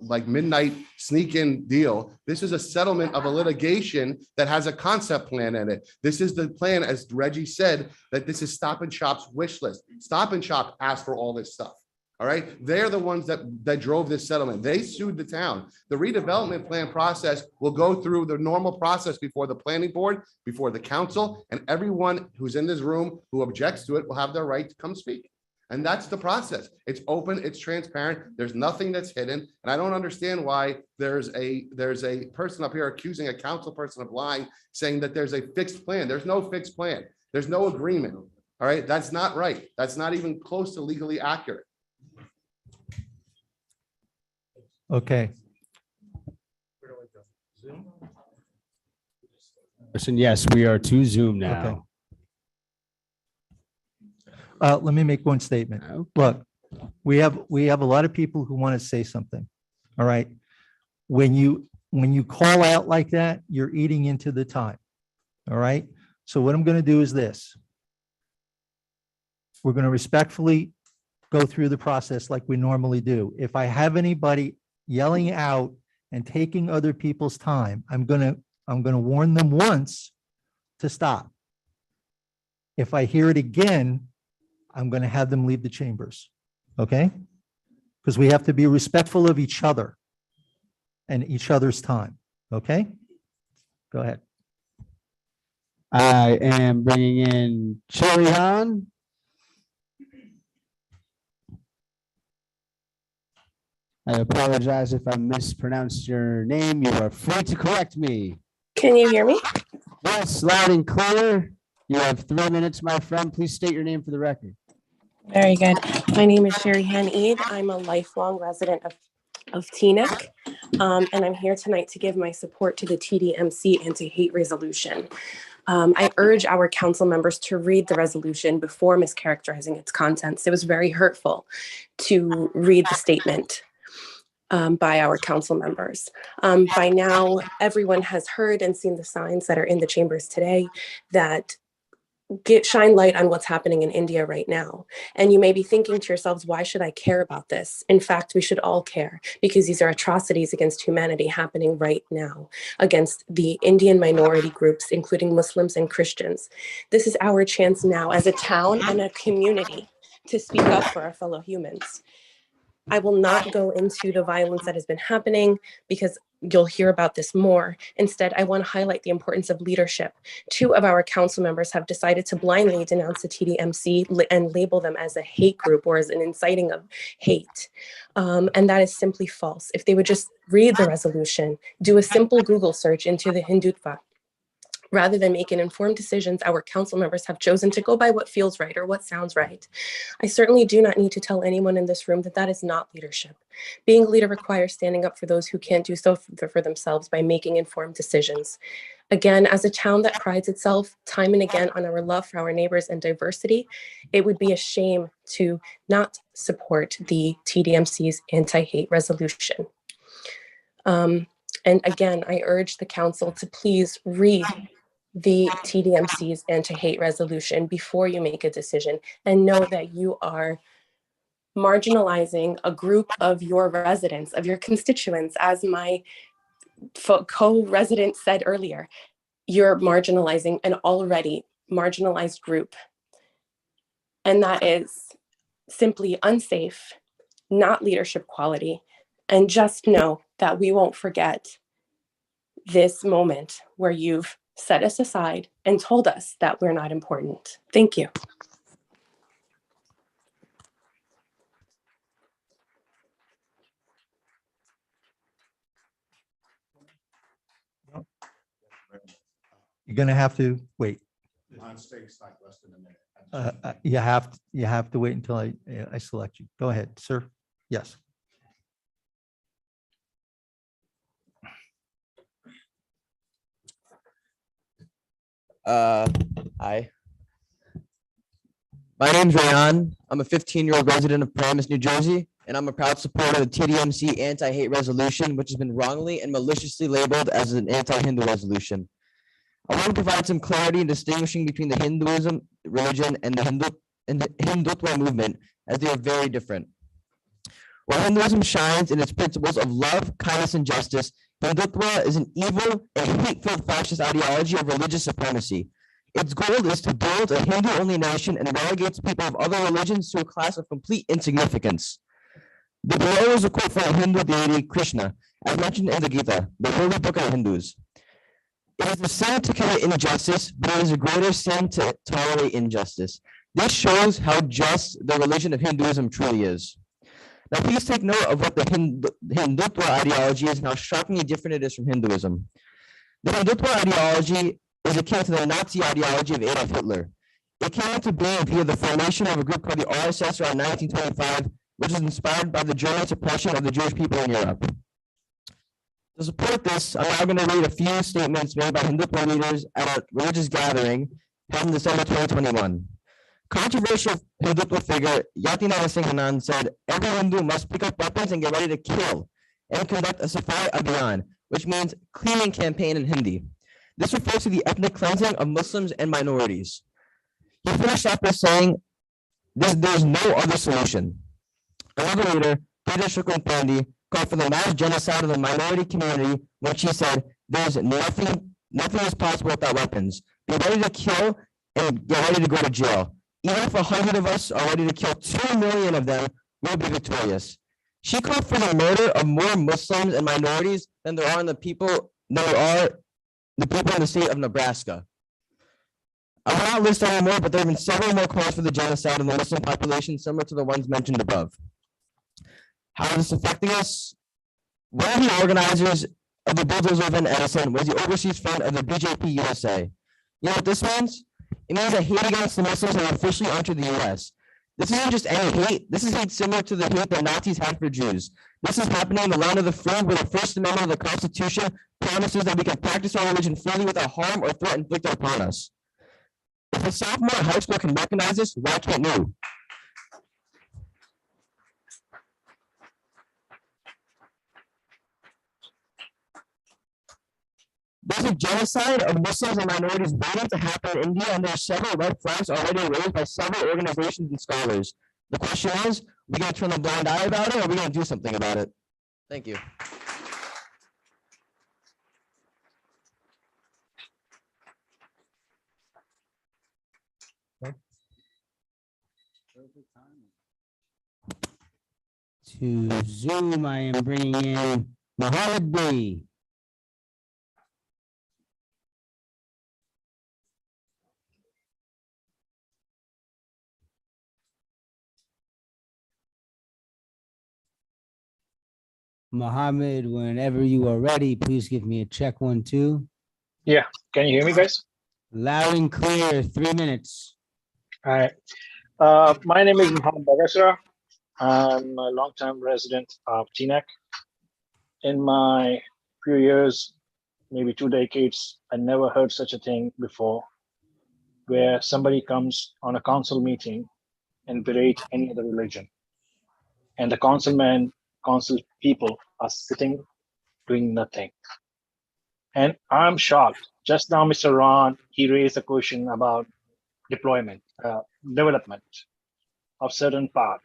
like midnight sneak-in deal. This is a settlement of a litigation that has a concept plan in it. This is the plan, as Reggie said, that this is Stop and Shop's wish list. Stop and Shop asked for all this stuff. All right. They're the ones that drove this settlement. They sued the town. The redevelopment plan process will go through the normal process before the planning board, before the council, and everyone who's in this room who objects to it will have their right to come speak. And that's the process. It's open, it's transparent. There's nothing that's hidden. And I don't understand why there's a person up here accusing a council person of lying, saying that there's a fixed plan. There's no fixed plan. There's no agreement. All right. That's not right. That's not even close to legally accurate. Okay. Listen, yes, we are to Zoom now. Let me make one statement. Look, we have a lot of people who want to say something. All right. When you call out like that, you're eating into the time. All right. So what I'm going to do is this. We're going to respectfully go through the process like we normally do. If I have anybody yelling out and taking other people's time, I'm going to warn them once to stop. If I hear it again, I'm going to have them leave the chambers. Okay? Because we have to be respectful of each other and each other's time. Okay? Go ahead. I am bringing in Cherry Han. I apologize if I mispronounced your name. You are free to correct me. Can you hear me? Yes, loud and clear. You have 3 minutes, my friend. Please state your name for the record. Very good. My name is Sherry Han Eid. I'm a lifelong resident of Teaneck, and I'm here tonight to give my support to the TDMC anti-hate resolution. I urge our council members to read the resolution before mischaracterizing its contents. It was very hurtful to read the statement by our council members. By now, everyone has heard and seen the signs that are in the chambers today that shine light on what's happening in India right now. And you may be thinking to yourselves, why should I care about this? In fact, we should all care because these are atrocities against humanity happening right now against the Indian minority groups, including Muslims and Christians. This is our chance now as a town and a community to speak up for our fellow humans. I will not go into the violence that has been happening because you'll hear about this more. Instead, I want to highlight the importance of leadership. 2 of our council members have decided to blindly denounce the TDMC and label them as a hate group or as an inciting of hate. And that is simply false. If they would just read the resolution, do a simple Google search into the Hindutva, rather than making informed decisions, our council members have chosen to go by what feels right or what sounds right. I certainly do not need to tell anyone in this room that that is not leadership. Being a leader requires standing up for those who can't do so for themselves by making informed decisions. Again, as a town that prides itself time and again on our love for our neighbors and diversity, it would be a shame to not support the TDMC's anti-hate resolution. And again, I urge the council to please read the TDMC's anti-hate resolution before you make a decision, and know that you are marginalizing a group of your residents, of your constituents. As my co-resident said earlier, you're marginalizing an already marginalized group. And that is simply unsafe, not leadership quality. And just know that we won't forget this moment where you've set us aside and told us that we're not important. Thank you. You're going to have to wait. On stakes, like less than a minute. You have to wait until I select you. Go ahead, sir. Yes. Hi. My name's Rayan. I'm a 15-year-old resident of Paramus, New Jersey, and I'm a proud supporter of the TDMC anti-hate resolution, which has been wrongly and maliciously labeled as an anti-Hindu resolution. I want to provide some clarity in distinguishing between the Hinduism religion and the Hindutva movement, as they are very different. While Hinduism shines in its principles of love, kindness, and justice, Hindutva is an evil and hate-filled fascist ideology of religious supremacy. Its goal is to build a Hindu-only nation and relegates people of other religions to a class of complete insignificance. The below is a quote from the Hindu deity Krishna, as mentioned in the Gita, the holy book of Hindus. It is a sin to commit injustice, but it is a greater sin to tolerate injustice. This shows how just the religion of Hinduism truly is. Now, please take note of what the Hindutva ideology is and how shockingly different it is from Hinduism. The Hindutva ideology is akin to the Nazi ideology of Adolf Hitler. It came into being via the formation of a group called the RSS around 1925, which was inspired by the German suppression of the Jewish people in Europe. To support this, I'm now going to read a few statements made by Hindutva leaders at a religious gathering held in December 2021. Controversial Hindutva figure Yati Narasimhanan said, every Hindu must pick up weapons and get ready to kill and conduct a Safai Abhiyan, which means cleaning campaign in Hindi. This refers to the ethnic cleansing of Muslims and minorities. He finished up by saying, there's no other solution. Another leader, Peter Shukran Pandey, called for the mass genocide of the minority community when she said, there's nothing is possible without weapons. Be ready to kill and get ready to go to jail. Even if 100 of us are ready to kill 2 million of them, we'll be victorious. She called for the murder of more Muslims and minorities than there are in the people in the state of Nebraska. I will not list any more, but there have been several more calls for the genocide of the Muslim population similar to the ones mentioned above. How is this affecting us? One of the organizers of the bulldozer event Edison was the overseas fund of the BJP USA. You know what this means? It means that hate against the Muslims have officially entered the US. This isn't just any hate. This is hate similar to the hate the Nazis had for Jews. This is happening in the land of the free, where the First Amendment of the Constitution promises that we can practice our religion freely without harm or threat inflicted upon us. If a sophomore in high school can recognize this, why can't you? There's a genocide of Muslims and minorities waiting to happen in India, and there are several red flags already raised by several organizations and scholars. The question is, we gonna turn a blind eye about it, or are we gonna do something about it? Thank you. To Zoom, I am bringing in Mohammed B. Mohammed, whenever you are ready, please give me a check 1, 2. Yeah, can you hear me, guys? Loud and clear, 3 minutes. All right. My name is Mohammed Bagasra. I'm a longtime resident of Teaneck. In my few years, maybe 2 decades, I never heard such a thing before, where somebody comes on a council meeting and berate any other religion. And the councilman, council people are sitting doing nothing. And I'm shocked. Just now, Mr. Ron, he raised a question about deployment, development of certain part.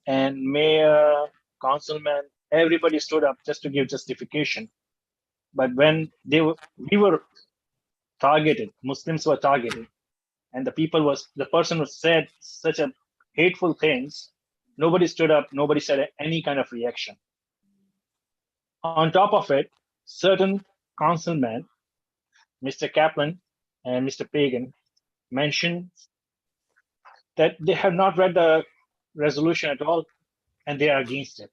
And mayor, councilman, everybody stood up just to give justification. But when we were targeted, Muslims were targeted, and the person who said such a hateful things, nobody stood up, nobody said any kind of reaction. On top of it, certain councilmen, Mr. Kaplan and Mr. Pagan, mentioned that they have not read the resolution at all and they are against it.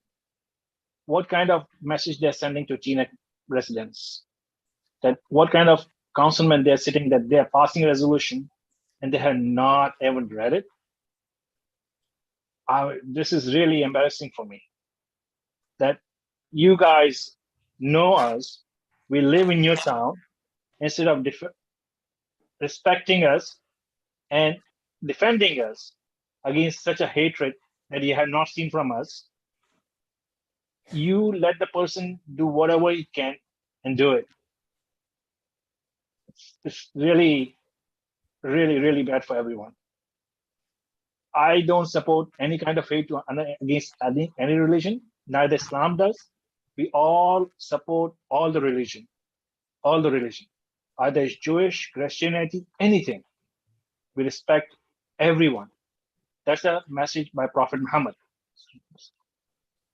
What kind of message they're sending to Teaneck residents? That what kind of councilmen they're sitting that they're passing a resolution and they have not even read it? This is really embarrassing for me. That you guys know us, we live in your town, instead of respecting us and defending us against such a hatred that you have not seen from us, you let the person do whatever he can and do it. It's really, really, really bad for everyone. I don't support any kind of hate against any religion, neither Islam does. We all support all the religion, either it's Jewish, Christianity, anything. We respect everyone. That's a message by Prophet Muhammad.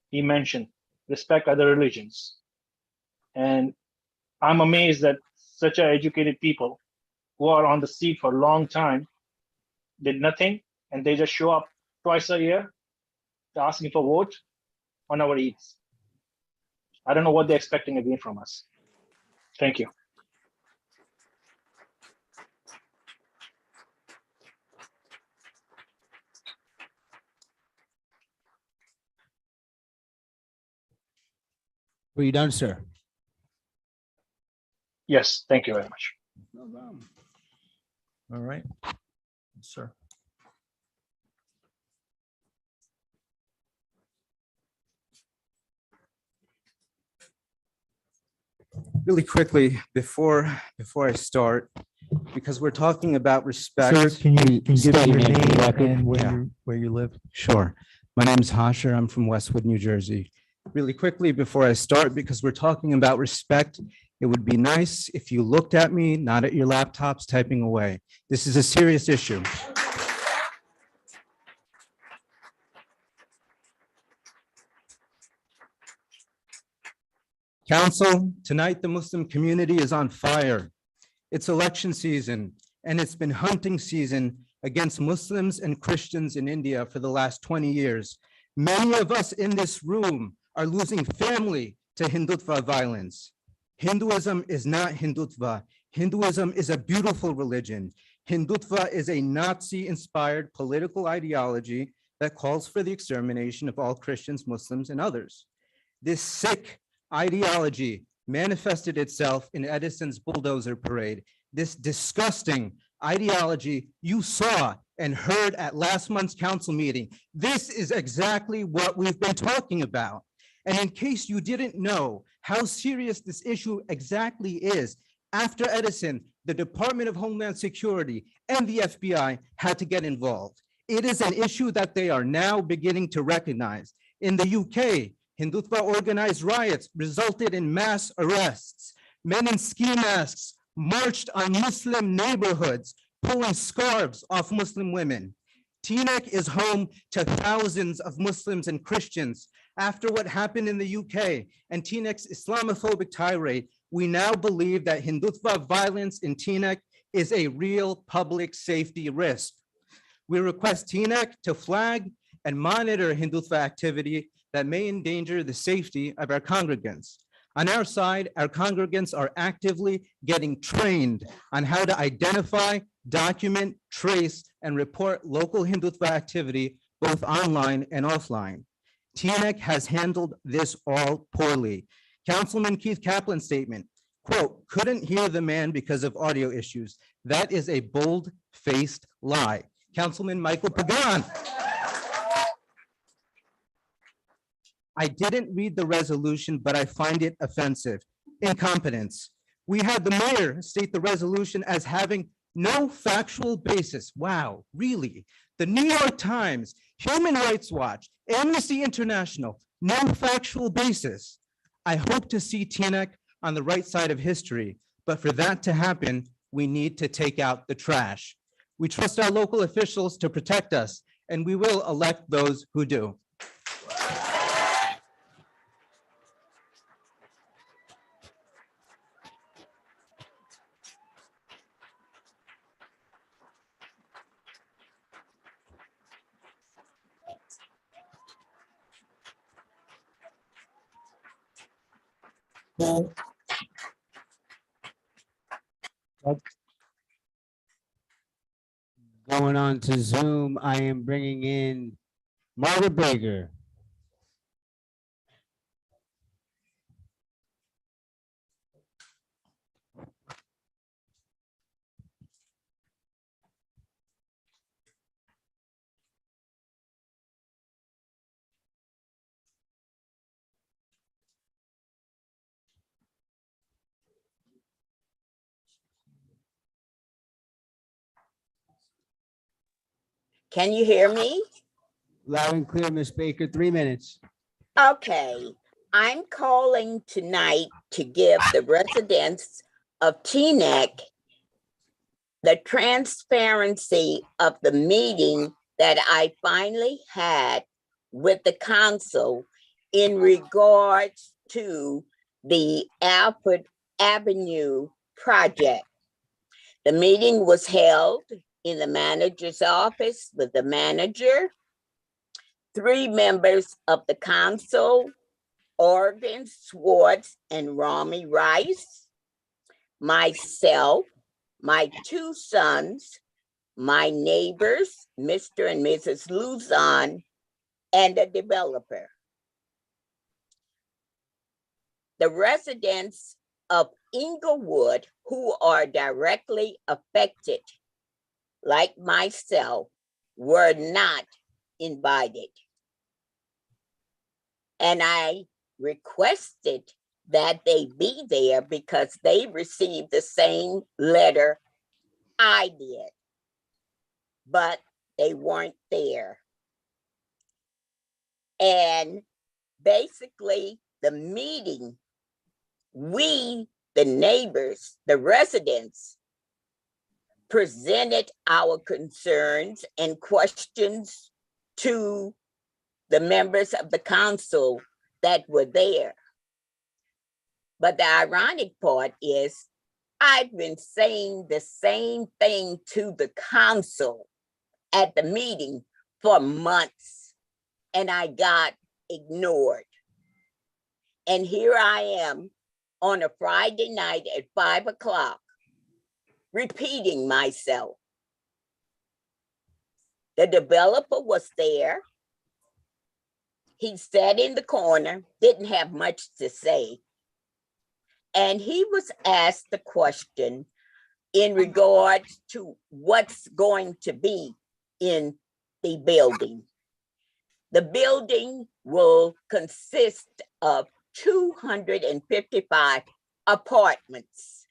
He mentioned respect other religions. And I'm amazed that such educated people who are on the seat for a long time did nothing, and they just show up twice a year asking for vote on our Eids. I don't know what they're expecting again from us. Thank you. Were you done, sir? Yes, thank you very much. No problem. All right, sir. Really quickly, before I start, because we're talking about respect. Sir, can you give State me your name for the name record? and Yeah. where you live? Sure. My name is Hasher. I'm from Westwood, New Jersey. Really quickly, before I start, because we're talking about respect, it would be nice if you looked at me, not at your laptops typing away. This is a serious issue. Council, tonight the Muslim community is on fire. It's election season, and it's been hunting season against Muslims and Christians in India for the last 20 years. Many of us in this room are losing family to Hindutva violence. Hinduism is not Hindutva. Hinduism is a beautiful religion. Hindutva is a Nazi-inspired political ideology that calls for the extermination of all Christians, Muslims, and others. This sick ideology manifested itself in Edison's bulldozer parade. This disgusting ideology you saw and heard at last month's council meeting. This is exactly what we've been talking about. And in case you didn't know how serious this issue exactly is, After Edison, the Department of Homeland Security and the FBI had to get involved. It is an issue that they are now beginning to recognize. In the UK, Hindutva organized riots resulted in mass arrests. Men in ski masks marched on Muslim neighborhoods, pulling scarves off Muslim women. Teaneck is home to thousands of Muslims and Christians. After what happened in the UK and Teaneck's Islamophobic tirade, we now believe that Hindutva violence in Teaneck is a real public safety risk. We request Teaneck to flag and monitor Hindutva activity that may endanger the safety of our congregants. On our side, our congregants are actively getting trained on how to identify, document, trace, and report local Hindutva activity, both online and offline. Teaneck has handled this all poorly. Councilman Keith Kaplan's statement, quote, couldn't hear the man because of audio issues. That is a bold-faced lie. Councilman Michael Pagan. I didn't read the resolution, but I find it offensive. Incompetence. We had the mayor state the resolution as having no factual basis. Wow, really? The New York Times, Human Rights Watch, Amnesty International, no factual basis. I hope to see Teaneck on the right side of history, but for that to happen, we need to take out the trash. We trust our local officials to protect us, and we will elect those who do. Going on to Zoom, I am bringing in Margaret Baker. Can you hear me? Loud and clear, Ms. Baker, 3 minutes. Okay, I'm calling tonight to give the residents of Teaneck the transparency of the meeting that I finally had with the council in regards to the Alfred Avenue project. The meeting was held in the manager's office with the manager, 3 members of the council, Oregon Swartz and Rami Rice, myself, my 2 sons, my neighbors, Mr. and Mrs. Luzon, and a developer. The residents of Inglewood who are directly affected, like myself, were not invited. And I requested that they be there because they received the same letter I did, but they weren't there. And basically the meeting, we, the neighbors, the residents, presented our concerns and questions to the members of the council that were there. But the ironic part is I've been saying the same thing to the council at the meeting for months, and I got ignored. And here I am on a Friday night at 5 o'clock, repeating myself. The developer was there. He sat in the corner, didn't have much to say. And he was asked the question in regards to what's going to be in the building. The building will consist of 255 apartments.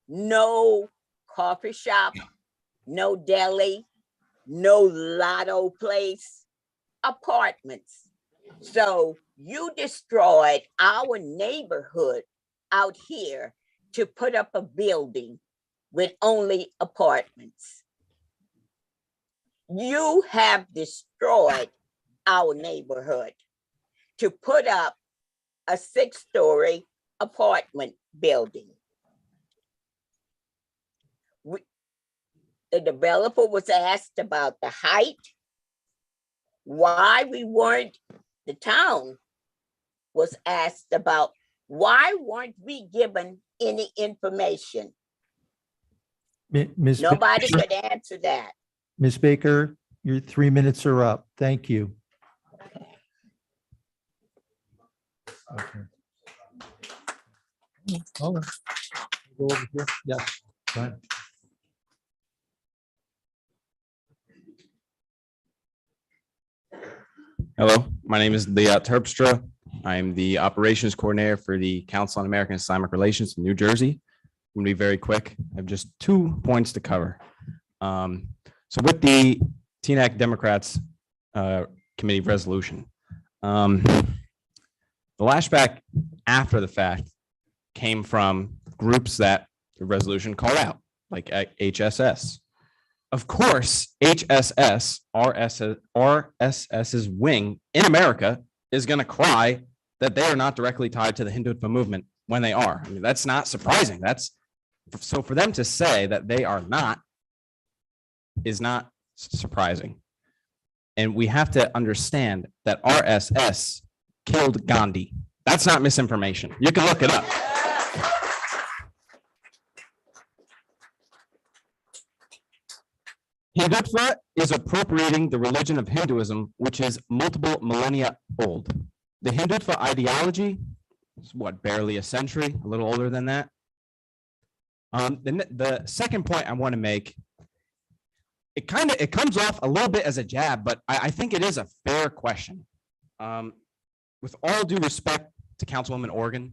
no coffee shop, no deli, no lotto place, apartments. So you destroyed our neighborhood out here to put up a building with only apartments. You have destroyed our neighborhood to put up a 6-story apartment building. The developer was asked about the height, why we weren't, the town was asked about why weren't we given any information? Ms. Nobody Baker- could answer that. Ms. Baker, your 3 minutes are up. Thank you. Okay. All right. Go over here. Yes. Go ahead. Hello, my name is Liat Terpstra. I'm the operations coordinator for the Council on American Islamic Relations in New Jersey. I'm gonna be very quick. I have just 2 points to cover. So with the TNAC Democrats Committee resolution, the lashback after the fact came from groups that the resolution called out, like HSS. Of course, HSS, RSS's wing in America is going to cry that they are not directly tied to the Hindutva movement when they are. I mean, that's not surprising. So for them to say that they are not is not surprising. And we have to understand that RSS killed Gandhi. That's not misinformation. You can look it up. Hindutva is appropriating the religion of Hinduism, which is multiple millennia old. The Hindutva ideology is what, barely a century, a little older than that. The second point I want to make, it comes off a little bit as a jab, but I think it is a fair question. With all due respect to Councilwoman Organ,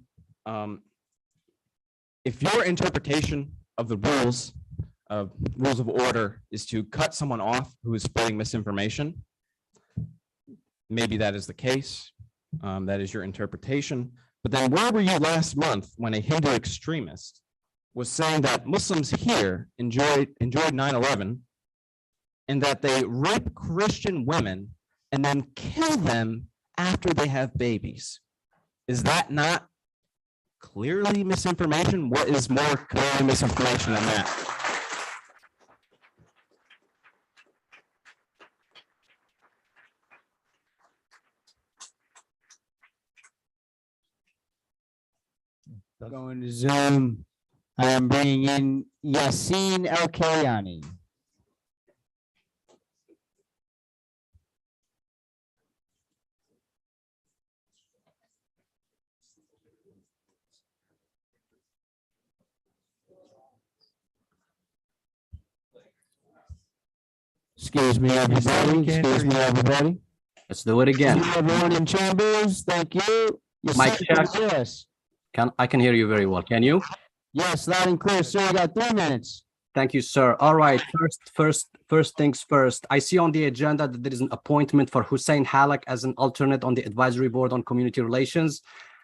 if your interpretation of the rules of order is to cut someone off who is spreading misinformation, maybe that is the case. That is your interpretation. But then where were you last month when a Hindu extremist was saying that Muslims here enjoyed 9/11 and that they rape Christian women and then kill them after they have babies? Is that not clearly misinformation? What is more clearly misinformation than that? Going to Zoom. I am bringing in Yassine El-Kalyani. Excuse me, everybody. Excuse me, everybody. Let's do it again. Excuse everyone in chambers. Thank you. Mic check. Yes. I can hear you very well. Can you? Yes, loud and clear, sir. You got 3 minutes. Thank you, sir. All right. First things first. I see on the agenda that there is an appointment for Hussein Halak as an alternate on the advisory board on community relations.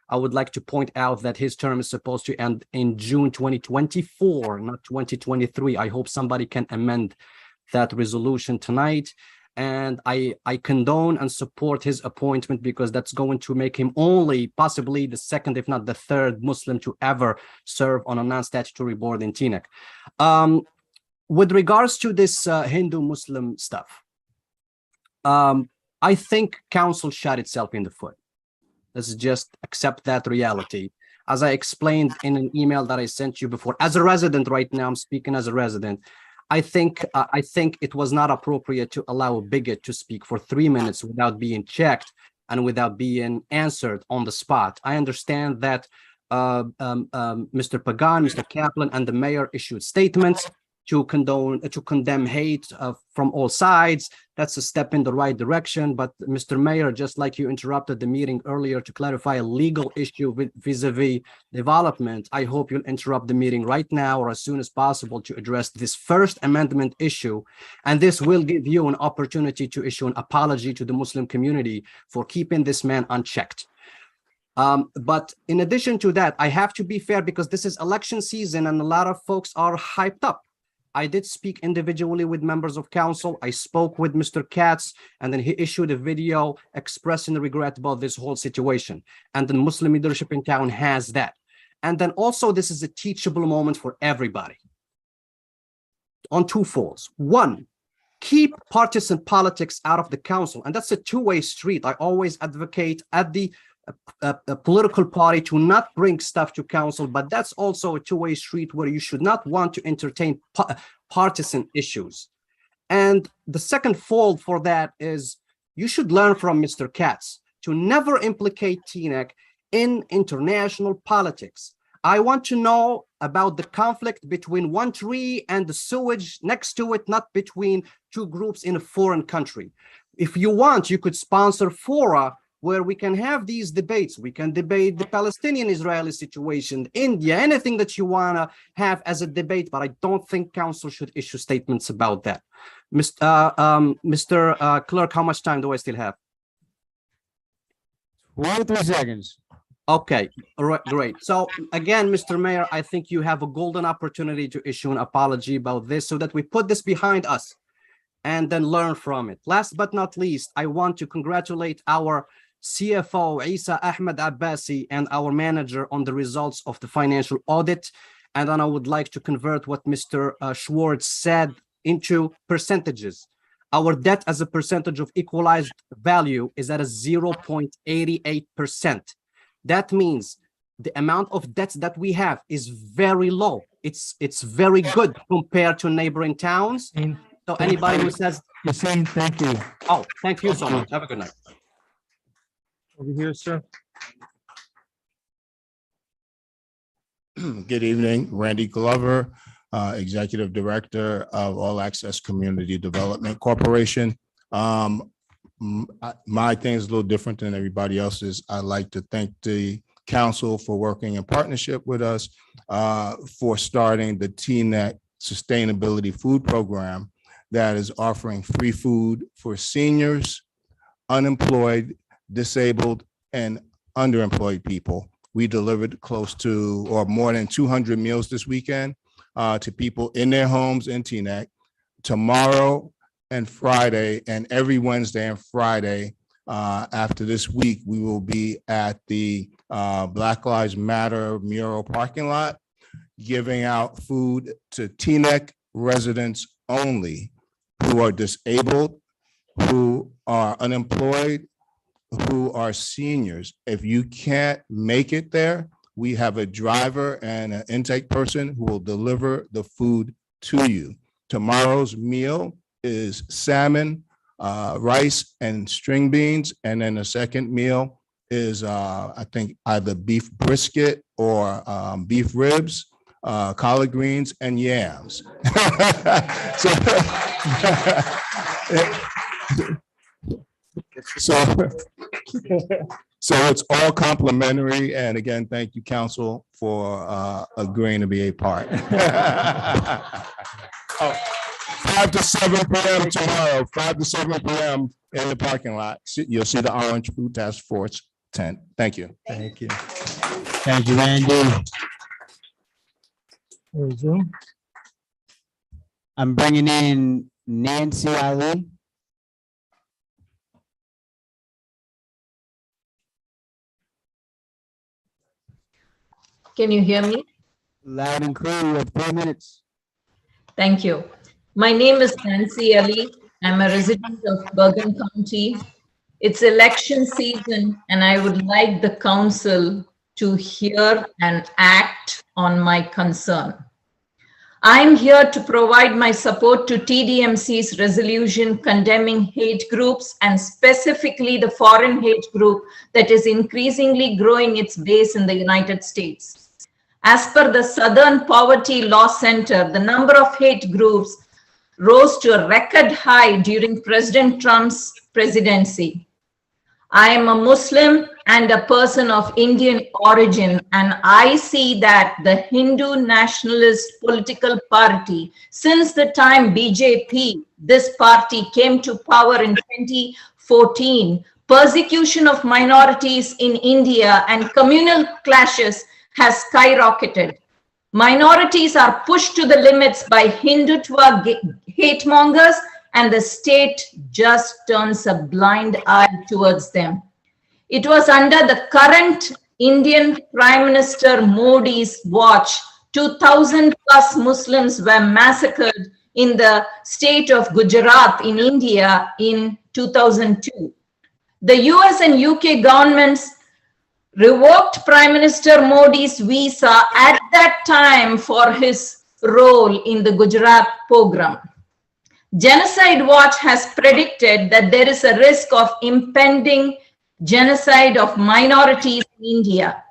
I would like to point out that his term is supposed to end in June 2024, not 2023. I hope somebody can amend that resolution tonight. And I condone and support his appointment because that's going to make him only possibly the second, if not the third Muslim to ever serve on a non-statutory board in TNAC. With regards to this Hindu-Muslim stuff, I think council shot itself in the foot. Let's just accept that reality. As I explained in an email that I sent you before, as a resident right now, I'm speaking as a resident, I think it was not appropriate to allow a bigot to speak for 3 minutes without being checked and without being answered on the spot. I understand that Mr. Pagan, Mr. Kaplan, and the mayor issued statements to condemn hate from all sides. That's a step in the right direction. But Mr. Mayor, just like you interrupted the meeting earlier to clarify a legal issue vis-a-vis development, I hope you'll interrupt the meeting right now or as soon as possible to address this First Amendment issue. And this will give you an opportunity to issue an apology to the Muslim community for keeping this man unchecked. But in addition to that, I have to be fair because this is election season and a lot of folks are hyped up. I did speak individually with members of council. I spoke with Mr. Katz, and then he issued a video expressing regret about this whole situation. And the Muslim leadership in town has that. And then also this is a teachable moment for everybody on two folds. One, keep partisan politics out of the council. And that's a two-way street. I always advocate at the a political party to not bring stuff to council, but that's also a two-way street where you should not want to entertain partisan issues. And the second fold for that is you should learn from Mr. Katz to never implicate Teaneck in international politics. I want to know about the conflict between one tree and the sewage next to it, not between two groups in a foreign country. If you want, you could sponsor fora where we can have these debates. We can debate the Palestinian-Israeli situation, India, anything that you want to have as a debate, but I don't think council should issue statements about that. Mr. Clerk, how much time do I still have? 23 seconds. Okay, all right, great. So again, Mr. Mayor, I think you have a golden opportunity to issue an apology about this so that we put this behind us and then learn from it. Last but not least, I want to congratulate our CFO, Isa Ahmed Abbasi, and our manager on the results of the financial audit. And then I would like to convert what Mr. Schwartz said into percentages. Our debt as a percentage of equalized value is at a 0.88%. That means the amount of debts that we have is very low. It's very good compared to neighboring towns. So anybody who says, Hussein, thank you. Oh, thank you so much. Have a good night. Over here, sir. Good evening, Randy Glover, Executive Director of All Access Community Development Corporation. My thing is a little different than everybody else's. I'd like to thank the council for working in partnership with us for starting the Teaneck Sustainability Food Program that is offering free food for seniors, unemployed, disabled, and underemployed people. We delivered close to or more than 200 meals this weekend to people in their homes in Teaneck. Tomorrow and Friday and every Wednesday and Friday after this week, we will be at the Black Lives Matter mural parking lot, giving out food to Teaneck residents only who are disabled, who are unemployed, who are seniors. If you can't make it there, we have a driver and an intake person who will deliver the food to you. Tomorrow's meal is salmon, rice, and string beans. And then the second meal is, I think, either beef brisket or beef ribs, collard greens, and yams. So it's all complimentary. And again, thank you, council, for agreeing to be a part. 5 to 7 p.m. tomorrow, 5 to 7 p.m. in the parking lot. You'll see the Orange Food Task Force tent. Thank you. Thank you. Thank you, Randy. I'm bringing in Nancy Ali. Can you hear me? Loud and clear. You have 4 minutes. Thank you. My name is Nancy Ali. I'm a resident of Bergen County. It's election season, and I would like the council to hear and act on my concern. I'm here to provide my support to TDMC's resolution condemning hate groups, and specifically the foreign hate group that is increasingly growing its base in the United States. As per the Southern Poverty Law Center, the number of hate groups rose to a record high during President Trump's presidency. I am a Muslim and a person of Indian origin, and I see that the Hindu nationalist political party, since the time BJP, this party came to power in 2014, persecution of minorities in India and communal clashes has skyrocketed. Minorities are pushed to the limits by Hindutva hate mongers, and the state just turns a blind eye towards them. It was under the current Indian Prime Minister Modi's watch, 2,000 plus Muslims were massacred in the state of Gujarat in India in 2002. The US and UK governments revoked Prime Minister Modi's visa at that time for his role in the Gujarat pogrom. Genocide Watch has predicted that there is a risk of impending genocide of minorities in India.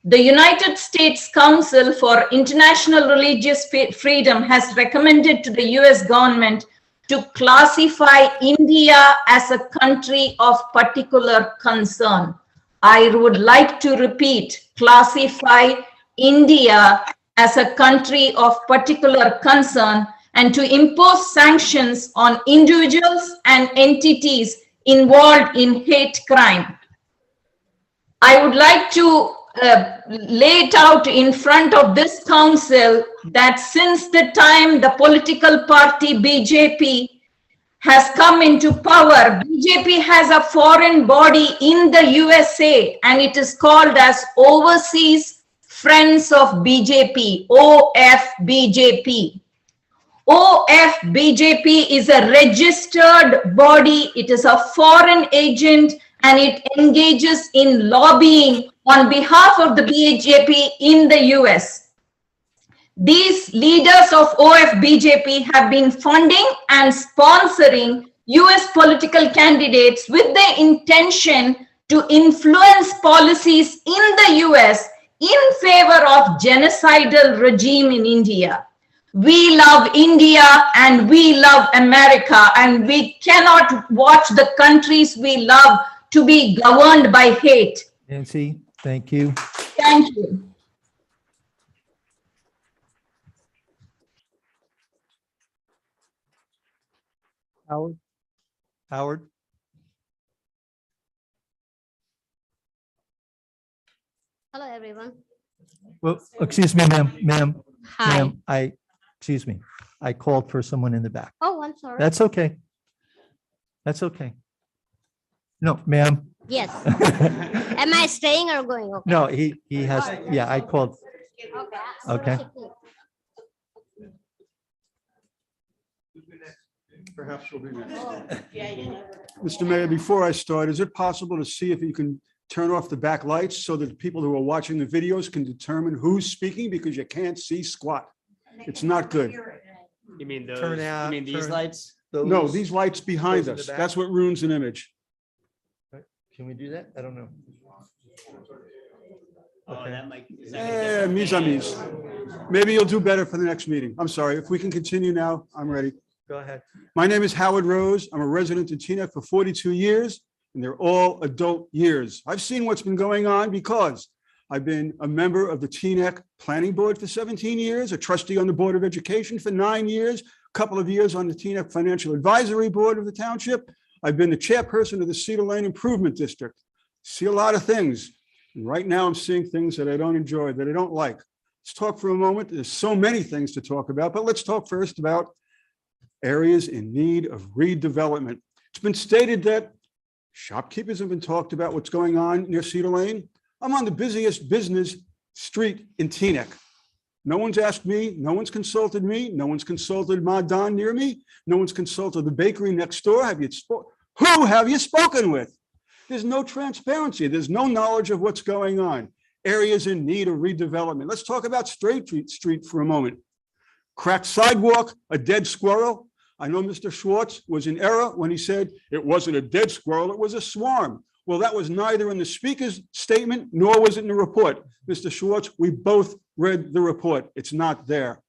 The United States Council for International Religious Freedom has recommended to the US government to classify India as a country of particular concern. I would like to repeat, classify India as a country of particular concern and to impose sanctions on individuals and entities involved in hate crime. I would like to lay it out in front of this council that since the time the political party BJP has come into power, BJP has a foreign body in the USA, and it is called as Overseas Friends of BJP, OFBJP. OFBJP is a registered body. It is a foreign agent, and it engages in lobbying on behalf of the BJP in the US. These leaders of OFBJP have been funding and sponsoring US political candidates with the intention to influence policies in the US in favor of genocidal regime in India. We love India and we love America, and we cannot watch the countries we love to be governed by hate. Nancy, thank you. Thank you. Howard? Howard? Hello, everyone. Well, excuse me, ma'am. Hi. Excuse me. I called for someone in the back. Oh, I'm sorry. That's okay. That's okay. No, ma'am. Yes. Am I staying or going? Okay. No, he has, yeah, I called. Okay. Perhaps we'll be next. Mr. Mayor, before I start, is it possible to see if you can turn off the back lights so that the people who are watching the videos can determine who's speaking, because you can't see squat. It's not good. You mean those, Turn out, you mean these turn- lights? No, these lights behind those in the us, back? that's what ruins an image. Can we do that? I don't know. Oh, that might. Eh, mise a mise. Maybe you'll do better for the next meeting. I'm sorry. If we can continue now, I'm ready. Go ahead. My name is Howard Rose. I'm a resident in Teaneck for 42 years, and they're all adult years. I've seen what's been going on because I've been a member of the Teaneck Planning Board for 17 years, a trustee on the Board of Education for 9 years, a couple of years on the Teaneck Financial Advisory Board of the township. I've been the chairperson of the Cedar Lane Improvement District. See a lot of things. And right now I'm seeing things that I don't enjoy, that I don't like. Let's talk for a moment. There's so many things to talk about, but let's talk first about areas in need of redevelopment. It's been stated that shopkeepers have been talked about what's going on near Cedar Lane. I'm on the busiest business street in Teaneck. No one's asked me, no one's consulted me, no one's consulted Ma Don near me, no one's consulted the bakery next door. Who have you spoken with? There's no transparency. There's no knowledge of what's going on. Areas in need of redevelopment. Let's talk about Straight Street for a moment. Cracked sidewalk, a dead squirrel. I know Mr. Schwartz was in error when he said it wasn't a dead squirrel, it was a swarm. Well, that was neither in the speaker's statement nor was it in the report. Mr. Schwartz, we both read the report. It's not there.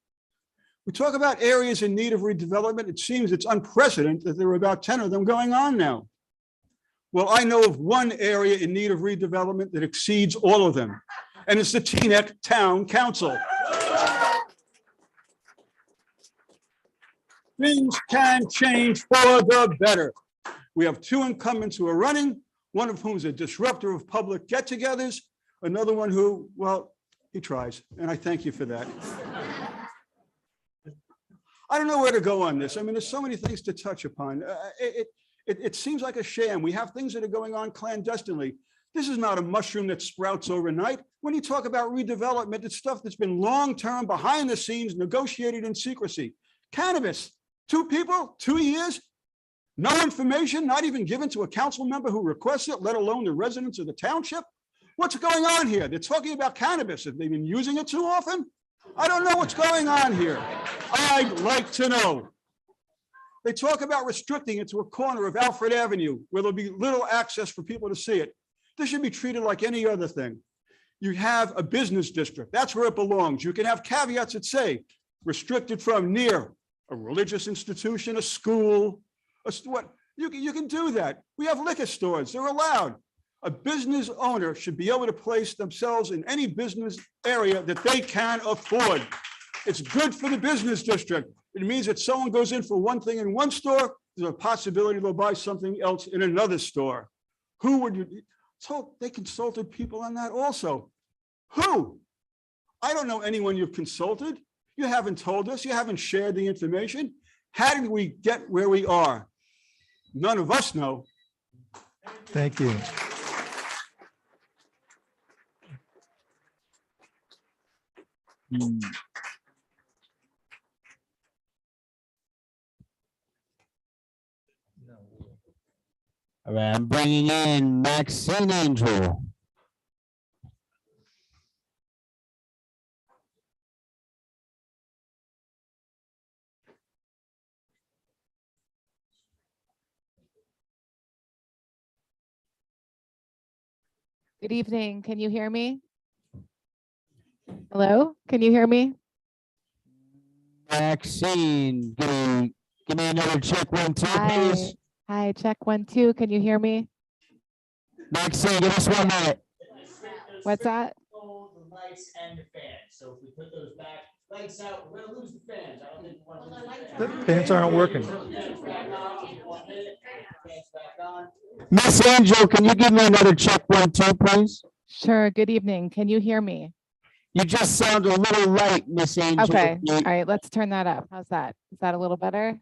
We talk about areas in need of redevelopment. It seems it's unprecedented that there are about 10 of them going on now. Well, I know of one area in need of redevelopment that exceeds all of them, and it's the Teaneck Town Council. Things can change for the better. We have two incumbents who are running, one of whom is a disruptor of public get-togethers, another one who, well, he tries, and I thank you for that. I don't know where to go on this. I mean, there's so many things to touch upon. It seems like a sham. We have things that are going on clandestinely. This is not a mushroom that sprouts overnight. When you talk about redevelopment, it's stuff that's been long-term, behind the scenes, negotiated in secrecy. Cannabis, 2 people, 2 years, no information, not even given to a council member who requests it, let alone the residents of the township. What's going on here? They're talking about cannabis. Have they been using it too often? I don't know what's going on here. I'd like to know. They talk about restricting it to a corner of Alfred Avenue where there'll be little access for people to see it. This should be treated like any other thing. You have a business district. That's where it belongs. You can have caveats that say restricted from near a religious institution, a school, what? You can do that. We have liquor stores. They're allowed. A business owner should be able to place themselves in any business area that they can afford. It's good for the business district. It means that someone goes in for one thing in one store, there's a possibility they'll buy something else in another store. Who would you? So they consulted people on that also. Who? I don't know anyone you've consulted. You haven't told us. You haven't shared the information. How did we get where we are? None of us know. Thank you. All right, I'm bringing in Maxine Angel. Good evening. Can you hear me? Hello? Can you hear me? Maxine, give me another check 1, 2, please. Hi, check 1, 2. Can you hear me? Maxine, give us 1 minute. What's that? The lights and the fans. So if we put those back, lights out, we're gonna lose the fans. I don't think we want to lose the fans. The fans aren't working. Miss Angel, can you give me another check 1, 2, please? Sure. Good evening. Can you hear me? You just sound a little light, Miss Angel. Okay. All right. Let's turn that up. How's that? Is that a little better?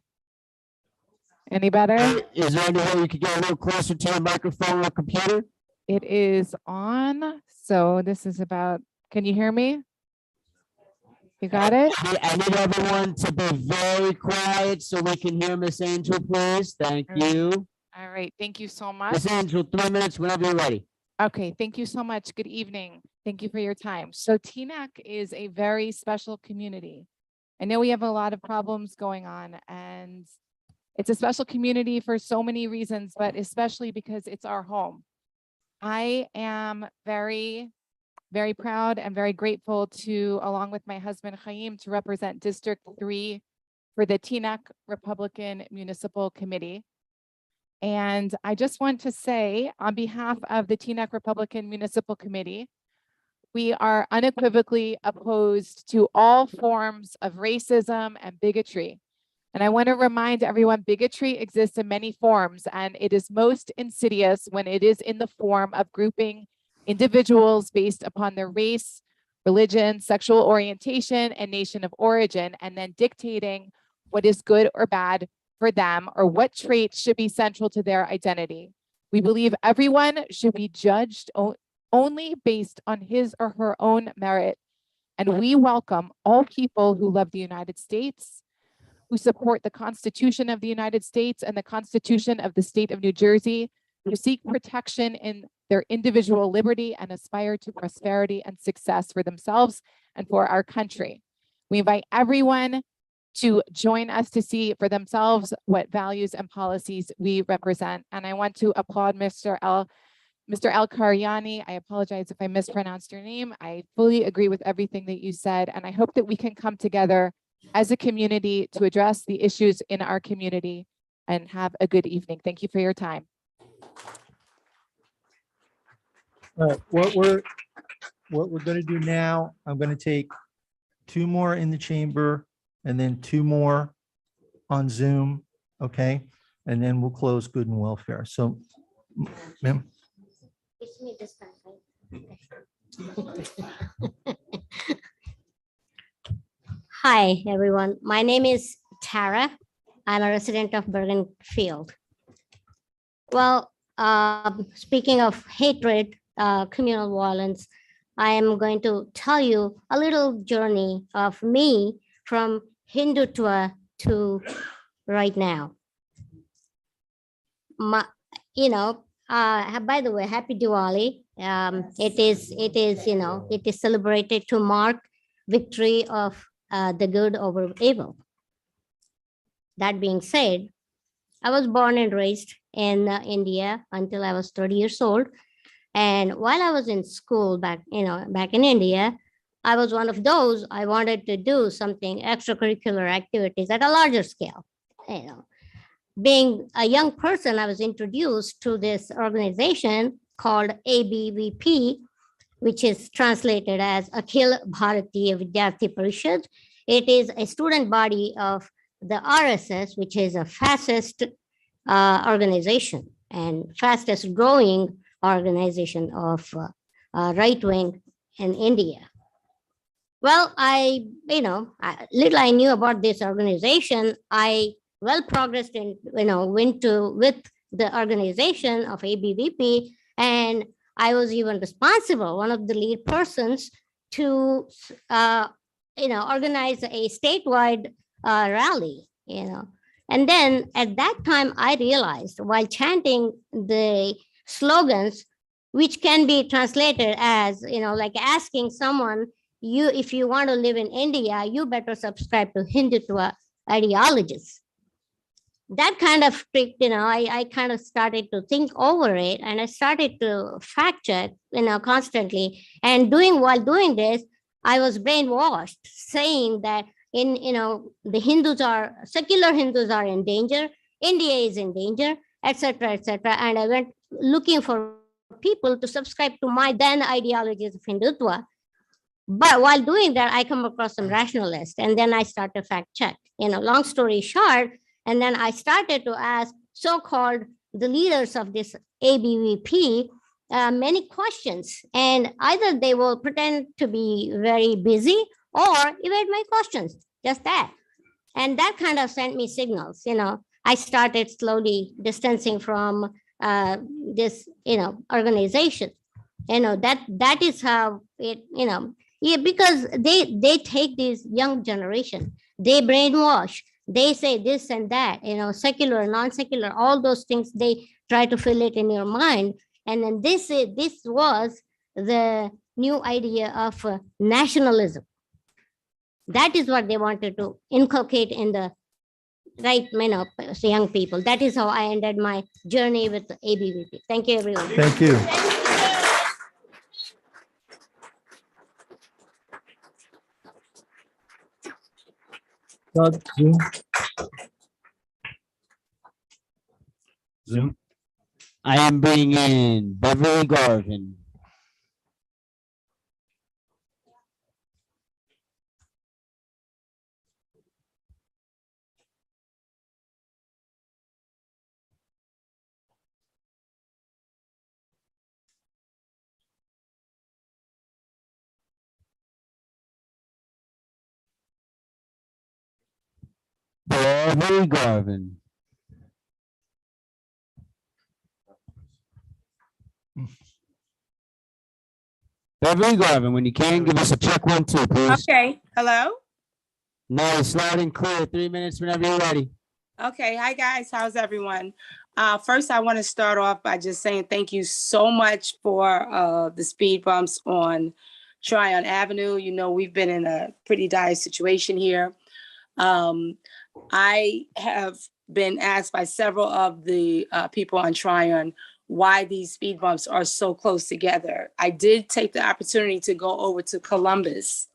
Any better? Is there any way you could get a little closer to your microphone or computer? It is on. So this is about, can you hear me? You got it? I need everyone to be very quiet so we can hear Miss Angel, please. Thank you. All right. Thank you so much. Miss Angel, 3 minutes whenever you're ready. Okay. Thank you so much. Good evening. Thank you for your time. So Teaneck is a very special community. I know we have a lot of problems going on, and it's a special community for so many reasons, but especially because it's our home. I am very, very proud and very grateful to, along with my husband Chaim, to represent District 3 for the Teaneck Republican Municipal Committee. And I just want to say, on behalf of the Teaneck Republican Municipal Committee, we are unequivocally opposed to all forms of racism and bigotry. And I want to remind everyone, bigotry exists in many forms, and it is most insidious when it is in the form of grouping individuals based upon their race, religion, sexual orientation, and nation of origin, and then dictating what is good or bad for them or what traits should be central to their identity. We believe everyone should be judged only based on his or her own merit. And we welcome all people who love the United States, who support the Constitution of the United States and the Constitution of the state of New Jersey, who seek protection in their individual liberty and aspire to prosperity and success for themselves and for our country. We invite everyone to join us to see for themselves what values and policies we represent. And I want to applaud Mr. El Mr. El Karyani, I apologize if I mispronounced your name. I fully agree with everything that you said, and I hope that we can come together as a community to address the issues in our community and have a good evening. Thank you for your time. All right, what we're gonna do now, I'm gonna take 2 more in the chamber and then 2 more on Zoom, okay? And then we'll close good and welfare. So, ma'am. It's me this time, Hi, everyone. My name is Tara. I'm a resident of Bergenfield. Well, speaking of hatred, communal violence, I am going to tell you a little journey of me from Hindutva to right now. By the way, happy Diwali. It is celebrated to mark victory of the good over evil. That being said, I was born and raised in India until I was 30 years old. And while I was in school back in India, I was one of those, I wanted to do something extracurricular activities at a larger scale. Being a young person, I was introduced to this organization called ABVP, which is translated as Akhil Bharatiya Vidyarthi Parishad. It is a student body of the RSS, which is a fastest organization and fastest growing organization of right wing in India. Well, little I knew about this organization, I well progressed in, went to with the organization of ABVP, and I was even responsible, one of the lead persons to, organize a statewide rally, And then at that time, I realized while chanting the slogans, which can be translated as, like asking someone, if you want to live in India, you better subscribe to Hindutva ideologies. That kind of trick, I kind of started to think over it, and I started to fact check, constantly. And while doing this, I was brainwashed, saying that the secular Hindus are in danger, India is in danger, etc., etc. And I went looking for people to subscribe to my then ideologies of Hindutva. But while doing that, I come across some rationalists, and then I start to fact check. Long story short, and then I started to ask so-called the leaders of this ABVP many questions, and either they will pretend to be very busy or evade my questions, just that. And that kind of sent me signals. I started slowly distancing from this, organization. That is how it, because they take this young generation, they brainwash, they say this and that, secular, non-secular, all those things, they try to fill it in your mind. And then this was the new idea of nationalism. That is what they wanted to inculcate in the young people. That is how I ended my journey with the ABVP. Thank you, everyone. Thank you. Zoom. Zoom. I am bringing in Beverly Garvin. Beverly Garvin. Beverly Garvin, when you can, give us a check 1, 2, please. Okay, hello? Nice, loud and clear. 3 minutes whenever you're ready. Okay, hi guys, how's everyone? First, I want to start off by just saying thank you so much for the speed bumps on Tryon Avenue. We've been in a pretty dire situation here. I have been asked by several of the people on Tryon why these speed bumps are so close together. I did take the opportunity to go over to Columbus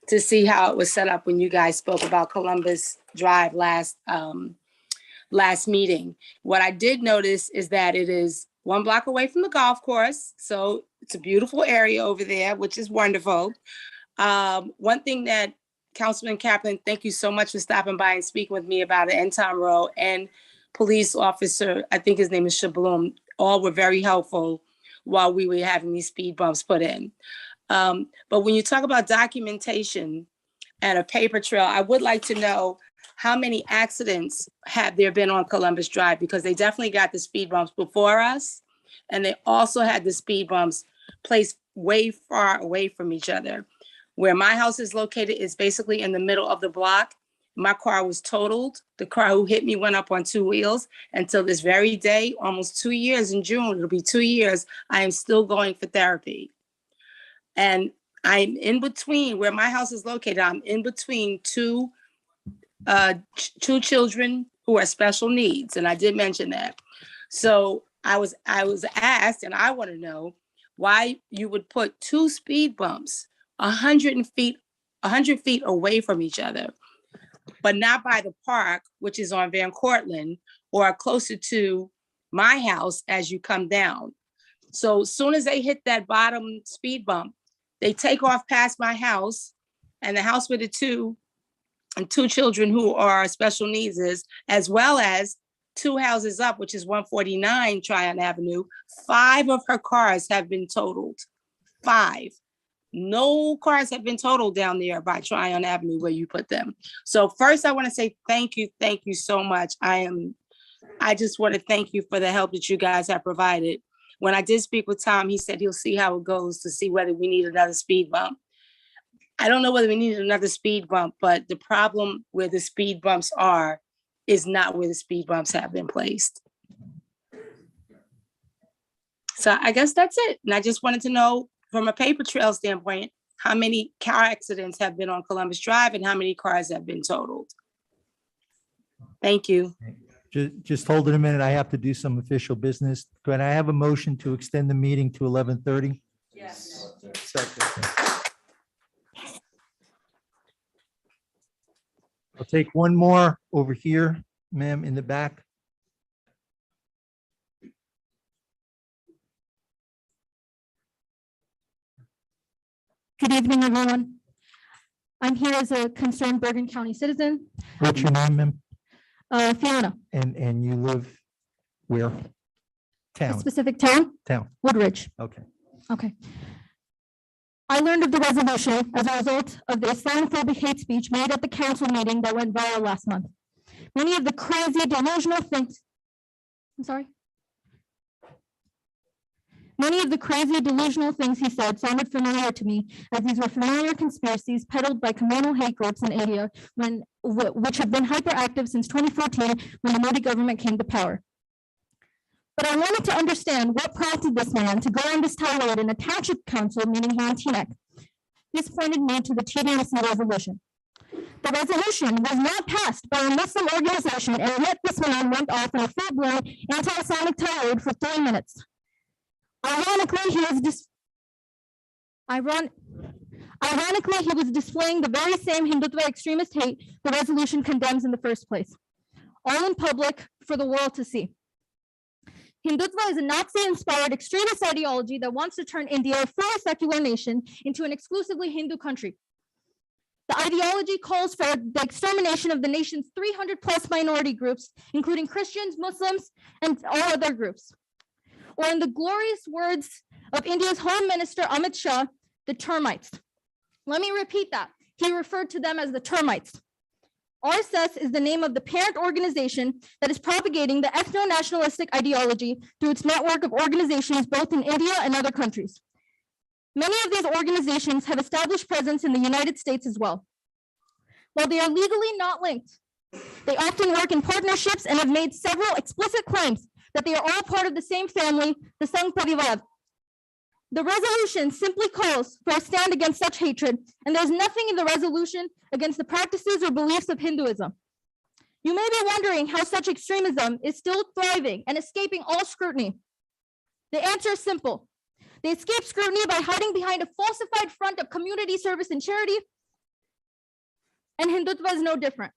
to see how it was set up when you guys spoke about Columbus Drive last meeting. What I did notice is that it is 1 block away from the golf course. So it's a beautiful area over there, which is wonderful. One thing that Councilman Kaplan, thank you so much for stopping by and speaking with me about it, and Tom Rowe and police officer, I think his name is Shabloom, all were very helpful while we were having these speed bumps put in. But when you talk about documentation and a paper trail, I would like to know how many accidents have there been on Columbus Drive, because they definitely got the speed bumps before us. And they also had the speed bumps placed way far away from each other. Where my house is located is basically in the middle of the block. My car was totaled. The car who hit me went up on 2 wheels. Until this very day, almost 2 years in June, it'll be 2 years, I am still going for therapy. And I'm in between where my house is located. I'm in between two children who are special needs. And I did mention that. So I was asked, and I want to know why you would put 2 speed bumps 100 feet away from each other, but not by the park, which is on Van Cortlandt, or closer to my house as you come down. So as soon as they hit that bottom speed bump, they take off past my house, and the house with the two children who are special needs is, as well as 2 houses up, which is 149 Tryon Avenue. 5 of her cars have been totaled. 5. No cars have been totaled down there by Tryon Avenue where you put them. So first I want to say thank you so much. I just want to thank you for the help that you guys have provided. When I did speak with Tom, he said he'll see how it goes to see whether we need another speed bump. I don't know whether we need another speed bump, but the problem where the speed bumps are is not where the speed bumps have been placed. So I guess that's it. And I just wanted to know, from a paper trail standpoint, how many car accidents have been on Columbus Drive and how many cars have been totaled. Thank you. Just hold it a minute. I have to do some official business. Can I have a motion to extend the meeting to 11:30? Yes. I'll take one more over here, ma'am, in the back. Good evening, everyone. I'm here as a concerned Bergen County citizen. What's your name, ma'am? Fiona. And you live where? A Town. specific town? Town. Woodridge. Okay. Okay. I learned of the resolution as a result of the Islamophobic hate speech made at the council meeting that went viral last month. Many of the crazy delusional things, I'm sorry. Many of the crazy delusional things he said sounded familiar to me, as these were familiar conspiracies peddled by communal hate groups in India, which have been hyperactive since 2014 when the Modi government came to power. But I wanted to understand what prompted this man to go on this tirade in a township council meeting here in Teaneck. This pointed me to the TDMC resolution. The resolution was not passed by a Muslim organization, and yet this man went off on a full-blown anti-Islamic tirade for 3 minutes. Ironically, he was displaying the very same Hindutva extremist hate the resolution condemns in the first place, all in public for the world to see. Hindutva is a Nazi-inspired extremist ideology that wants to turn India, a fully secular nation, into an exclusively Hindu country. The ideology calls for the extermination of the nation's 300+ minority groups, including Christians, Muslims, and all other groups. Or in the glorious words of India's Home Minister Amit Shah, the termites. Let me repeat that. He referred to them as the termites. RSS is the name of the parent organization that is propagating the ethno-nationalistic ideology through its network of organizations both in India and other countries. Many of these organizations have established presence in the United States as well. While they are legally not linked, they often work in partnerships and have made several explicit claims that they are all part of the same family, the Sangh Parivar. The resolution simply calls for a stand against such hatred, and there's nothing in the resolution against the practices or beliefs of Hinduism. You may be wondering how such extremism is still thriving and escaping all scrutiny. The answer is simple. They escape scrutiny by hiding behind a falsified front of community service and charity. And Hindutva is no different.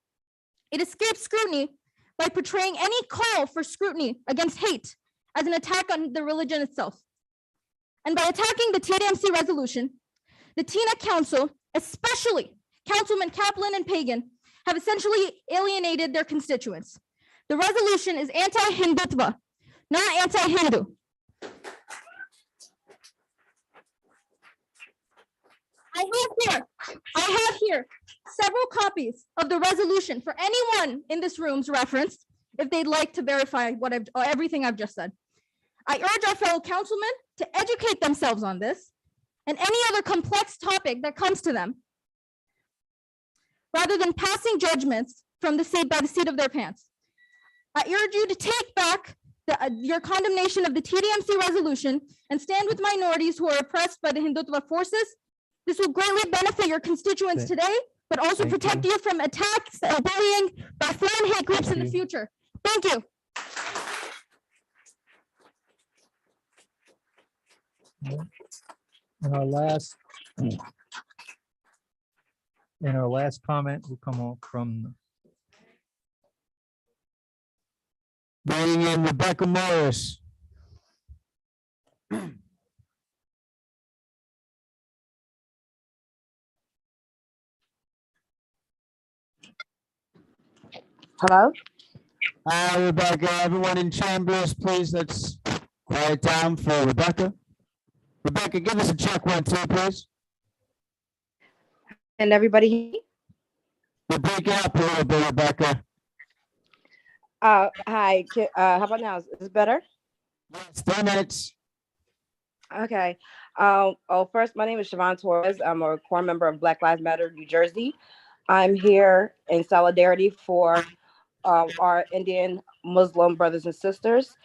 It escapes scrutiny by portraying any call for scrutiny against hate as an attack on the religion itself. And by attacking the TDMC resolution, the Teaneck Council, especially Councilman Kaplan and Pagan, have essentially alienated their constituents. The resolution is anti-Hindutva, not anti-Hindu. I have here several copies of the resolution for anyone in this room's reference if they'd like to verify everything I've just said. I urge our fellow councilmen to educate themselves on this and any other complex topic that comes to them, rather than passing judgments from the seat by the seat of their pants. I urge you to take back your condemnation of the TDMC resolution and stand with minorities who are oppressed by the Hindutva forces. This will greatly benefit your constituents today, but also protect you from attacks and bullying by foreign hate groups in the future. Thank you. And our last comment will come up from Bringing in Rebecca Morris. Hello? Hi, Rebecca. Everyone in chambers, please, let's quiet down for Rebecca. Rebecca, give us a check 1, 2, please. And everybody hear me? We're breaking up a little bit, Rebecca. Hi, how about now? Is this better? Yes, 3 minutes. Okay. First, my name is Siobhan Torres. I'm a core member of Black Lives Matter, New Jersey. I'm here in solidarity for our Indian Muslim brothers and sisters.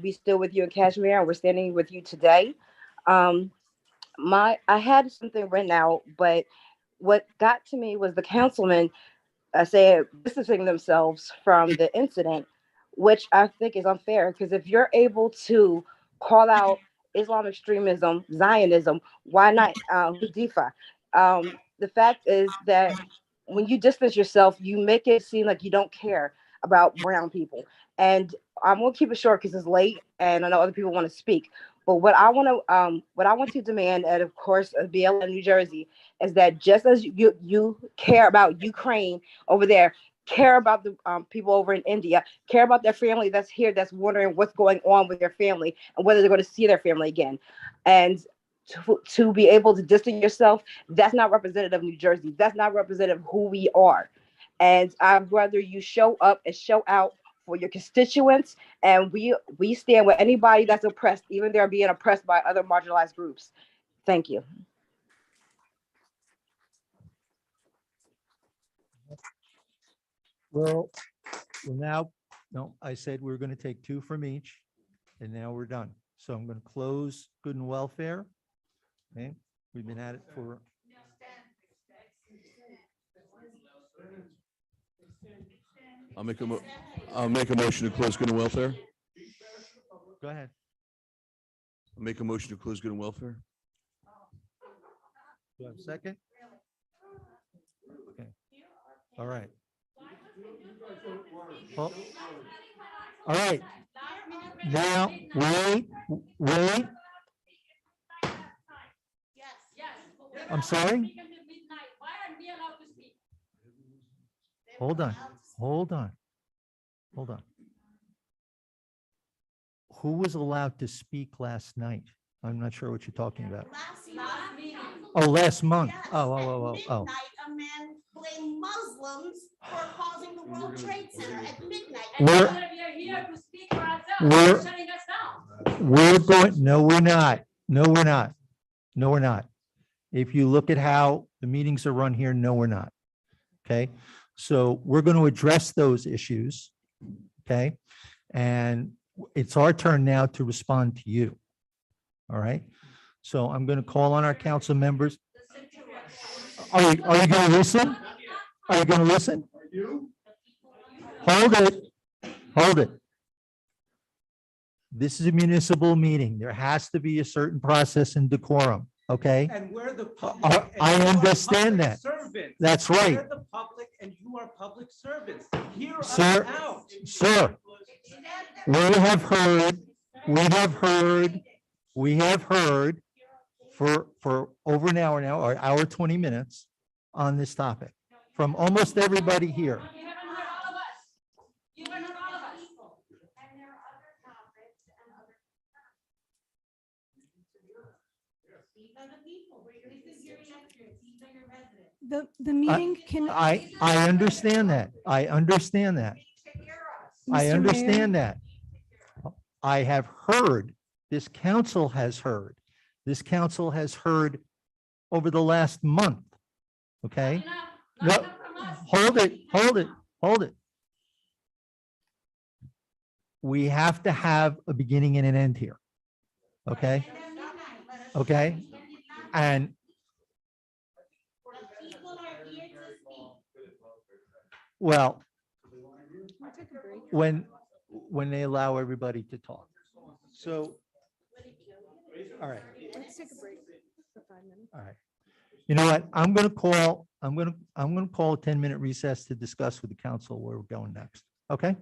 We still with you in Kashmir, and we're standing with you today. I had something written out, but what got to me was the councilman saying distancing themselves from the incident, which I think is unfair, because if you're able to call out Islam extremism, Zionism, why not Hudayfa? The fact is that when you distance yourself, you make it seem like you don't care about brown people. And I'm gonna keep it short because it's late, and I know other people want to speak. But what I want to demand, and of course, BLM New Jersey, is that just as you care about Ukraine over there, care about the people over in India, care about their family that's here, that's wondering what's going on with their family and whether they're going to see their family again. And to be able to distance yourself, that's not representative of New Jersey. That's not representative of who we are. And I'd rather you show up and show out for your constituents, and we stand with anybody that's oppressed, even they're being oppressed by other marginalized groups. Thank you. Well, now, no, I said we were going to take 2 from each, and now we're done. So I'm going to close good and welfare. Okay, we've been at it for. I'll make a motion to close good and welfare. Go ahead. I'll make a motion to close good and welfare. Do I have a second? Okay. All right. Well, all right. Now, wait. I'm sorry? Hold on. Who was allowed to speak last night? I'm not sure what you're talking about. Oh, last month. Oh. Midnight, a man blamed Muslims for causing the World Trade Center at midnight. And We're- now that we are here to speak for ourselves, you're shutting us down. We're going, no, we're not. If you look at how the meetings are run here, no, we're not. Okay, so we're going to address those issues. Okay, and it's our turn now to respond to you. All right, so I'm going to call on our council members. Are you going to listen? Are you going to listen? Hold it. This is a municipal meeting. There has to be a certain process and decorum, okay? And we're the public. I and you are understand public that. servants. That's right. We're the public and you are public servants. Hear us Sir, out. sir, we have heard for over an hour now, or hour 20 minutes on this topic from almost everybody here. The meeting can. I understand that. I understand that. I Mr. understand Mayor. that. I have heard, this council has heard over the last month. Okay? No, hold it. We have to have a beginning and an end here. Okay? Okay? And well, when they allow everybody to talk. So, all right, Let's take a break for 5 minutes. all right. You know what? I'm gonna call a 10-minute recess to discuss with the council where we're going next. Okay?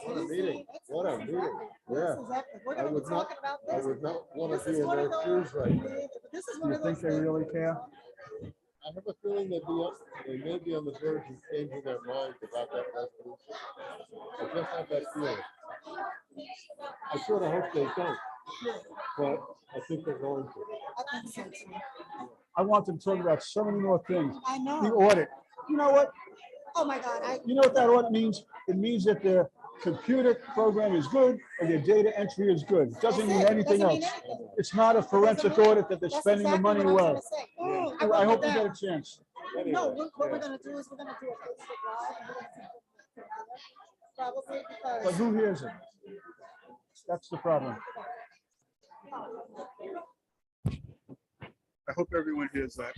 What a meeting. What a meeting. Yeah. I would not want to be in their shoes right now. You think they really care? I have a feeling they may be on the verge of changing their minds about that resolution. I just have that feeling. I sort of hope they don't, but I think they're going to. I want them to talk about so many more things. I know. The audit. You know what? Oh, my God. You know what that audit means? It means that their computer program is good and their data entry is good. It doesn't mean anything else. It's not a forensic audit that they're spending the money well. I hope you get a chance. No, what we're gonna do is we're gonna do a Facebook Live. And we're gonna see if probably because. But who hears it? That's the problem. I hope everyone hears that.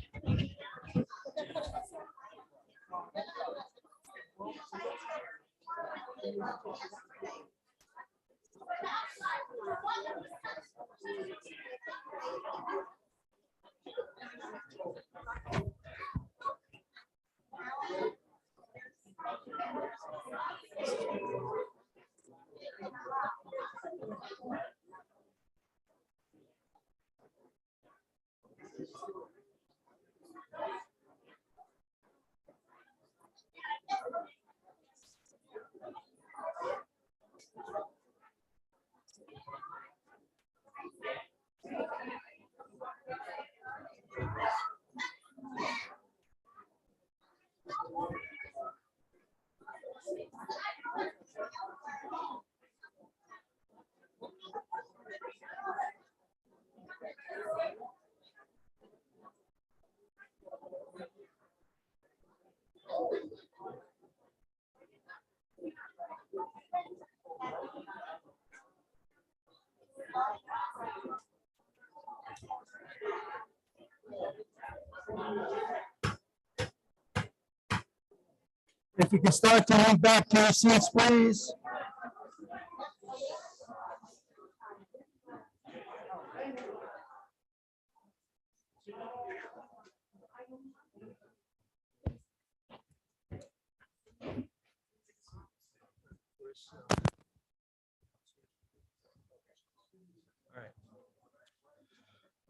If you can start to move back to your seats, please.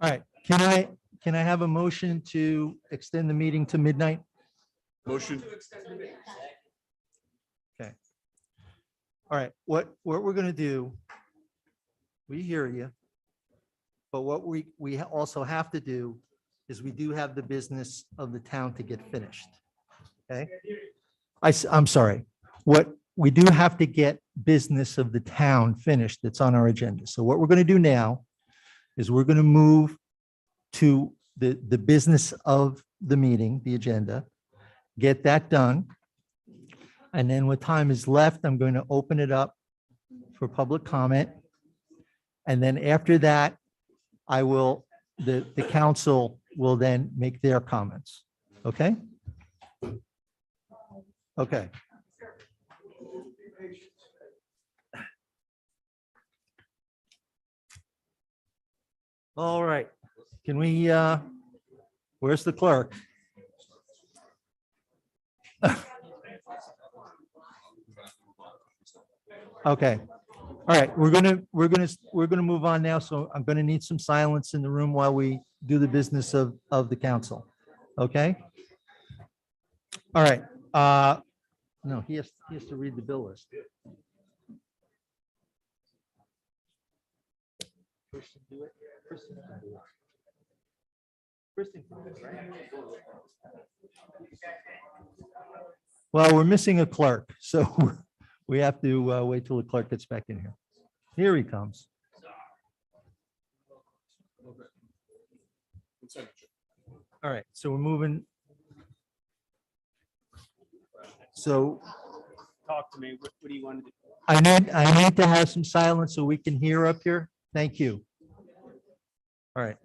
All right, can I have a motion to extend the meeting to midnight? Motion. Okay. All right, what we're gonna do, we hear you. But what we also have to do is we do have the business of the town to get finished. Okay? I'm sorry. What we do have to get business of the town finished that's on our agenda. So what we're going to do now is we're going to move to the business of the meeting, the agenda, get that done. And then what time is left, I'm going to open it up for public comment. And then after that, the council will then make their comments. Okay? Okay. All right. Can we, where's the clerk? Okay. All right, we're gonna move on now. So I'm gonna need some silence in the room while we do the business of the council. Okay? All right. No, he has to read the bill list. Kristen, do it. Kristen can do it. Kristen can do it, right? Well, we're missing a clerk, so we have to wait till the clerk gets back in here. Here he comes. All right, so we're moving. So Talk to me. What do you want to do? I need to have some silence so we can hear up here. Thank you. All right.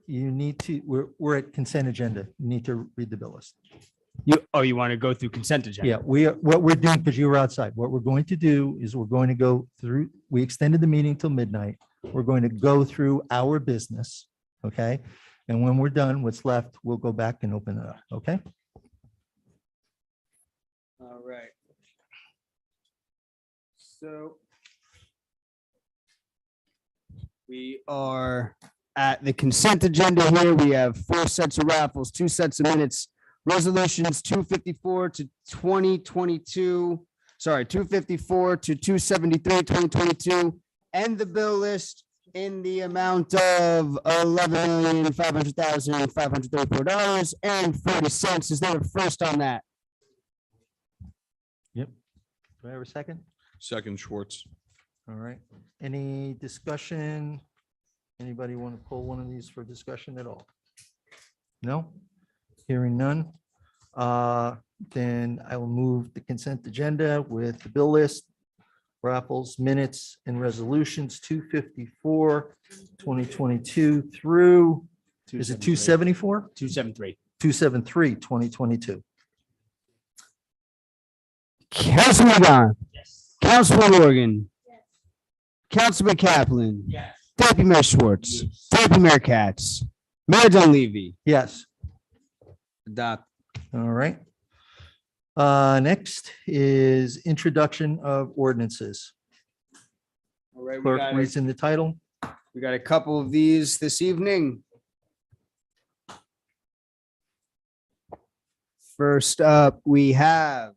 You need to, we're at consent agenda. You need to read the bill list. You want to go through consent agenda? Yeah, what we're doing, because you were outside, what we're going to do is we're going to go through, we extended the meeting till midnight. We're going to go through our business, okay? And when we're done, what's left, we'll go back and open it up, okay? All right. So we are at the consent agenda here. We have 4 sets of raffles, 2 sets of minutes, resolutions 254 to 2022, sorry, 254 to 273, 2022, and the bill list in the amount of $11,500,534.40. Is there a first on that? Yep. Do I have a second? Second, Schwartz. All right. Any discussion? Anybody want to pull one of these for discussion at all? No? Hearing none. Then I will move the consent agenda with the bill list, raffles, minutes, and resolutions 254, 2022 through, is it 274? 273. 273, 2022. Councilman Gahn. Yes. Councilman Morgan. Councilman Kaplan. Yes. Deputy Mayor Schwartz. Deputy Mayor Katz. Mayor Dunleavy. Yes. Adopt. All right. Next is introduction of ordinances. All right, we Clerk got reads in the title. a couple of these this evening. First up, we have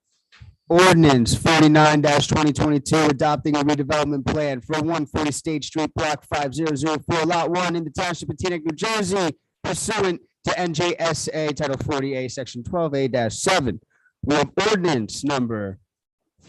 ordinance 49-2022, adopting a redevelopment plan for 140 State Street, block 5004, lot 1 in the township of Teaneck, New Jersey, pursuant to NJSA Title 40A, Section 12A-7. We have ordinance number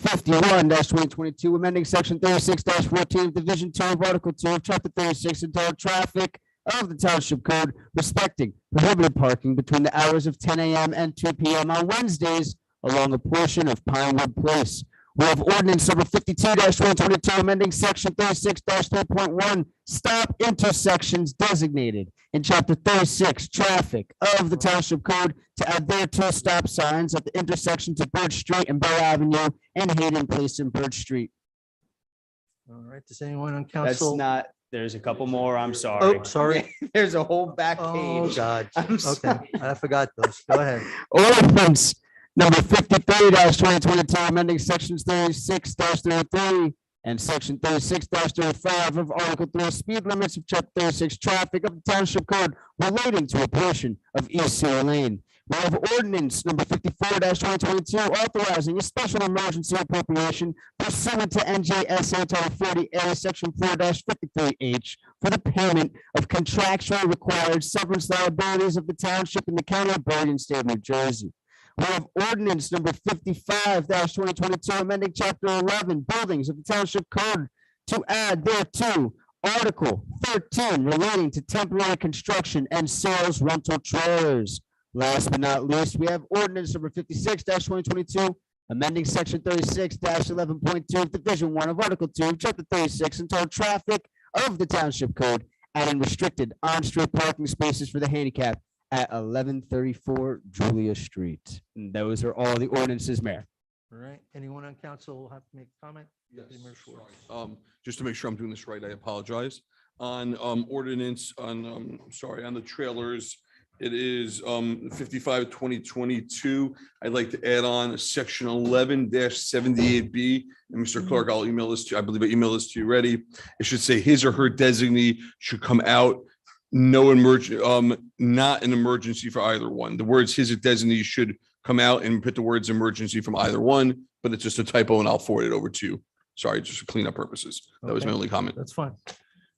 51-2022, amending Section 36-14 of Division 2 of Article 2 of Chapter 36 entitled Traffic of the Township Code, respecting prohibited parking between the hours of 10 a.m. and 2 p.m. on Wednesdays along a portion of Pinewood Place. We have ordinance number 52-2022, amending Section 36-3.1, stop intersections designated in Chapter 36, Traffic of the Township Code, to add thereto stop signs at the intersections of Birch Street and Bell Avenue and Hayden Place and Birch Street. All right, does anyone on That's council? not, there's a couple more, I'm sorry. Oh, sorry. There's a whole back Oh, page. God. I'm Okay, sorry. I forgot those. Go ahead. Ordinance number 53-2022, amending sections 36-33 and section 36-35 of Article 3, speed limits of Chapter 36, traffic of the Township Code relating to a portion of East Cedar Lane. We have ordinance number 54-2022, authorizing a special emergency appropriation pursuant to NJSA Title 40A, Section 4-53H, for the payment of contractually required severance liabilities of the township in the county of Bergen, state of New Jersey. We have ordinance number 55-2022, amending Chapter 11, buildings of the Township Code, to add thereto Article 13 relating to temporary construction and sales rental trailers. Last but not least, we have ordinance number 56-2022, amending Section 36-11.2 of Division 1 of Article 2 of Chapter 36 entitled Traffic of the Township Code, adding restricted on-street parking spaces for the handicap at 1134 Julia Street. And those are all the ordinances, Mayor. All right, anyone on council will have to make a comment? Deputy Mayor Schwartz. Just to make sure I'm doing this right, I apologize. On ordinance, on the trailers, it is 55-2022. I'd like to add on section 11-78B. And Mr. Clerk, I'll email this to you. I believe I emailed this to you already. It should say his or her designee should come out. No emergency, not an emergency for either one. The words his or designee should come out and put the words emergency from either one, but it's just a typo and I'll forward it over to you. Sorry, just for cleanup purposes. That was my Okay. only comment. That's fine.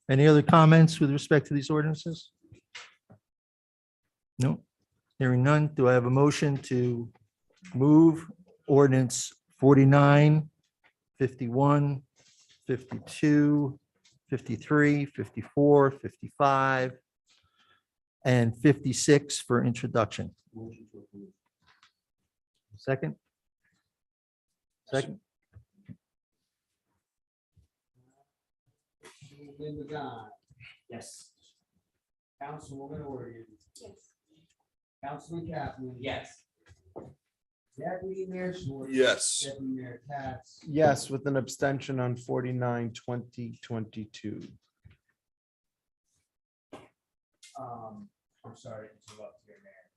Any other comments with respect to these ordinances? No, hearing none. Do I have a motion to move ordinance 49, 51, 52, 53, 54, 55, and 56 for introduction? Second? Second? Yes. Councilwoman Oregon. Yes. Councilman Kaplan. Yes. Deputy Mayor Schwartz. Yes. Deputy Mayor Katz. Yes, with an abstention on 49-2022. I'm sorry to interrupt here, Mayor.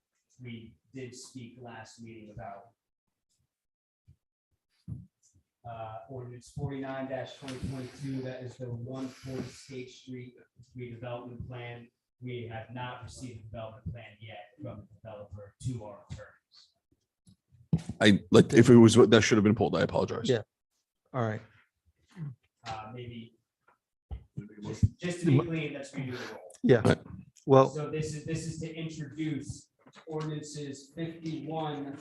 We did speak last meeting about ordinance 49-2022, that is the 140 State Street redevelopment plan. We have not received a development plan yet from the developer to our attorneys. I like, if it was, that should have been pulled. I apologize. Yeah. All right. Maybe just to be clean, that's redo the roll. Yeah. Well, So this is to introduce ordinances 51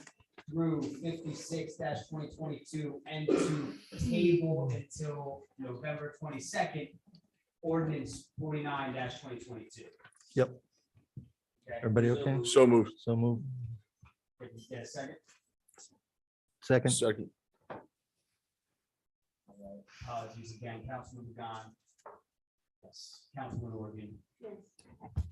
through 56-2022 and to table until November 22nd, ordinance 49-2022. yep. Everybody okay? So moved. So move. Get a second? Second? Second. Apologies again, Councilman Gahn. Yes. Councilman Oregon. Yes.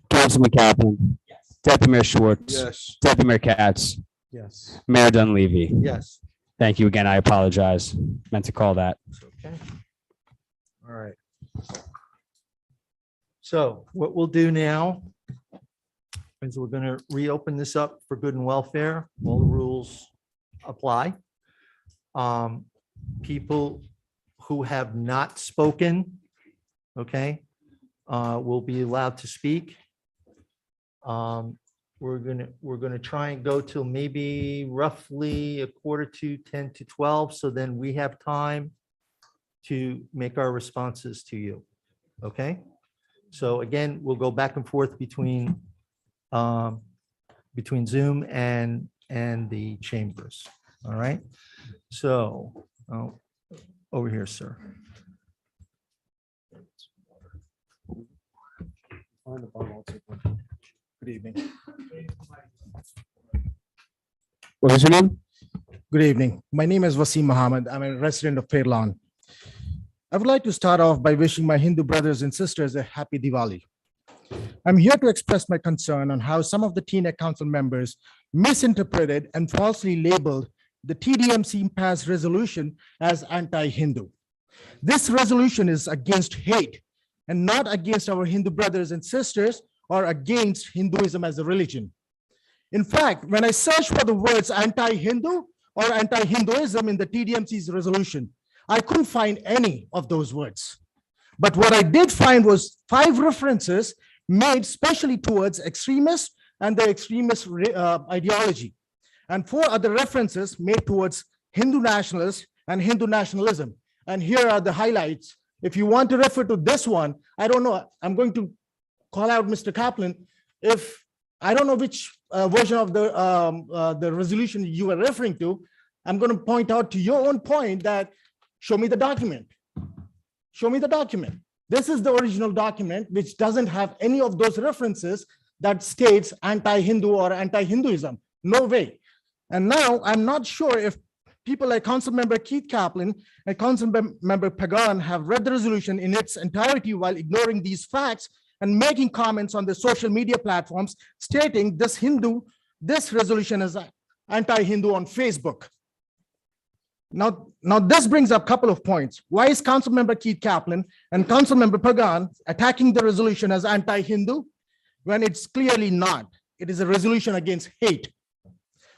Councilman Kaplan. Yes. Deputy Mayor Schwartz. Yes. Deputy Mayor Katz. Yes. Mayor Dunleavy. Yes. Thank you again. I apologize. Meant to call that. Okay. All right. So what we'll do now is we're going to reopen this up for good and welfare. All the rules apply. People who have not spoken, okay, will be allowed to speak. We're gonna try and go till maybe roughly 10 to 12, so then we have time to make our responses to you. Okay? So again, we'll go back and forth between Zoom and the chambers. All right? So over here, sir. Good evening. What is your name? Good evening. My name is Wasim Muhammad. I'm a resident of Fair Lawn. I would like to start off by wishing my Hindu brothers and sisters a happy Diwali. I'm here to express my concern on how some of the TNEC council members misinterpreted and falsely labeled the TDMC passed resolution as anti-Hindu. This resolution is against hate and not against our Hindu brothers and sisters or against Hinduism as a religion. In fact, when I searched for the words anti-Hindu or anti-Hinduism in the TDMC's resolution, I couldn't find any of those words. But what I did find was 5 references made specially towards extremists and the extremist ideology, and 4 other references made towards Hindu nationalists and Hindu nationalism. And here are the highlights. If you want to refer to this one, I don't know, I'm going to call out Mr. Kaplan. If I don't know which version of the resolution you were referring to, I'm going to point out to your own point that show me the document. Show me the document. This is the original document, which doesn't have any of those references that states anti-Hindu or anti-Hinduism. No way. And now I'm not sure if people like Council Member Keith Kaplan and Council Member Pagan have read the resolution in its entirety while ignoring these facts and making comments on the social media platforms stating this resolution is anti-Hindu on Facebook. Now this brings up a couple of points. Why is Council Member Keith Kaplan and Council Member Pagan attacking the resolution as anti-Hindu when it's clearly not? It is a resolution against hate.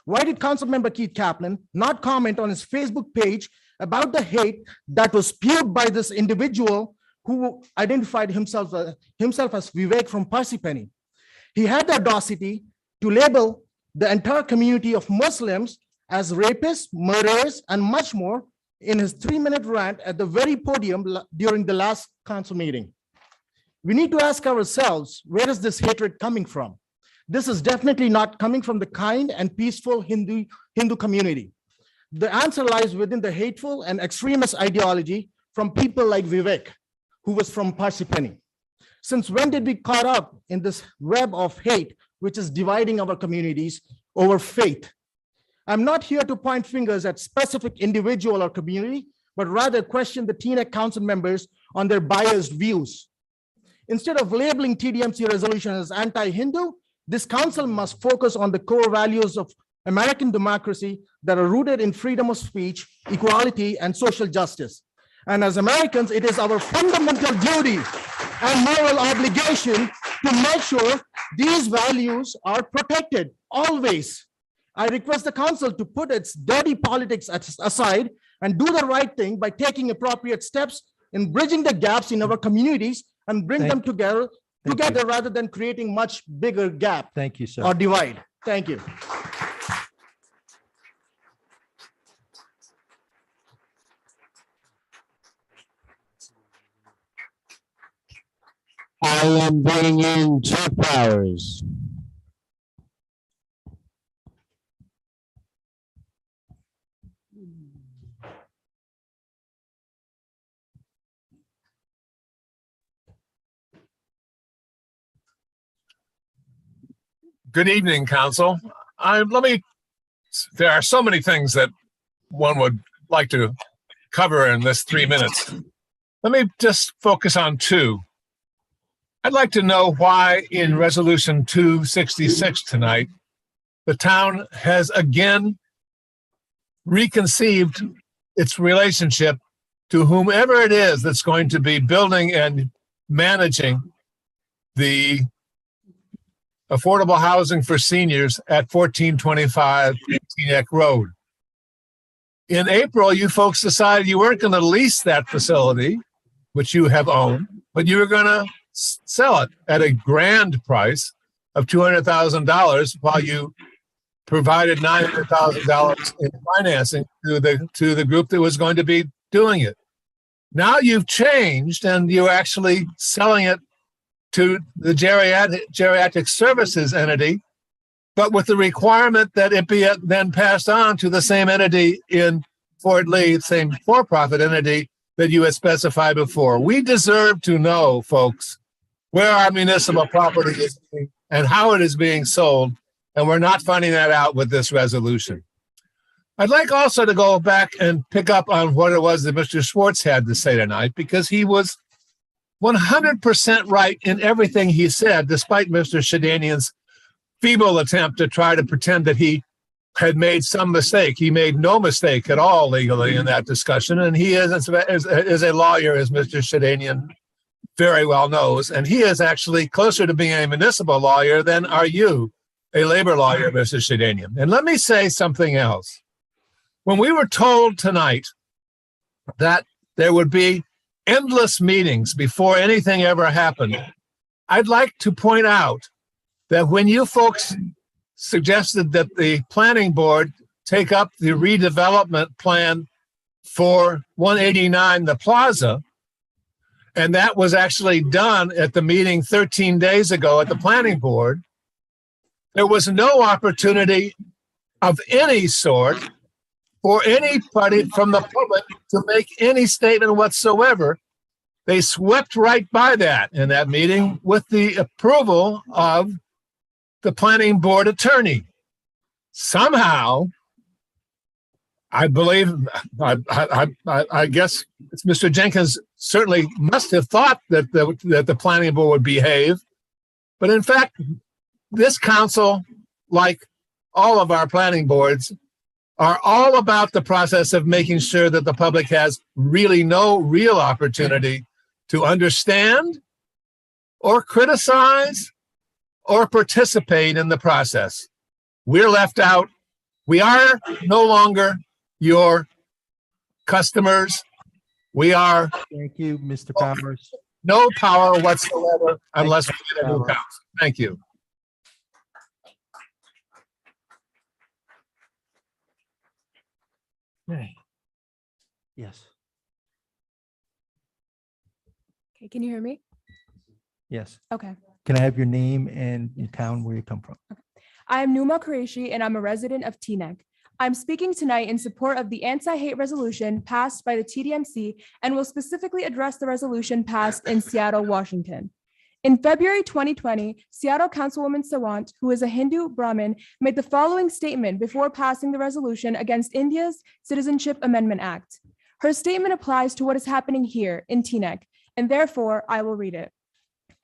Why did Council Member Keith Kaplan not comment on his Facebook page about the hate that was spewed by this individual who identified himself as Vivek from Parsippany? He had the audacity to label the entire community of Muslims as rapists, murderers, and much more in his 3-minute rant at the very podium during the last council meeting. We need to ask ourselves, where is this hatred coming from? This is definitely not coming from the kind and peaceful Hindu community. The answer lies within the hateful and extremist ideology from people like Vivek, who was from Parsippany. Since when did we caught up in this web of hate, which is dividing our communities over faith? I'm not here to point fingers at specific individual or community, but rather question the TNEC council members on their biased views. Instead of labeling TDMC resolution as anti-Hindu, this council must focus on the core values of American democracy that are rooted in freedom of speech, equality, and social justice. And as Americans, it is our fundamental duty and moral obligation to make sure these values are protected always. I request the council to put its dirty politics aside and do the right thing by taking appropriate steps in bridging the gaps in our communities and bring them together rather than creating much bigger gap. Thank you, sir. Or divide. Thank you. I am bringing in Chuck Powers. Good evening, Council. There are so many things that one would like to cover in this 3 minutes. Let me just focus on 2. I'd like to know why in Resolution 266 tonight, the town has again reconceived its relationship to whomever it is that's going to be building and managing the affordable housing for seniors at 1425 Teaneck Road. In April, you folks decided you weren't going to lease that facility, which you have owned, but you were going to sell it at a grand price of $200,000 while you provided $900,000 in financing to the group that was going to be doing it. Now you've changed and you're actually selling it to the geriatric services entity, but with the requirement that it be then passed on to the same entity in Fort Lee, same for-profit entity that you had specified before. We deserve to know, folks, where our municipal property is and how it is being sold, and we're not finding that out with this resolution. I'd like also to go back and pick up on what it was that Mr. Schwartz had to say tonight, because he was 100% right in everything he said, despite Mr. Shedanian's feeble attempt to try to pretend that he had made some mistake. He made no mistake at all legally in that discussion, and he is a lawyer, as Mr. Shedanian very well knows, and he is actually closer to being a municipal lawyer than are you, a labor lawyer, Mr. Shedanian. And let me say something else. When we were told tonight that there would be endless meetings before anything ever happened, I'd like to point out that when you folks suggested that the planning board take up the redevelopment plan for 189 The Plaza, and that was actually done at the meeting 13 days ago at the planning board, there was no opportunity of any sort for anybody from the public to make any statement whatsoever. They swept right by that in that meeting with the approval of the planning board attorney. Somehow, I believe, I guess it's Mr. Jenkins certainly must have thought that the planning board would behave. But in fact, this council, like all of our planning boards, are all about the process of making sure that the public has really no real opportunity to understand or criticize or participate in the process. We're left out. We are no longer your customers. We are. Thank you, Mr. Powers. No power whatsoever unless we get a new council. Thank you. Okay. Yes, Okay, can you hear me? yes. Okay. Can I have your name and your town where you come from? I am Numa Qureshi and I'm a resident of Teaneck. I'm speaking tonight in support of the anti-hate resolution passed by the TDMC and will specifically address the resolution passed in Seattle, Washington. In February 2020, Seattle Councilwoman Sawant, who is a Hindu Brahmin, made the following statement before passing the resolution against India's Citizenship Amendment Act. Her statement applies to what is happening here in Teaneck, and therefore I will read it.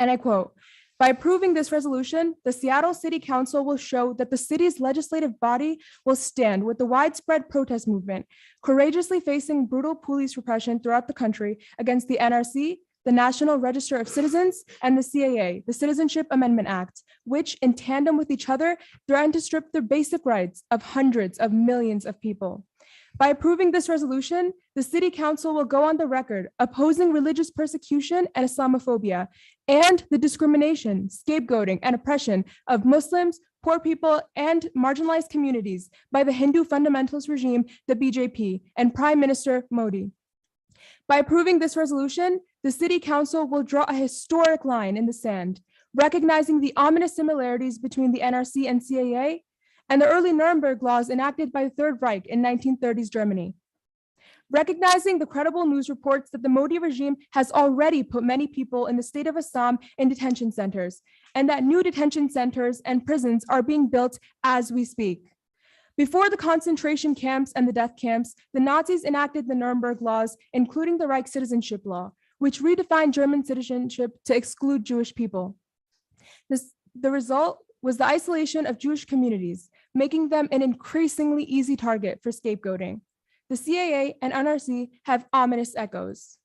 And I quote, "By approving this resolution, the Seattle City Council will show that the city's legislative body will stand with the widespread protest movement, courageously facing brutal police repression throughout the country against the NRC, the National Register of Citizens, and the CAA, the Citizenship Amendment Act, which in tandem with each other threaten to strip the basic rights of hundreds of millions of people. By approving this resolution, the City Council will go on the record opposing religious persecution and Islamophobia and the discrimination, scapegoating, and oppression of Muslims, poor people, and marginalized communities by the Hindu fundamentalist regime, the BJP, and Prime Minister Modi. By approving this resolution, the City Council will draw a historic line in the sand, recognizing the ominous similarities between the NRC and CAA and the early Nuremberg laws enacted by the Third Reich in 1930s Germany. Recognizing the credible news reports that the Modi regime has already put many people in the state of Assam in detention centers, and that new detention centers and prisons are being built as we speak. Before the concentration camps and the death camps, the Nazis enacted the Nuremberg laws, including the Reich Citizenship Law, which redefined German citizenship to exclude Jewish people. The result was the isolation of Jewish communities, making them an increasingly easy target for scapegoating. The CAA and NRC have ominous echoes.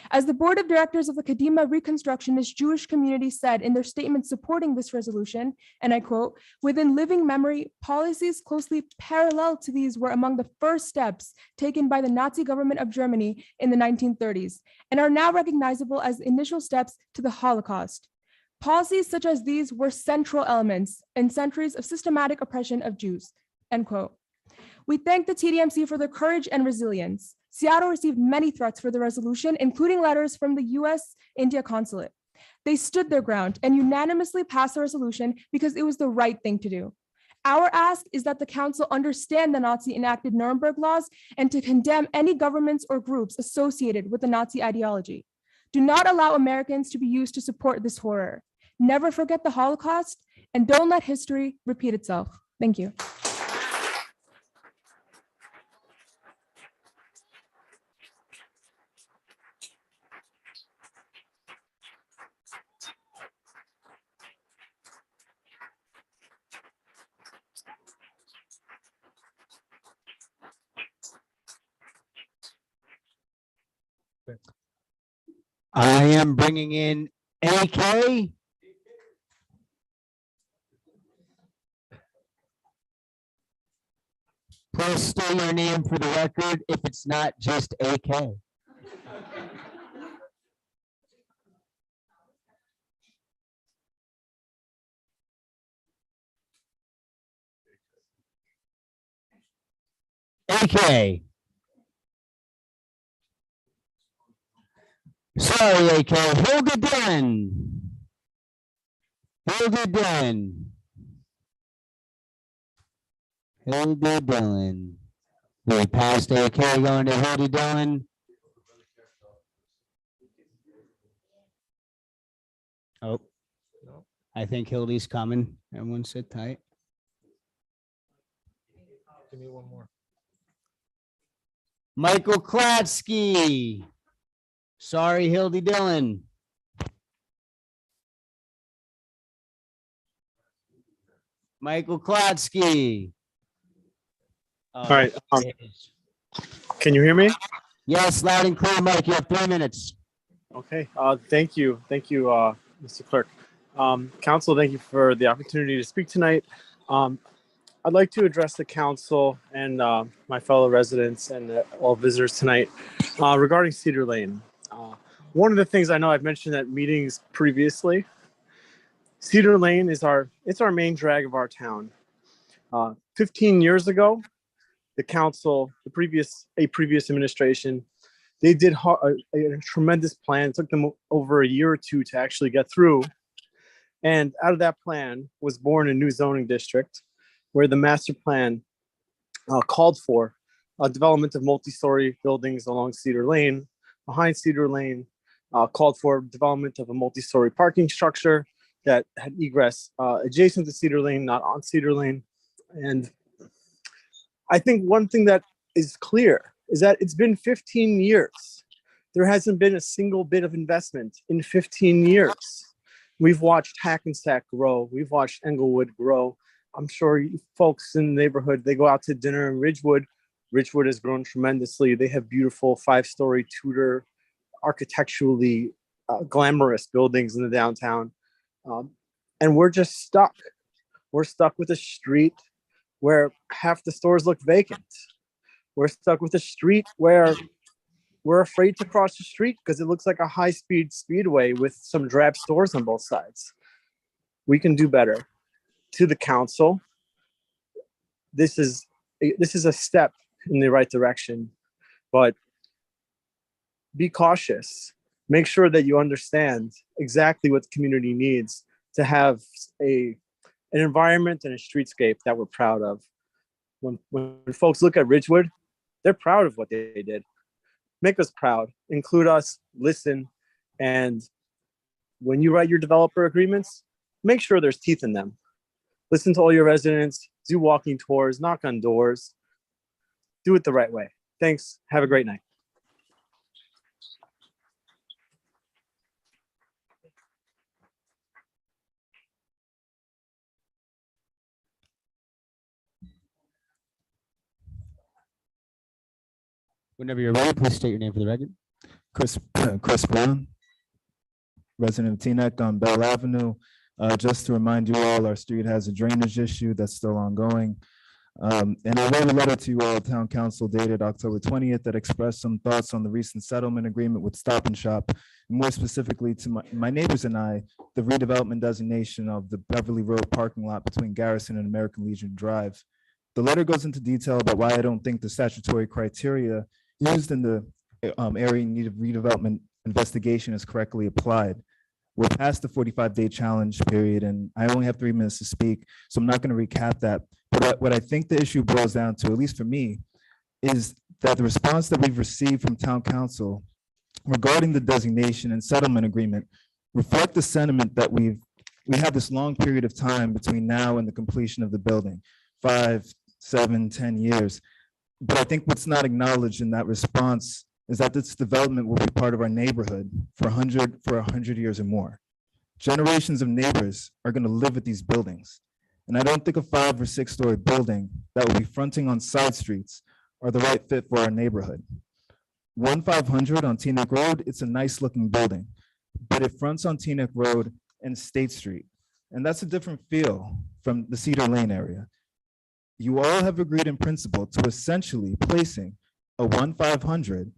As the board of directors of the Kadima Reconstructionist Jewish community said in their statement supporting this resolution, and I quote, "Within living memory, policies closely parallel to these were among the first steps taken by the Nazi government of Germany in the 1930s and are now recognizable as initial steps to the Holocaust. Policies such as these were central elements in centuries of systematic oppression of Jews," end quote. We thank the TDMC for their courage and resilience. Seattle received many threats for the resolution, including letters from the US-India consulate. They stood their ground and unanimously passed the resolution because it was the right thing to do. Our ask is that the council understand the Nazi enacted Nuremberg laws and to condemn any governments or groups associated with the Nazi ideology. Do not allow Americans to be used to support this horror. Never forget the Holocaust and don't let history repeat itself. Thank you. I am bringing in AK. Please state your name for the record if it's not just AK. AK. Sorry, AK. Hilda Dillon. Hilda Dillon. Hilda Dillon. We passed AK going to Hilda Dillon. Oh, I think Hildy's coming. Everyone sit tight. Give me one more. Michael Klatsky. Sorry, Hildy Dillon. Michael Klatsky. All right. Can you hear me? Yes, loud and clear, Mike. You have 3 minutes. Okay. Thank you. Thank you, Mr. Clerk. Council, thank you for the opportunity to speak tonight. I'd like to address the council and my fellow residents and all visitors tonight regarding Cedar Lane. One of the things I know I've mentioned at meetings previously, Cedar Lane is our main drag of our town. 15 years ago, the council, a previous administration, they did a tremendous plan. It took them over a year or two to actually get through. And out of that plan was born a new zoning district where the master plan called for a development of multi-story buildings along Cedar Lane. Behind Cedar Lane, called for development of a multi-story parking structure that had egress adjacent to Cedar Lane, not on Cedar Lane. And I think one thing that is clear is that it's been 15 years. There hasn't been a single bit of investment in 15 years. We've watched Hackensack grow. We've watched Englewood grow. I'm sure you folks in the neighborhood, they go out to dinner in Ridgewood. Ridgewood has grown tremendously. They have beautiful 5-story Tudor, architecturally glamorous buildings in the downtown. And we're just stuck. We're stuck with a street where half the stores look vacant. We're stuck with a street where we're afraid to cross the street because it looks like a high-speed speedway with some drab stores on both sides. We can do better. To the council, this is a step in the right direction, but be cautious. Make sure that you understand exactly what the community needs to have an environment and a streetscape that we're proud of. When folks look at Ridgewood, they're proud of what they did. Make us proud, include us, listen, and when you write your developer agreements, make sure there's teeth in them. Listen to all your residents, do walking tours, knock on doors, do it the right way. Thanks. Have a great night. Whenever you're ready, please state your name for the record. Chris Brown, resident of Teaneck on Bell Avenue. Just to remind you all, our street has a drainage issue that's still ongoing. And I wrote a letter to you all, Town Council dated October 20th, that expressed some thoughts on the recent settlement agreement with Stop and Shop, and more specifically to my neighbors and I, the redevelopment designation of the Beverly Road parking lot between Garrison and American Legion Drive. The letter goes into detail about why I don't think the statutory criteria used in the area in need of redevelopment investigation is correctly applied. We're past the 45-day challenge period, and I only have 3 minutes to speak, so I'm not going to recap that. But what I think the issue boils down to, at least for me, is that the response that we've received from Town Council regarding the designation and settlement agreement reflect the sentiment that we have this long period of time between now and the completion of the building, 5, 7, 10 years. But I think what's not acknowledged in that response is that this development will be part of our neighborhood for 100 years or more. Generations of neighbors are going to live at these buildings. And I don't think a 5 or 6 story building that will be fronting on side streets are the right fit for our neighborhood. 1500 on Teaneck Road, it's a nice looking building, but it fronts on Teaneck Road and State Street. And that's a different feel from the Cedar Lane area. You all have agreed in principle to essentially placing a 1500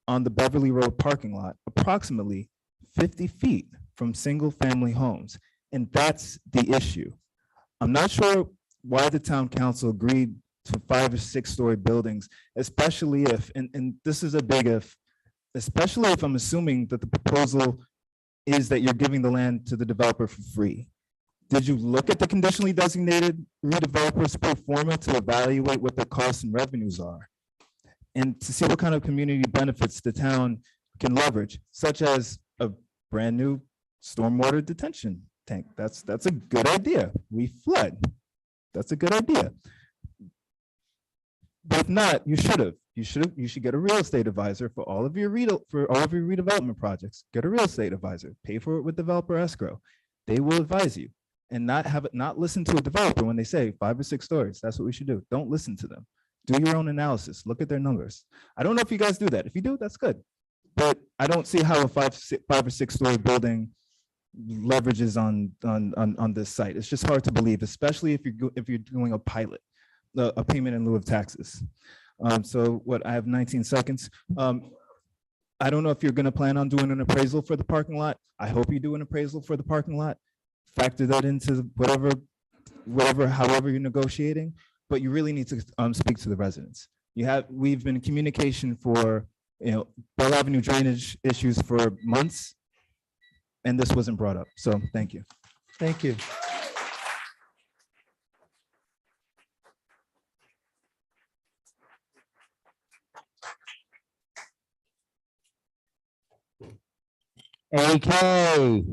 on the Beverly Road parking lot, approximately 50 feet from single family homes. And that's the issue. I'm not sure why the Town Council agreed to 5 or 6 story buildings, especially if, and this is a big if, especially if I'm assuming that the proposal is that you're giving the land to the developer for free. Did you look at the conditionally designated redevelopers pro forma to evaluate what the costs and revenues are? And to see what kind of community benefits the town can leverage, such as a brand new stormwater detention tank. That's a good idea. We flood. That's a good idea. But if not, you should get a real estate advisor for all of your redevelopment projects. Get a real estate advisor. Pay for it with developer escrow. They will advise you, and not listen to a developer when they say 5 or 6 stories. That's what we should do. Don't listen to them. Do your own analysis. Look at their numbers. I don't know if you guys do that. If you do, that's good. But I don't see how a 5 or 6 story building leverages on this site. It's just hard to believe, especially if you're doing a pilot, a payment in lieu of taxes. So what, I have 19 seconds. I don't know if you're going to plan on doing an appraisal for the parking lot. I hope you do an appraisal for the parking lot. Factor that into however you're negotiating. But you really need to speak to the residents. We've been in communication for, Bell Avenue drainage issues for months, and this wasn't brought up. So thank you. Thank you. AK.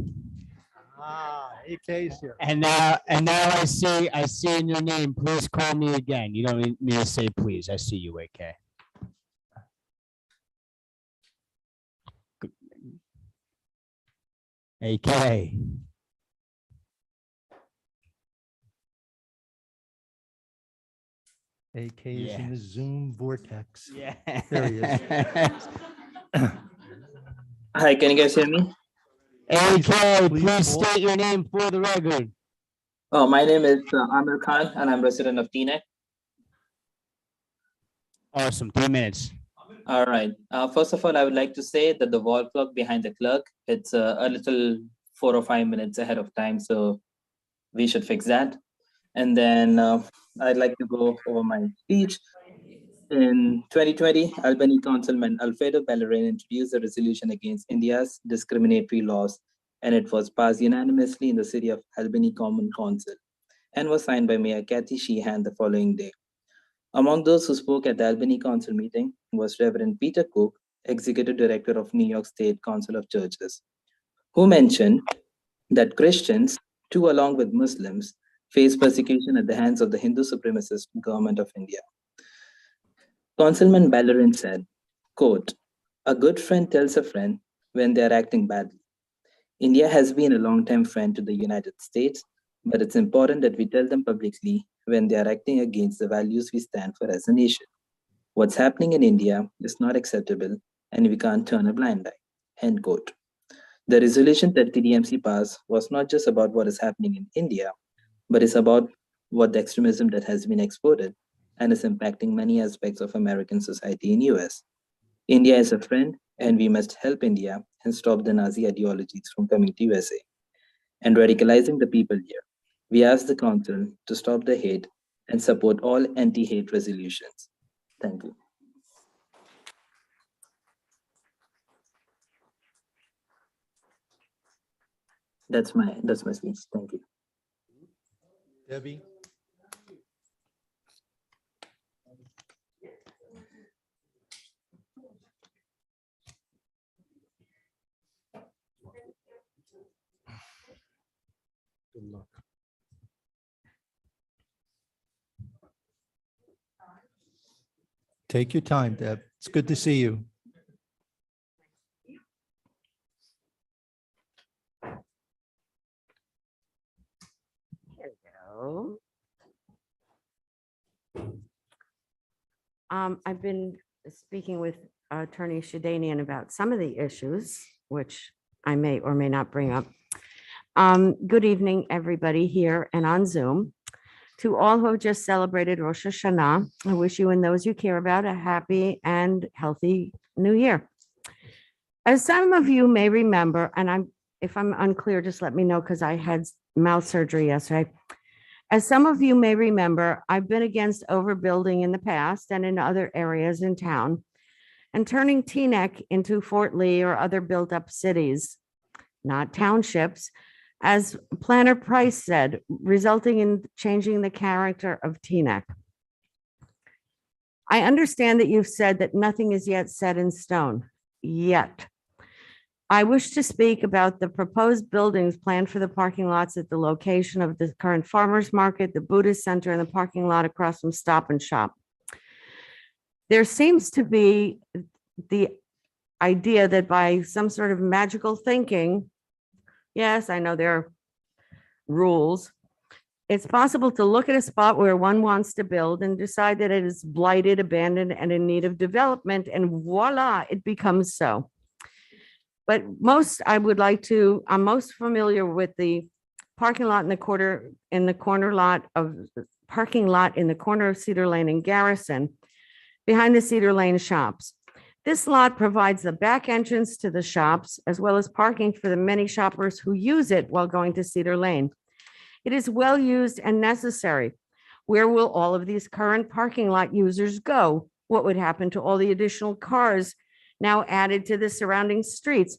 AK's here. And now I see in your name, please call me again. You don't need me to say please. I see you, AK. AK. AK is in the Yes. Zoom vortex. Yeah. There he is. Hi, can you guys hear me? AK, Please please hold. state your name for the record. Oh, my name is Amir Khan, and I'm resident of Teaneck. Awesome, 3 minutes. All right. First of all, I would like to say that the wall clock behind the clerk, it's a little 4 or 5 minutes ahead of time, so we should fix that. And then I'd like to go over my speech. In 2020, Albany Councilman Alfredo Bellerin introduced a resolution against India's discriminatory laws, and it was passed unanimously in the city of Albany Common Council and was signed by Mayor Kathy Sheehan the following day. Among those who spoke at the Albany Council meeting was Reverend Peter Cook, Executive Director of New York State Council of Churches, who mentioned that Christians, too along with Muslims, face persecution at the hands of the Hindu supremacist government of India. Councilman Bellerin said, quote, "A good friend tells a friend when they are acting badly. India has been a long-time friend to the United States, but it's important that we tell them publicly when they are acting against the values we stand for as a nation. What's happening in India is not acceptable and we can't turn a blind eye. End quote. The resolution that TDMC passed was not just about what is happening in India, but it's about what the extremism that has been exported and is impacting many aspects of American society in US. India is a friend and we must help India and stop the Nazi ideologies from coming to USA and radicalizing the people here. We ask the council to stop the hate and support all anti-hate resolutions. Thank you. That's my speech. Thank you. Debbie? Good luck. Take your time, Deb. It's good to see you. Hello. I've been speaking with Attorney Shadanian about some of the issues, which I may or may not bring up. Good evening, everybody here and on Zoom. To all who have just celebrated Rosh Hashanah, I wish you and those you care about a happy and healthy new year. As some of you may remember, and if I'm unclear, just let me know because I had mouth surgery yesterday. As some of you may remember, I've been against overbuilding in the past and in other areas in town and turning Teaneck into Fort Lee or other built-up cities, not townships, as Planner Price said, resulting in changing the character of Teaneck. I understand that you've said that nothing is yet set in stone, yet. I wish to speak about the proposed buildings planned for the parking lots at the location of the current farmers market, the Buddhist center, and the parking lot across from Stop and Shop. There seems to be the idea that by some sort of magical thinking, yes, I know there are rules, it's possible to look at a spot where one wants to build and decide that it is blighted, abandoned, and in need of development, and voila, it becomes so. But I'm most familiar with the parking lot in the corner lot of Cedar Lane and Garrison, behind the Cedar Lane shops. This lot provides the back entrance to the shops, as well as parking for the many shoppers who use it while going to Cedar Lane. It is well used and necessary. Where will all of these current parking lot users go? What would happen to all the additional cars now added to the surrounding streets?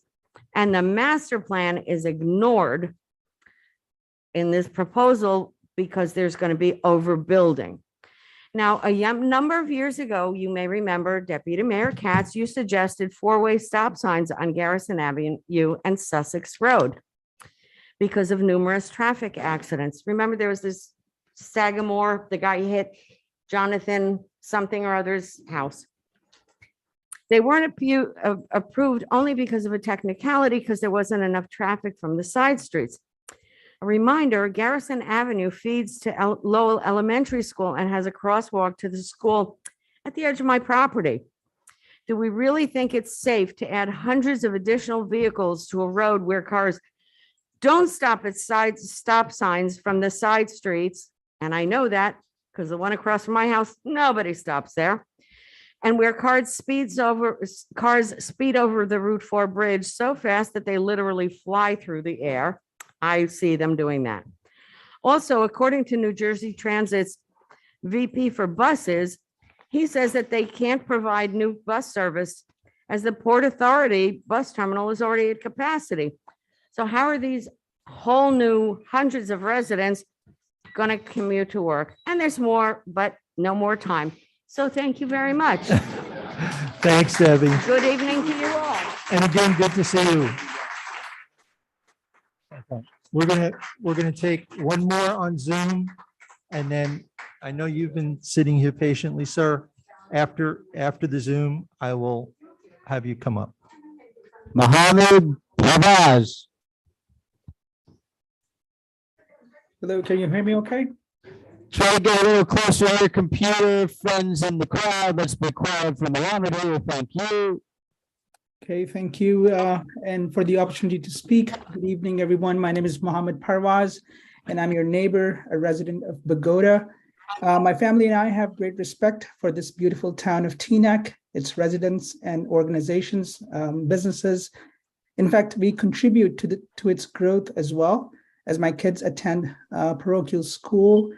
And the master plan is ignored in this proposal because there's going to be overbuilding. Now, a number of years ago, you may remember Deputy Mayor Katz, you suggested four-way stop signs on Garrison Avenue and Sussex Road because of numerous traffic accidents. Remember, there was this Sagamore, the guy hit Jonathan something or other's house. They weren't approved only because of a technicality, because there wasn't enough traffic from the side streets. A reminder, Garrison Avenue feeds to Lowell Elementary School and has a crosswalk to the school at the edge of my property. Do we really think it's safe to add hundreds of additional vehicles to a road where cars don't stop at stop signs from the side streets? And I know that because the one across from my house, nobody stops there. And where cars speed over the Route 4 bridge so fast that they literally fly through the air. I see them doing that. Also, according to New Jersey Transit's VP for buses, he says that they can't provide new bus service as the Port Authority bus terminal is already at capacity. So how are these whole new hundreds of residents going to commute to work? And there's more, but no more time. So thank you very much. Thanks, Debbie. Good evening to you all. And again, good to see you. Okay. We're gonna take one more on Zoom, and then I know you've been sitting here patiently, sir. After the Zoom, I will have you come up. Mohammed Hello, can you hear me okay? Try to get a little closer to your computer, friends in the crowd. Let's be quiet for the monitor. Thank you. Okay, thank you, and for the opportunity to speak. Good evening, everyone. My name is Mohammed Parvaz, and I'm your neighbor, a resident of Bogota. My family and I have great respect for this beautiful town of Teaneck, its residents and organizations, businesses. In fact, we contribute to its growth as well, as my kids attend parochial school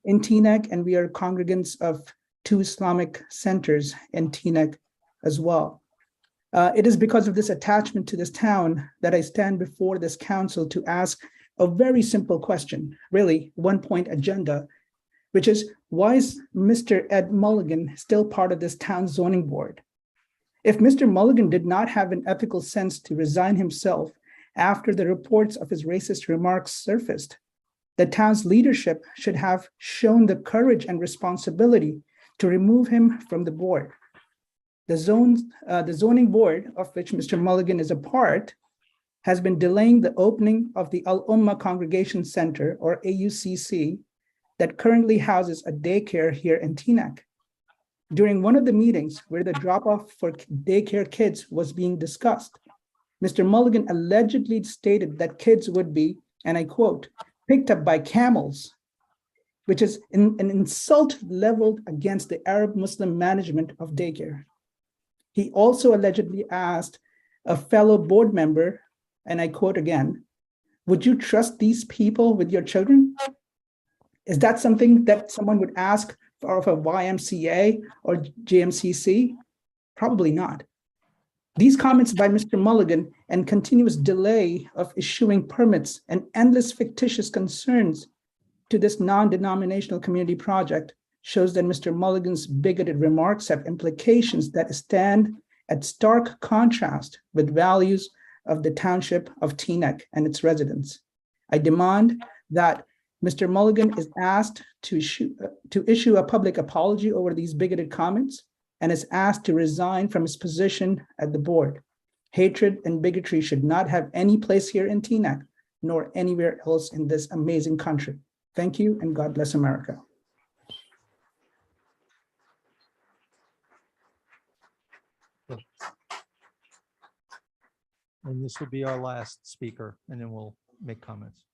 in Teaneck, and we are congregants of 2 Islamic centers in Teaneck as well. It is because of this attachment to this town that I stand before this council to ask a very simple question, really one-point agenda, which is, why is Mr. Ed Mulligan still part of this town zoning board? If Mr. Mulligan did not have an ethical sense to resign himself after the reports of his racist remarks surfaced, the town's leadership should have shown the courage and responsibility to remove him from the board. The zoning board, of which Mr. Mulligan is a part, has been delaying the opening of the Al Ummah Congregation Center, or AUCC, that currently houses a daycare here in Teaneck. During one of the meetings where the drop-off for daycare kids was being discussed, Mr. Mulligan allegedly stated that kids would be, and I quote, picked up by camels, which is an insult leveled against the Arab Muslim management of daycare. He also allegedly asked a fellow board member, and I quote again, would you trust these people with your children? Is that something that someone would ask of a YMCA or JMCC? Probably not. These comments by Mr. Mulligan and continuous delay of issuing permits and endless fictitious concerns to this non-denominational community project shows that Mr. Mulligan's bigoted remarks have implications that stand at stark contrast with values of the township of Teaneck and its residents. I demand that Mr. Mulligan is asked to issue a public apology over these bigoted comments and is asked to resign from his position at the board. Hatred and bigotry should not have any place here in Teaneck, nor anywhere else in this amazing country. Thank you, and God bless America. And this will be our last speaker, and then we'll make comments.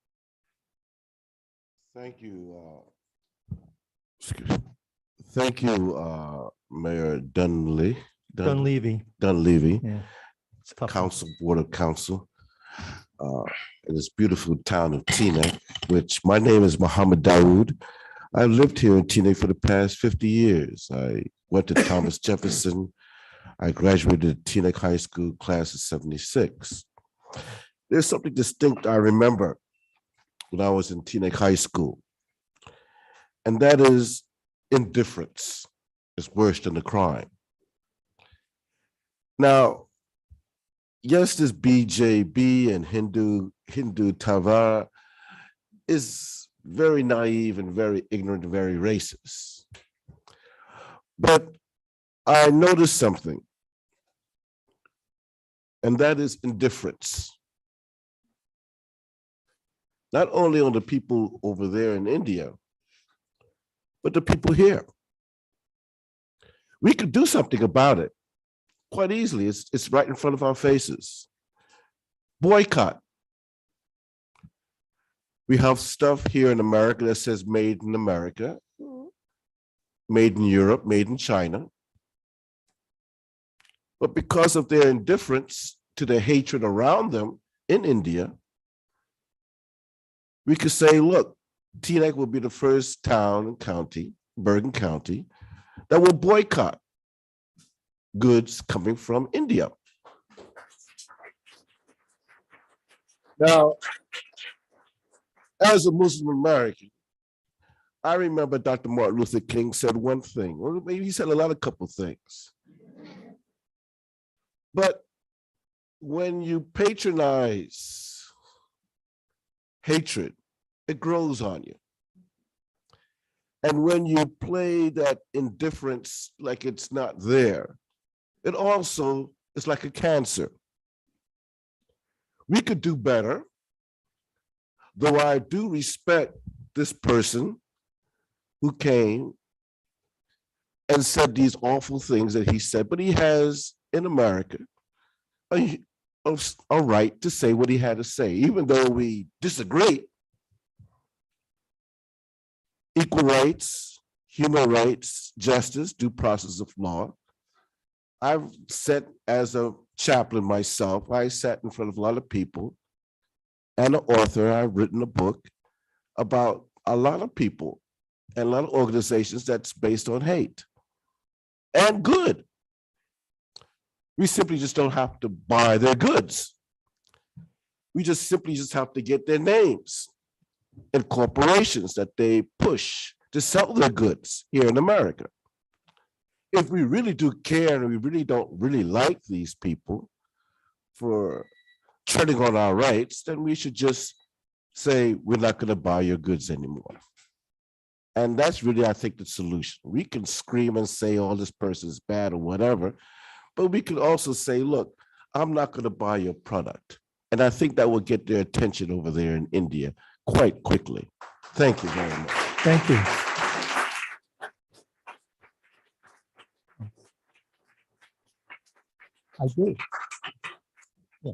Thank you. Thank you, Mayor Dunlevy. Dunleavy, Yeah. Council, Board of Council, in this beautiful town of Teaneck, which my name is Muhammad Dawood. I've lived here in Teaneck for the past 50 years. I went to Thomas Jefferson. I graduated Teaneck High School class of 76. There's something distinct I remember when I was in Teaneck High School, and that is indifference is worse than the crime. Now, yes, this BJB and Hindu Tavar is very naive and very ignorant and very racist. But I noticed something, and that is indifference. Not only on the people over there in India, but the people here. We could do something about it quite easily. It's right in front of our faces. Boycott. We have stuff here in America that says made in America, made in Europe, made in China. But because of their indifference to the hatred around them in India, we could say, look, Teaneck will be the first town and county, Bergen County, that will boycott goods coming from India. Now, as a Muslim American, I remember Dr. Martin Luther King said one thing, or maybe he said a couple things. But when you patronize hatred, it grows on you. And when you play that indifference like it's not there, it also is like a cancer. We could do better, though I do respect this person who came and said these awful things that he said, but he has in America a right to say what he had to say, even though we disagree. Equal rights, human rights, justice, due process of law. I've sat as a chaplain myself. I sat in front of a lot of people and an author. I've written a book about a lot of people and a lot of organizations that's based on hate and good. We simply just don't have to buy their goods. We just simply have to get their names and corporations that they push to sell their goods here in America. If we really do care and we really don't really like these people for treading on our rights, then we should just say, we're not going to buy your goods anymore. And that's really, I think, the solution. We can scream and say, oh, this person is bad or whatever, but we can also say, look, I'm not going to buy your product. And I think that will get their attention over there in India quite quickly. Thank you very much. Thank you. I do. Yeah.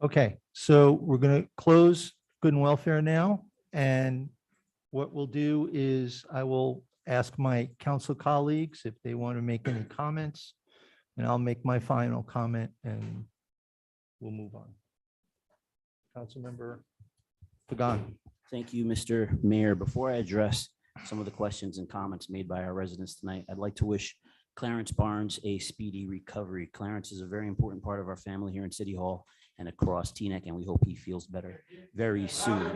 Okay, so we're going to close good and welfare now. And what we'll do is I will ask my council colleagues if they want to make any comments, and I'll make my final comment and we'll move on. Councilmember Pagan. Thank you, Mr. Mayor. Before I address some of the questions and comments made by our residents tonight, I'd like to wish Clarence Barnes a speedy recovery. Clarence is a very important part of our family here in City Hall and across Teaneck, and we hope he feels better very soon.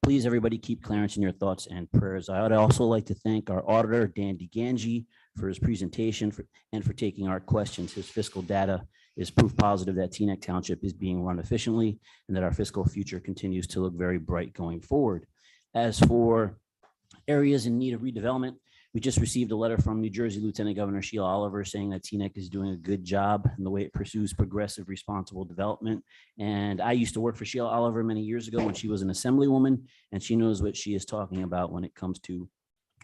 Please, everybody, keep Clarence in your thoughts and prayers. I would also like to thank our auditor, Dan DeGangi, for his presentation and for taking our questions. His fiscal data is proof positive that Teaneck Township is being run efficiently and that our fiscal future continues to look very bright going forward. As for areas in need of redevelopment, we just received a letter from New Jersey Lieutenant Governor Sheila Oliver saying that Teaneck is doing a good job in the way it pursues progressive, responsible development. And I used to work for Sheila Oliver many years ago when she was an assemblywoman, and she knows what she is talking about when it comes to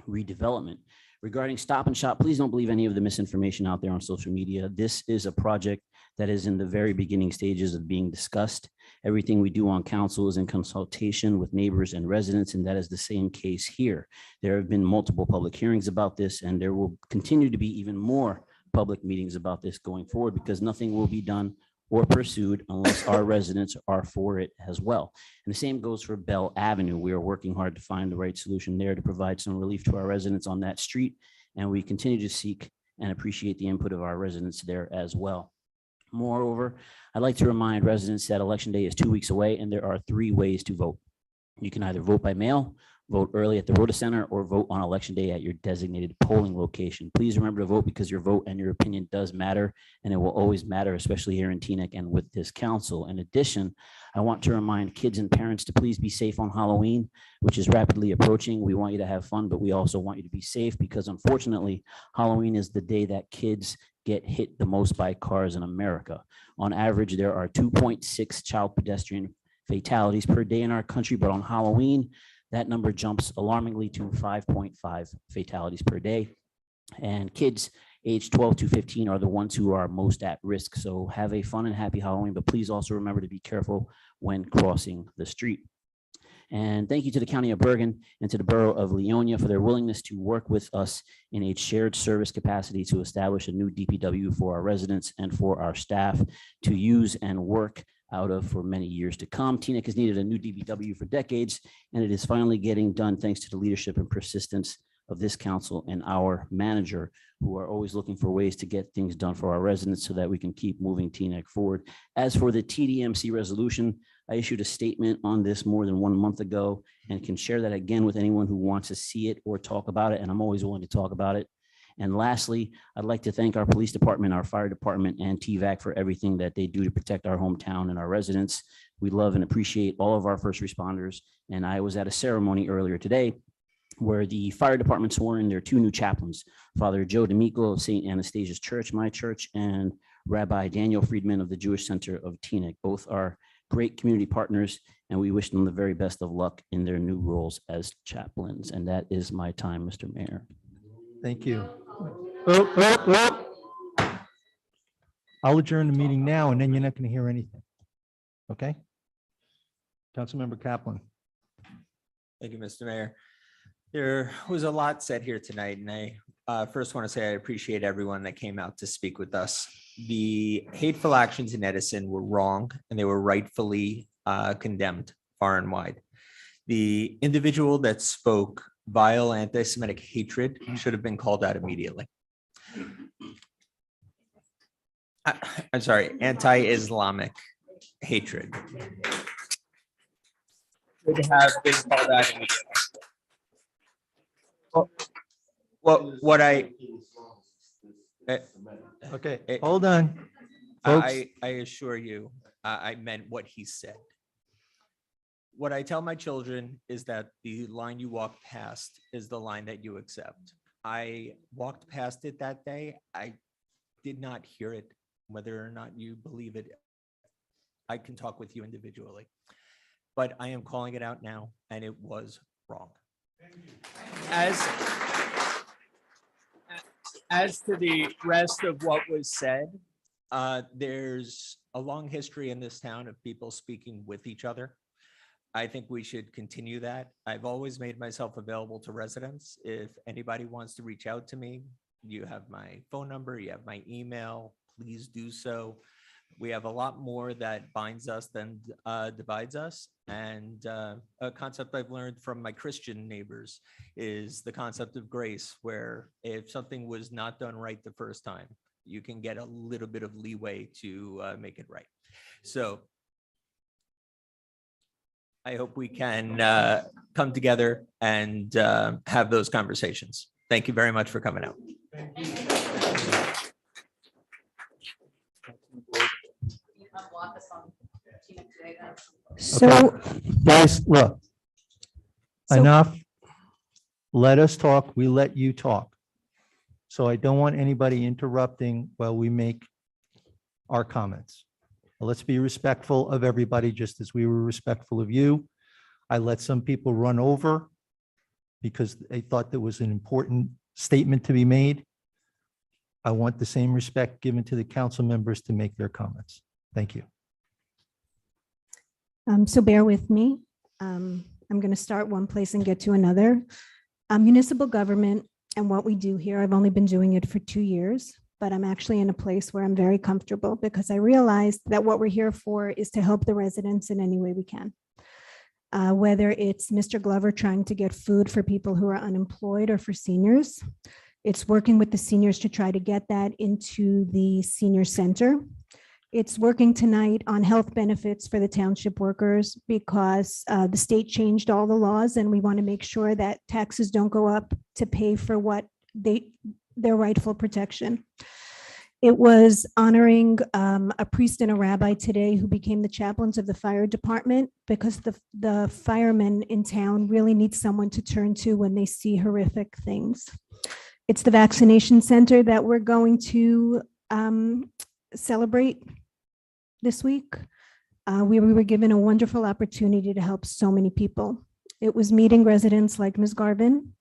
redevelopment. Regarding Stop and Shop, please don't believe any of the misinformation out there on social media. This is a project that is in the very beginning stages of being discussed. Everything we do on council is in consultation with neighbors and residents, and that is the same case here. There have been multiple public hearings about this, and there will continue to be even more public meetings about this going forward, because nothing will be done or pursued unless our residents are for it as well. And the same goes for Bell Avenue. We are working hard to find the right solution there to provide some relief to our residents on that street. And we continue to seek and appreciate the input of our residents there as well. Moreover, I'd like to remind residents that Election Day is 2 weeks away, and there are 3 ways to vote. You can either vote by mail, vote early at the Rota Center, or vote on Election Day at your designated polling location. Please remember to vote, because your vote and your opinion does matter, and it will always matter, especially here in Teaneck and with this council. In addition, I want to remind kids and parents to please be safe on Halloween, which is rapidly approaching. We want you to have fun, but we also want you to be safe, because unfortunately, Halloween is the day that kids get hit the most by cars in America. On average, there are 2.6 child pedestrian fatalities per day in our country, but on Halloween, that number jumps alarmingly to 5.5 fatalities per day. And kids aged 12 to 15 are the ones who are most at risk. So have a fun and happy Halloween, but please also remember to be careful when crossing the street. And thank you to the County of Bergen and to the Borough of Leonia for their willingness to work with us in a shared service capacity to establish a new DPW for our residents and for our staff to use and work out of for many years to come. Teaneck has needed a new DPW for decades, and it is finally getting done thanks to the leadership and persistence of this council and our manager, who are always looking for ways to get things done for our residents so that we can keep moving Teaneck forward. As for the TDMC resolution, I issued a statement on this more than 1 month ago and can share that again with anyone who wants to see it or talk about it, and I'm always willing to talk about it. And lastly, I'd like to thank our police department, our fire department, and TVAC for everything that they do to protect our hometown and our residents. We love and appreciate all of our first responders. And I was at a ceremony earlier today where the fire department swore in their 2 new chaplains, Father Joe D'Amico of St. Anastasia's Church, my church, and Rabbi Daniel Friedman of the Jewish Center of Teaneck. Both are great community partners, and we wish them the very best of luck in their new roles as chaplains. And that is my time, Mr. Mayor. Thank you. I'll adjourn the meeting now, and then you're not going to hear anything. Okay? Councilmember Kaplan. Thank you, Mr. Mayor. There was a lot said here tonight, and I first want to say I appreciate everyone that came out to speak with us. The hateful actions in Edison were wrong, and they were rightfully condemned far and wide. The individual that spoke vile anti-Semitic hatred should have been called out immediately. I'm sorry, anti-Islamic hatred should have been called out immediately. What I Okay, hold on. Folks. I assure you, I meant what he said. What I tell my children is that the line you walk past is the line that you accept. I walked past it that day. I did not hear it. Whether or not you believe it, I can talk with you individually. But I am calling it out now, and it was wrong. As to the rest of what was said, there's a long history in this town of people speaking with each other. I think we should continue that. I've always made myself available to residents. If anybody wants to reach out to me, you have my phone number, you have my email, please do so. We have a lot more that binds us than divides us. And a concept I've learned from my Christian neighbors is the concept of grace, where if something was not done right the first time, you can get a little bit of leeway to make it right. So I hope we can come together and have those conversations. Thank you very much for coming out. So, guys, look, enough. Let us talk. We let you talk. So I don't want anybody interrupting while we make our comments. Let's be respectful of everybody, just as we were respectful of you. I let some people run over because they thought there was an important statement to be made. I want the same respect given to the council members to make their comments. Thank you. So bear with me. I'm going to start one place and get to another. Municipal government and what we do here, I've only been doing it for 2 years, but I'm actually in a place where I'm very comfortable because I realized that what we're here for is to help the residents in any way we can. Whether it's Mr. Glover trying to get food for people who are unemployed or for seniors, it's working with the seniors to try to get that into the senior center. It's working tonight on health benefits for the township workers because the state changed all the laws and we want to make sure that taxes don't go up to pay for what their rightful protection. It was honoring a priest and a rabbi today who became the chaplains of the fire department because the firemen in town really need someone to turn to when they see horrific things. It's the vaccination center that we're going to celebrate this week. We were given a wonderful opportunity to help so many people. It was meeting residents like Ms. Garvin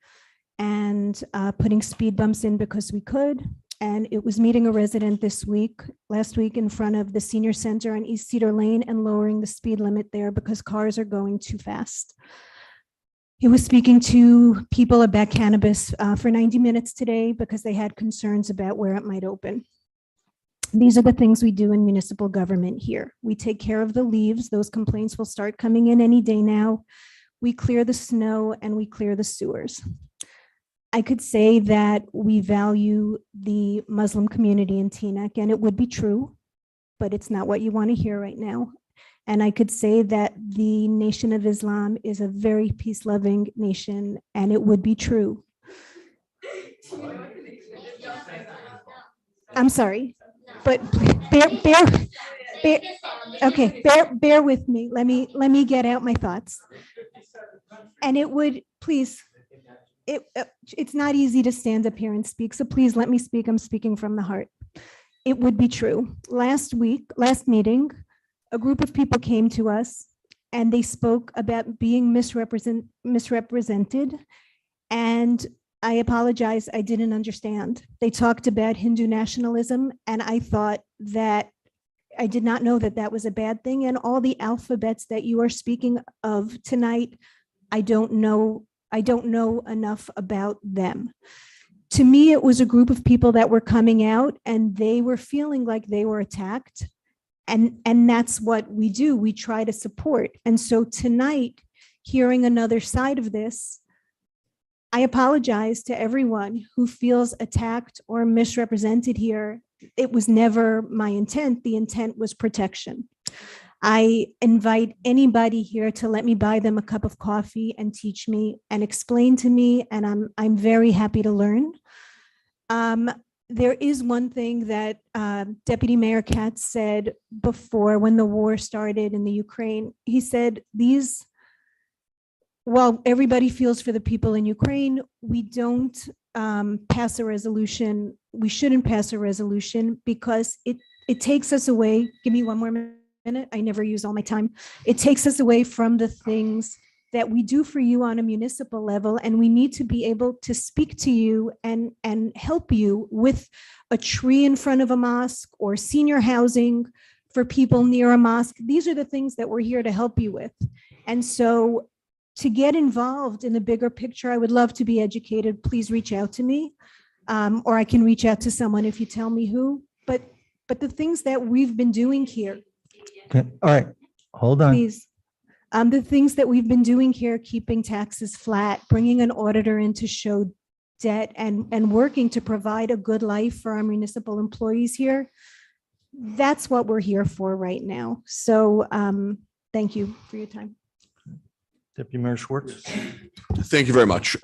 and putting speed bumps in because we could. And it was meeting a resident last week in front of the senior center on East Cedar Lane and lowering the speed limit there because cars are going too fast. He was speaking to people about cannabis for 90 minutes today because they had concerns about where it might open. These are the things we do in municipal government here. We take care of the leaves. Those complaints will start coming in any day now. We clear the snow and we clear the sewers. I could say that we value the Muslim community in Teaneck, and it would be true, but it's not what you want to hear right now. And I could say that the Nation of Islam is a very peace-loving nation, and it would be true. I'm sorry, but bear with me. Let me get out my thoughts. And it would, please, it's not easy to stand up here and speak, so please let me speak. I'm speaking from the heart. It would be true. Last meeting, a group of people came to us and they spoke about being misrepresented. And I apologize, I didn't understand. They talked about Hindu nationalism, and I thought that I did not know that that was a bad thing. And all the alphabets that you are speaking of tonight, I don't know enough about them. To me, it was a group of people that were coming out and they were feeling like they were attacked. And that's what we do. We try to support. And so tonight, hearing another side of this, I apologize to everyone who feels attacked or misrepresented here. It was never my intent. The intent was protection. I invite anybody here to let me buy them a cup of coffee and teach me and explain to me, and I'm very happy to learn. There is one thing that Deputy Mayor Katz said before when the war started in the Ukraine. He said, while everybody feels for the people in Ukraine, we don't pass a resolution. We shouldn't pass a resolution because it takes us away. Give me one more minute. I never use all my time. It takes us away from the things that we do for you on a municipal level, and we need to be able to speak to you and help you with a tree in front of a mosque or senior housing for people near a mosque. These are the things that we're here to help you with. And so to get involved in the bigger picture, I would love to be educated. Please reach out to me, or I can reach out to someone if you tell me who. But the things that we've been doing here, Okay, all right, hold on. please. The things that we've been doing here, keeping taxes flat, bringing an auditor in to show debt and working to provide a good life for our municipal employees here. That's what we're here for right now. So thank you for your time. Deputy Mayor Schwartz. Thank you very much.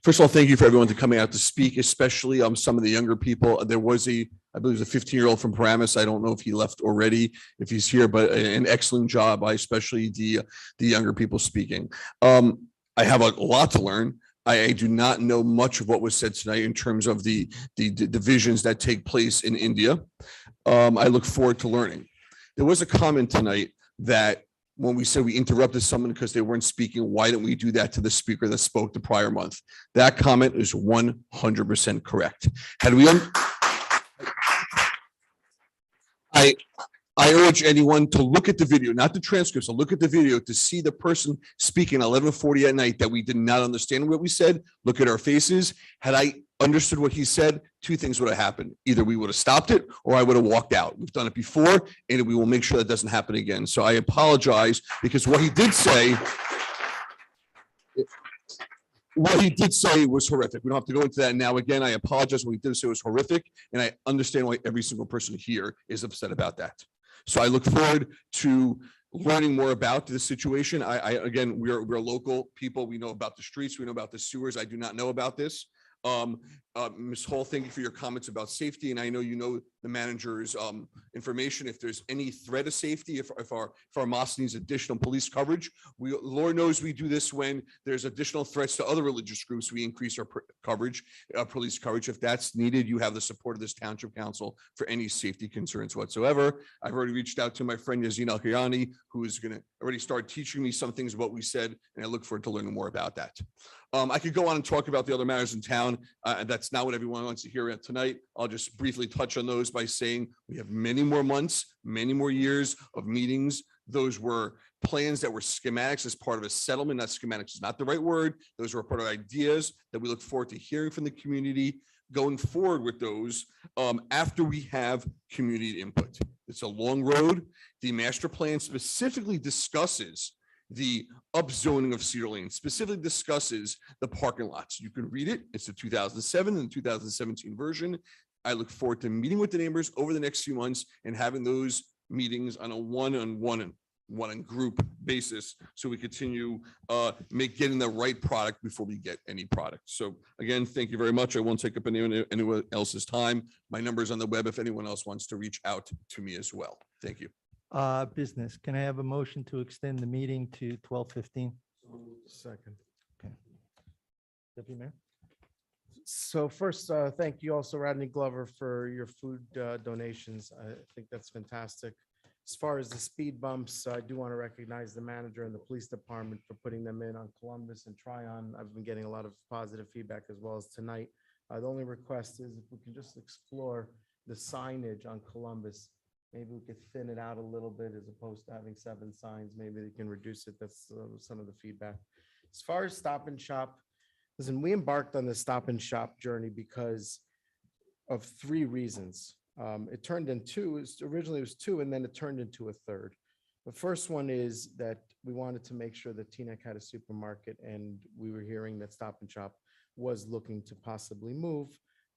First of all, thank you for everyone to coming out to speak, especially some of the younger people. There was I believe it was a 15-year-old from Paramus. I don't know if he left already, if he's here, but an excellent job by especially the younger people speaking. I have a lot to learn. I do not know much of what was said tonight in terms of the divisions that take place in India. I look forward to learning. There was a comment tonight that when we said we interrupted someone because they weren't speaking, why didn't we do that to the speaker that spoke the prior month? That comment is 100% correct. Had we I urge anyone to look at the video, not the transcripts, to look at the video to see the person speaking at 11:40 at night that we did not understand what we said. Look at our faces. Had I understood what he said, two things would have happened. Either we would have stopped it or I would have walked out. We've done it before and we will make sure that doesn't happen again. So I apologize because what he did say was horrific. We don't have to go into that now. Again, I apologize. What he did say was horrific, and I understand why every single person here is upset about that. So I look forward to learning more about this situation. Again, we're local people. We know about the streets. We know about the sewers. I do not know about this. Ms. Hall, thank you for your comments about safety. And I know you know the manager's information. If there's any threat of safety, if our mosque needs additional police coverage, Lord knows we do this when there's additional threats to other religious groups. We increase our coverage, police coverage. If that's needed, you have the support of this township council for any safety concerns whatsoever. I've already reached out to my friend Yazin Al-Kayani, who is going to already start teaching me some things about what we said, and I look forward to learning more about that. I could go on and talk about the other matters in town. That's not what everyone wants to hear tonight. I'll just briefly touch on those by saying we have many more months, many more years of meetings. Those were plans that were schematics as part of a settlement. Not schematics is not the right word. Those were part of ideas that we look forward to hearing from the community, going forward with those after we have community input. It's a long road. The master plan specifically discusses the upzoning of Cedar Lane, specifically discusses the parking lots. You can read it. It's the 2007 and 2017 version. I look forward to meeting with the neighbors over the next few months and having those meetings on a one-on-one and group basis, so we continue getting the right product before we get any product. So again, thank you very much. I won't take up anyone else's time. My number is on the web if anyone else wants to reach out to me as well. Thank you. Business. Can I have a motion to extend the meeting to 12:15? Second. Okay. Deputy Mayor. So first, thank you also, Rodney Glover, for your food donations. I think that's fantastic. As far as the speed bumps, I do want to recognize the manager and the police department for putting them in on Columbus and Tryon. I've been getting a lot of positive feedback as well as tonight. The only request is if we can just explore the signage on Columbus. Maybe we could thin it out a little bit as opposed to having 7 signs. Maybe they can reduce it. That's some of the feedback. As far as Stop and Shop, listen, we embarked on the Stop and Shop journey because of 3 reasons. It turned into, originally it was 2, and then it turned into a 3rd. The first one is that we wanted to make sure that Teaneck had a supermarket, and we were hearing that Stop and Shop was looking to possibly move.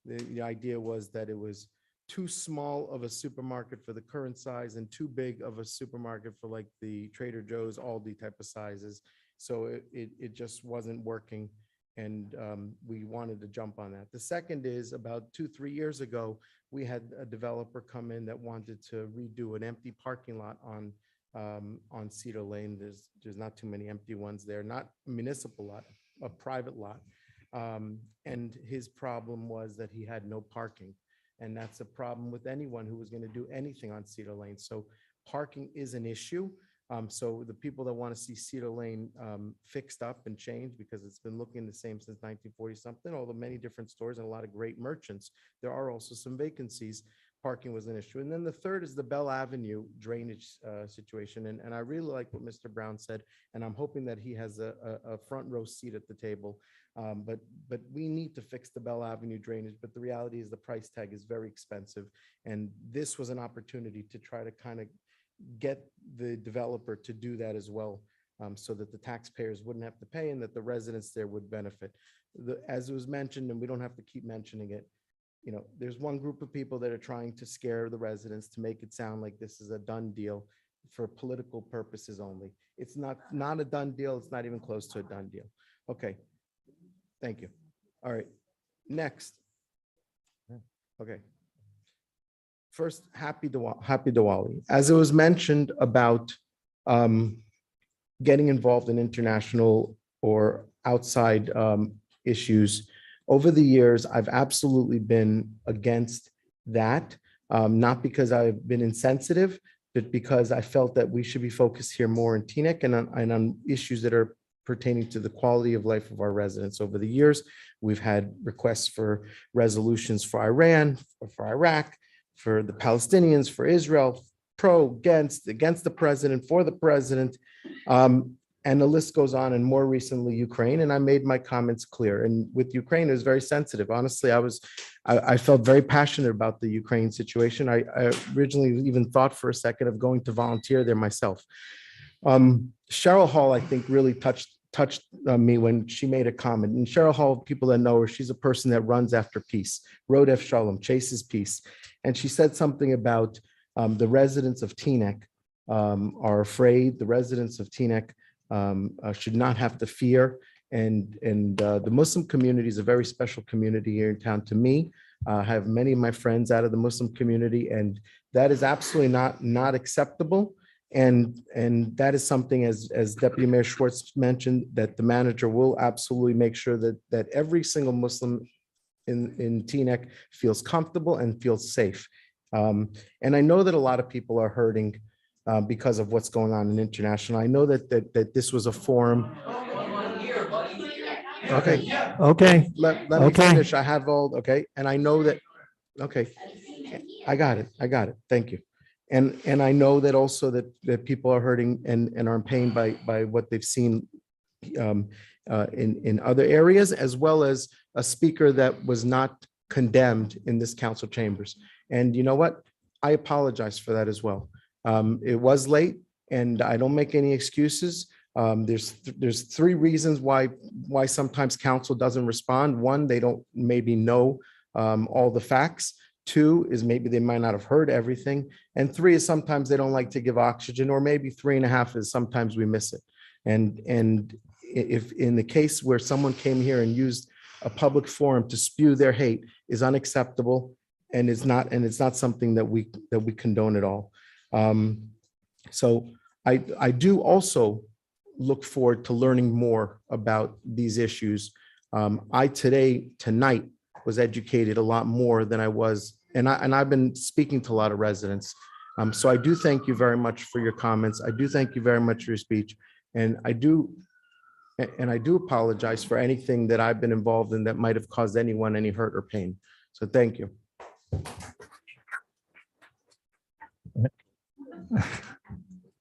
The idea was that it was too small of a supermarket for the current size and too big of a supermarket for like the Trader Joe's, Aldi type of sizes. So it just wasn't working. And we wanted to jump on that. The second is about 2-3 years ago, we had a developer come in that wanted to redo an empty parking lot on Cedar Lane. There's not too many empty ones there, not a municipal lot, a private lot. And his problem was that he had no parking. And that's a problem with anyone who was going to do anything on Cedar Lane. So parking is an issue. So the people that want to see Cedar Lane fixed up and changed, because it's been looking the same since 1940 something, although many different stores and a lot of great merchants, there are also some vacancies. Parking was an issue. And then the third is the Bell Avenue drainage situation. And I really like what Mr. Brown said, and I'm hoping that he has a front row seat at the table. But we need to fix the Bell Avenue drainage, but the reality is the price tag is very expensive. And this was an opportunity to try to kind of get the developer to do that as well, so that the taxpayers wouldn't have to pay and that the residents there would benefit. As it was mentioned, and we don't have to keep mentioning it, you know, there's one group of people that are trying to scare the residents to make it sound like this is a done deal for political purposes only. It's not a done deal. It's not even close to a done deal. Okay. Thank you. All right. Next. Okay. First, happy Diwali. As it was mentioned about getting involved in international or outside issues, over the years, I've absolutely been against that, not because I've been insensitive, but because I felt that we should be focused here more in Teaneck and on issues that are pertaining to the quality of life of our residents. Over the years, we've had requests for resolutions for Iran, for Iraq, for the Palestinians, for Israel, against the president, for the president, and the list goes on, and more recently Ukraine, and I made my comments clear. And with Ukraine, it was very sensitive. Honestly, I felt very passionate about the Ukraine situation. I originally even thought for a second of going to volunteer there myself. Cheryl Hall, I think, really touched me when she made a comment. And Cheryl Hall, people that know her, she's a person that runs after peace. Rodef Shalom, chases peace. And she said something about the residents of Teaneck are afraid. The residents of Teaneck should not have to fear. And the Muslim community is a very special community here in town to me. I have many of my friends out of the Muslim community, and that is absolutely not acceptable. And that is something, as Deputy Mayor Schwartz mentioned, that the manager will absolutely make sure that every single Muslim in Teaneck feels comfortable and feels safe. And I know that a lot of people are hurting because of what's going on in international. I know that this was a forum. Okay. Let me finish. I have all, okay. And I know that, okay. I got it. Thank you. And I know that also that people are hurting and are in pain by what they've seen in other areas, as well as a speaker that was not condemned in this council chambers. And you know what? I apologize for that as well. It was late, and I don't make any excuses. There's 3 reasons why sometimes council doesn't respond. 1, they don't maybe know all the facts. 2 is maybe they might not have heard everything. And 3 is sometimes they don't like to give oxygen, or maybe 3.5 is sometimes we miss it. And if in the case where someone came here and used a public forum to spew their hate is unacceptable, and it's not something that we condone at all. So I do also look forward to learning more about these issues. I tonight was educated a lot more than I was, and I've been speaking to a lot of residents. So I do thank you very much for your comments. I do thank you very much for your speech. And I do apologize for anything that I've been involved in that might have caused anyone any hurt or pain. So thank you.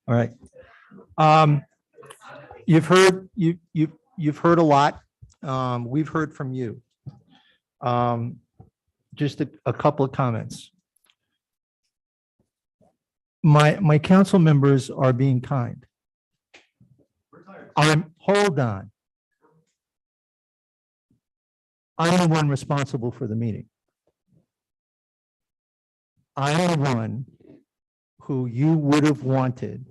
All right. You've heard a lot. We've heard from you. Just a couple of comments. My council members are being kind. Hold on. I'm the one responsible for the meeting. I'm the one who you would have wanted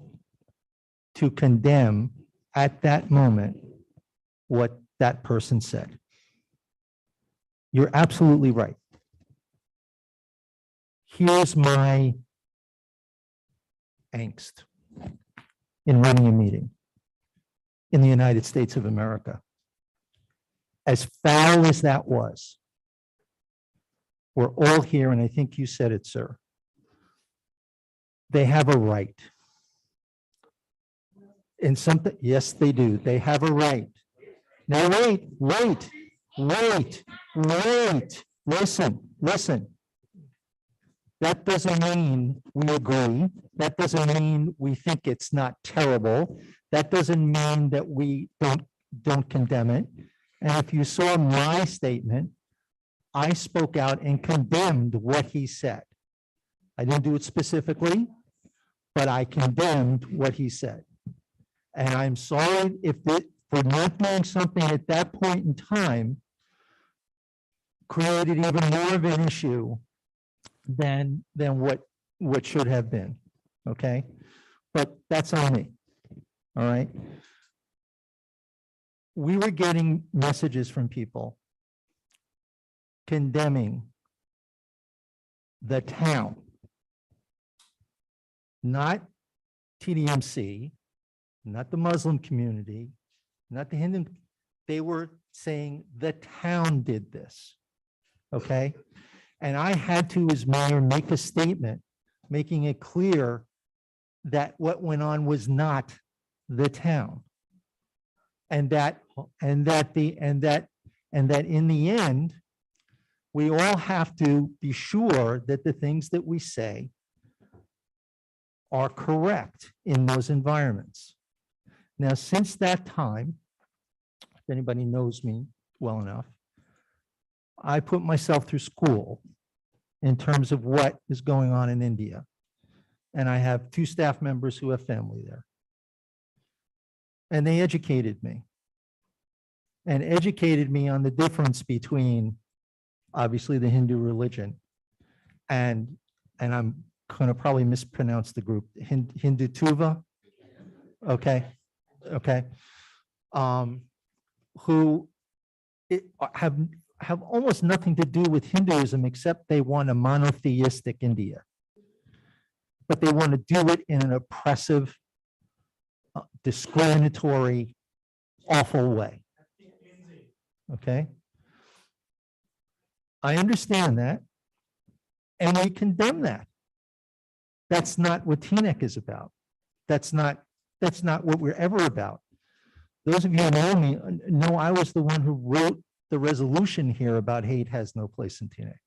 to condemn at that moment what that person said. You're absolutely right. Here's my angst in running a meeting in the United States of America. As foul as that was, we're all here, and I think you said it, sir. They have a right. In something, yes, they do. They have a right. Now, wait. Listen. That doesn't mean we agree. That doesn't mean we think it's not terrible. That doesn't mean that we don't condemn it. And if you saw my statement, I spoke out and condemned what he said. I didn't do it specifically, but I condemned what he said. And I'm sorry for not doing something at that point in time created even more of an issue than what should have been, okay? But that's on me, all right? We were getting messages from people condemning the town, not TDMC, not the Muslim community, not the Hindu. They were saying the town did this, okay? And I had to, as mayor, make a statement, making it clear that what went on was not the town. And that in the end, we all have to be sure that the things that we say are correct in those environments. Now, since that time, if anybody knows me well enough, I put myself through school in terms of what is going on in India. And I have 2 staff members who have family there. And they educated me. And educated me on the difference between, obviously, the Hindu religion and I'm going to probably mispronounce the group, Hindutva. Okay. Who have almost nothing to do with Hinduism, except they want a monotheistic India. But they want to do it in an oppressive, discriminatory, awful way. Okay? I understand that, and we condemn that. That's not what TNEC is about. That's not what we're ever about. Those of you who know me know I was the one who wrote the resolution here about hate has no place in TNEC.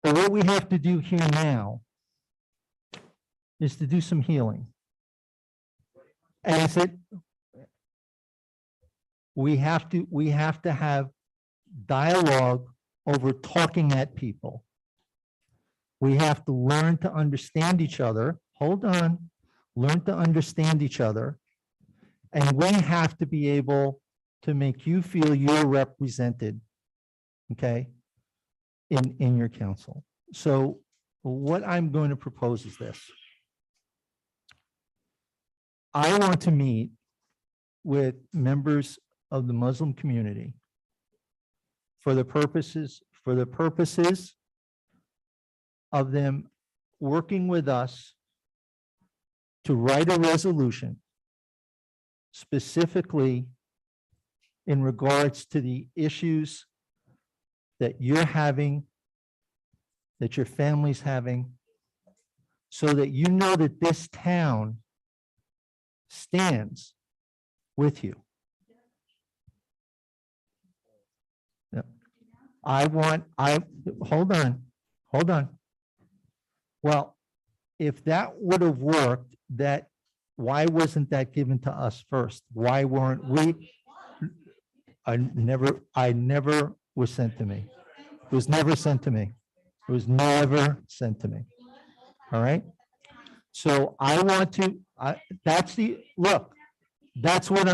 But what we have to do here now is to do some healing. And I said, we have to have dialogue over talking at people. We have to learn to understand each other. Hold on. Learn to understand each other. And we have to be able to make you feel you're represented, okay, in your council. So what I'm going to propose is this. I want to meet with members of the Muslim community for the purposes of them working with us to write a resolution specifically in regards to the issues that you're having, that your family's having, so that you know that this town stands with you. Yeah. Hold on. Well, if that would have worked, why wasn't that given to us first? Why weren't we? I never was sent to me. It was never sent to me. It was never sent to me. All right? So I want to, that's what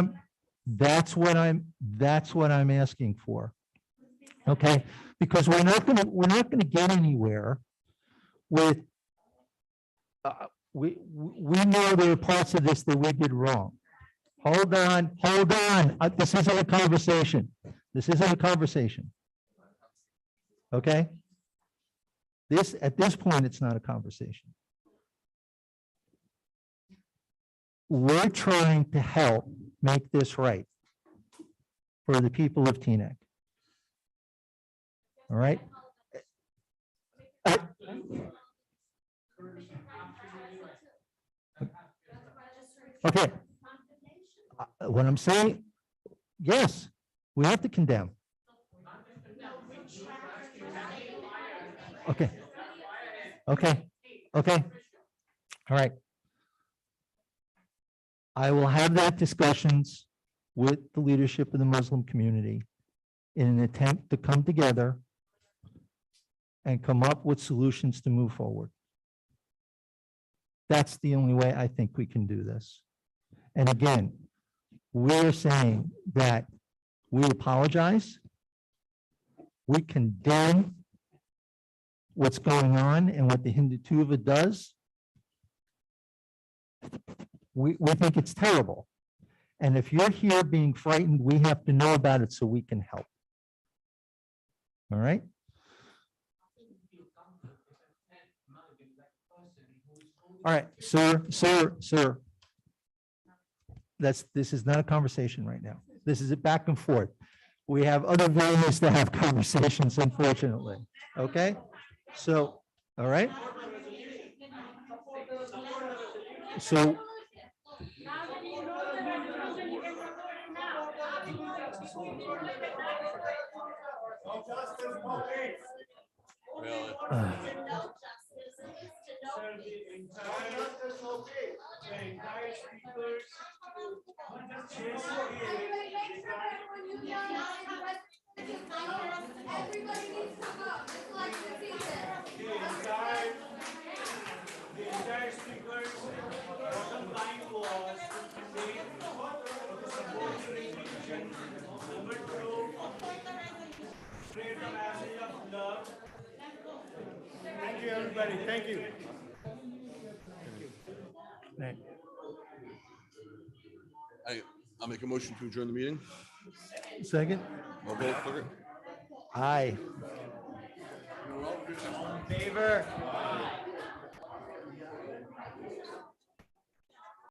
I'm asking for. Okay? Because we're not gonna get anywhere with, we know there are parts of this that we did wrong. Hold on. This isn't a conversation. Okay? At this point, it's not a conversation. We're trying to help make this right for the people of Teaneck. All right? Okay. What I'm saying, yes, we have to condemn. Okay. All right. I will have that discussions with the leadership of the Muslim community in an attempt to come together and come up with solutions to move forward. That's the only way I think we can do this. And again, we're saying that we apologize. We condemn what's going on and what the Hindu Tuva does. We think it's terrible. And if you're here being frightened, we have to know about it so we can help. All right? All right, sir. This is not a conversation right now. This is a back and forth. We have other venues to have conversations, unfortunately. Okay? So, all right? So, Thank you, everybody. Thank you. I'll make a motion to adjourn the meeting. second? Roll call, clerk. Aye. Favor?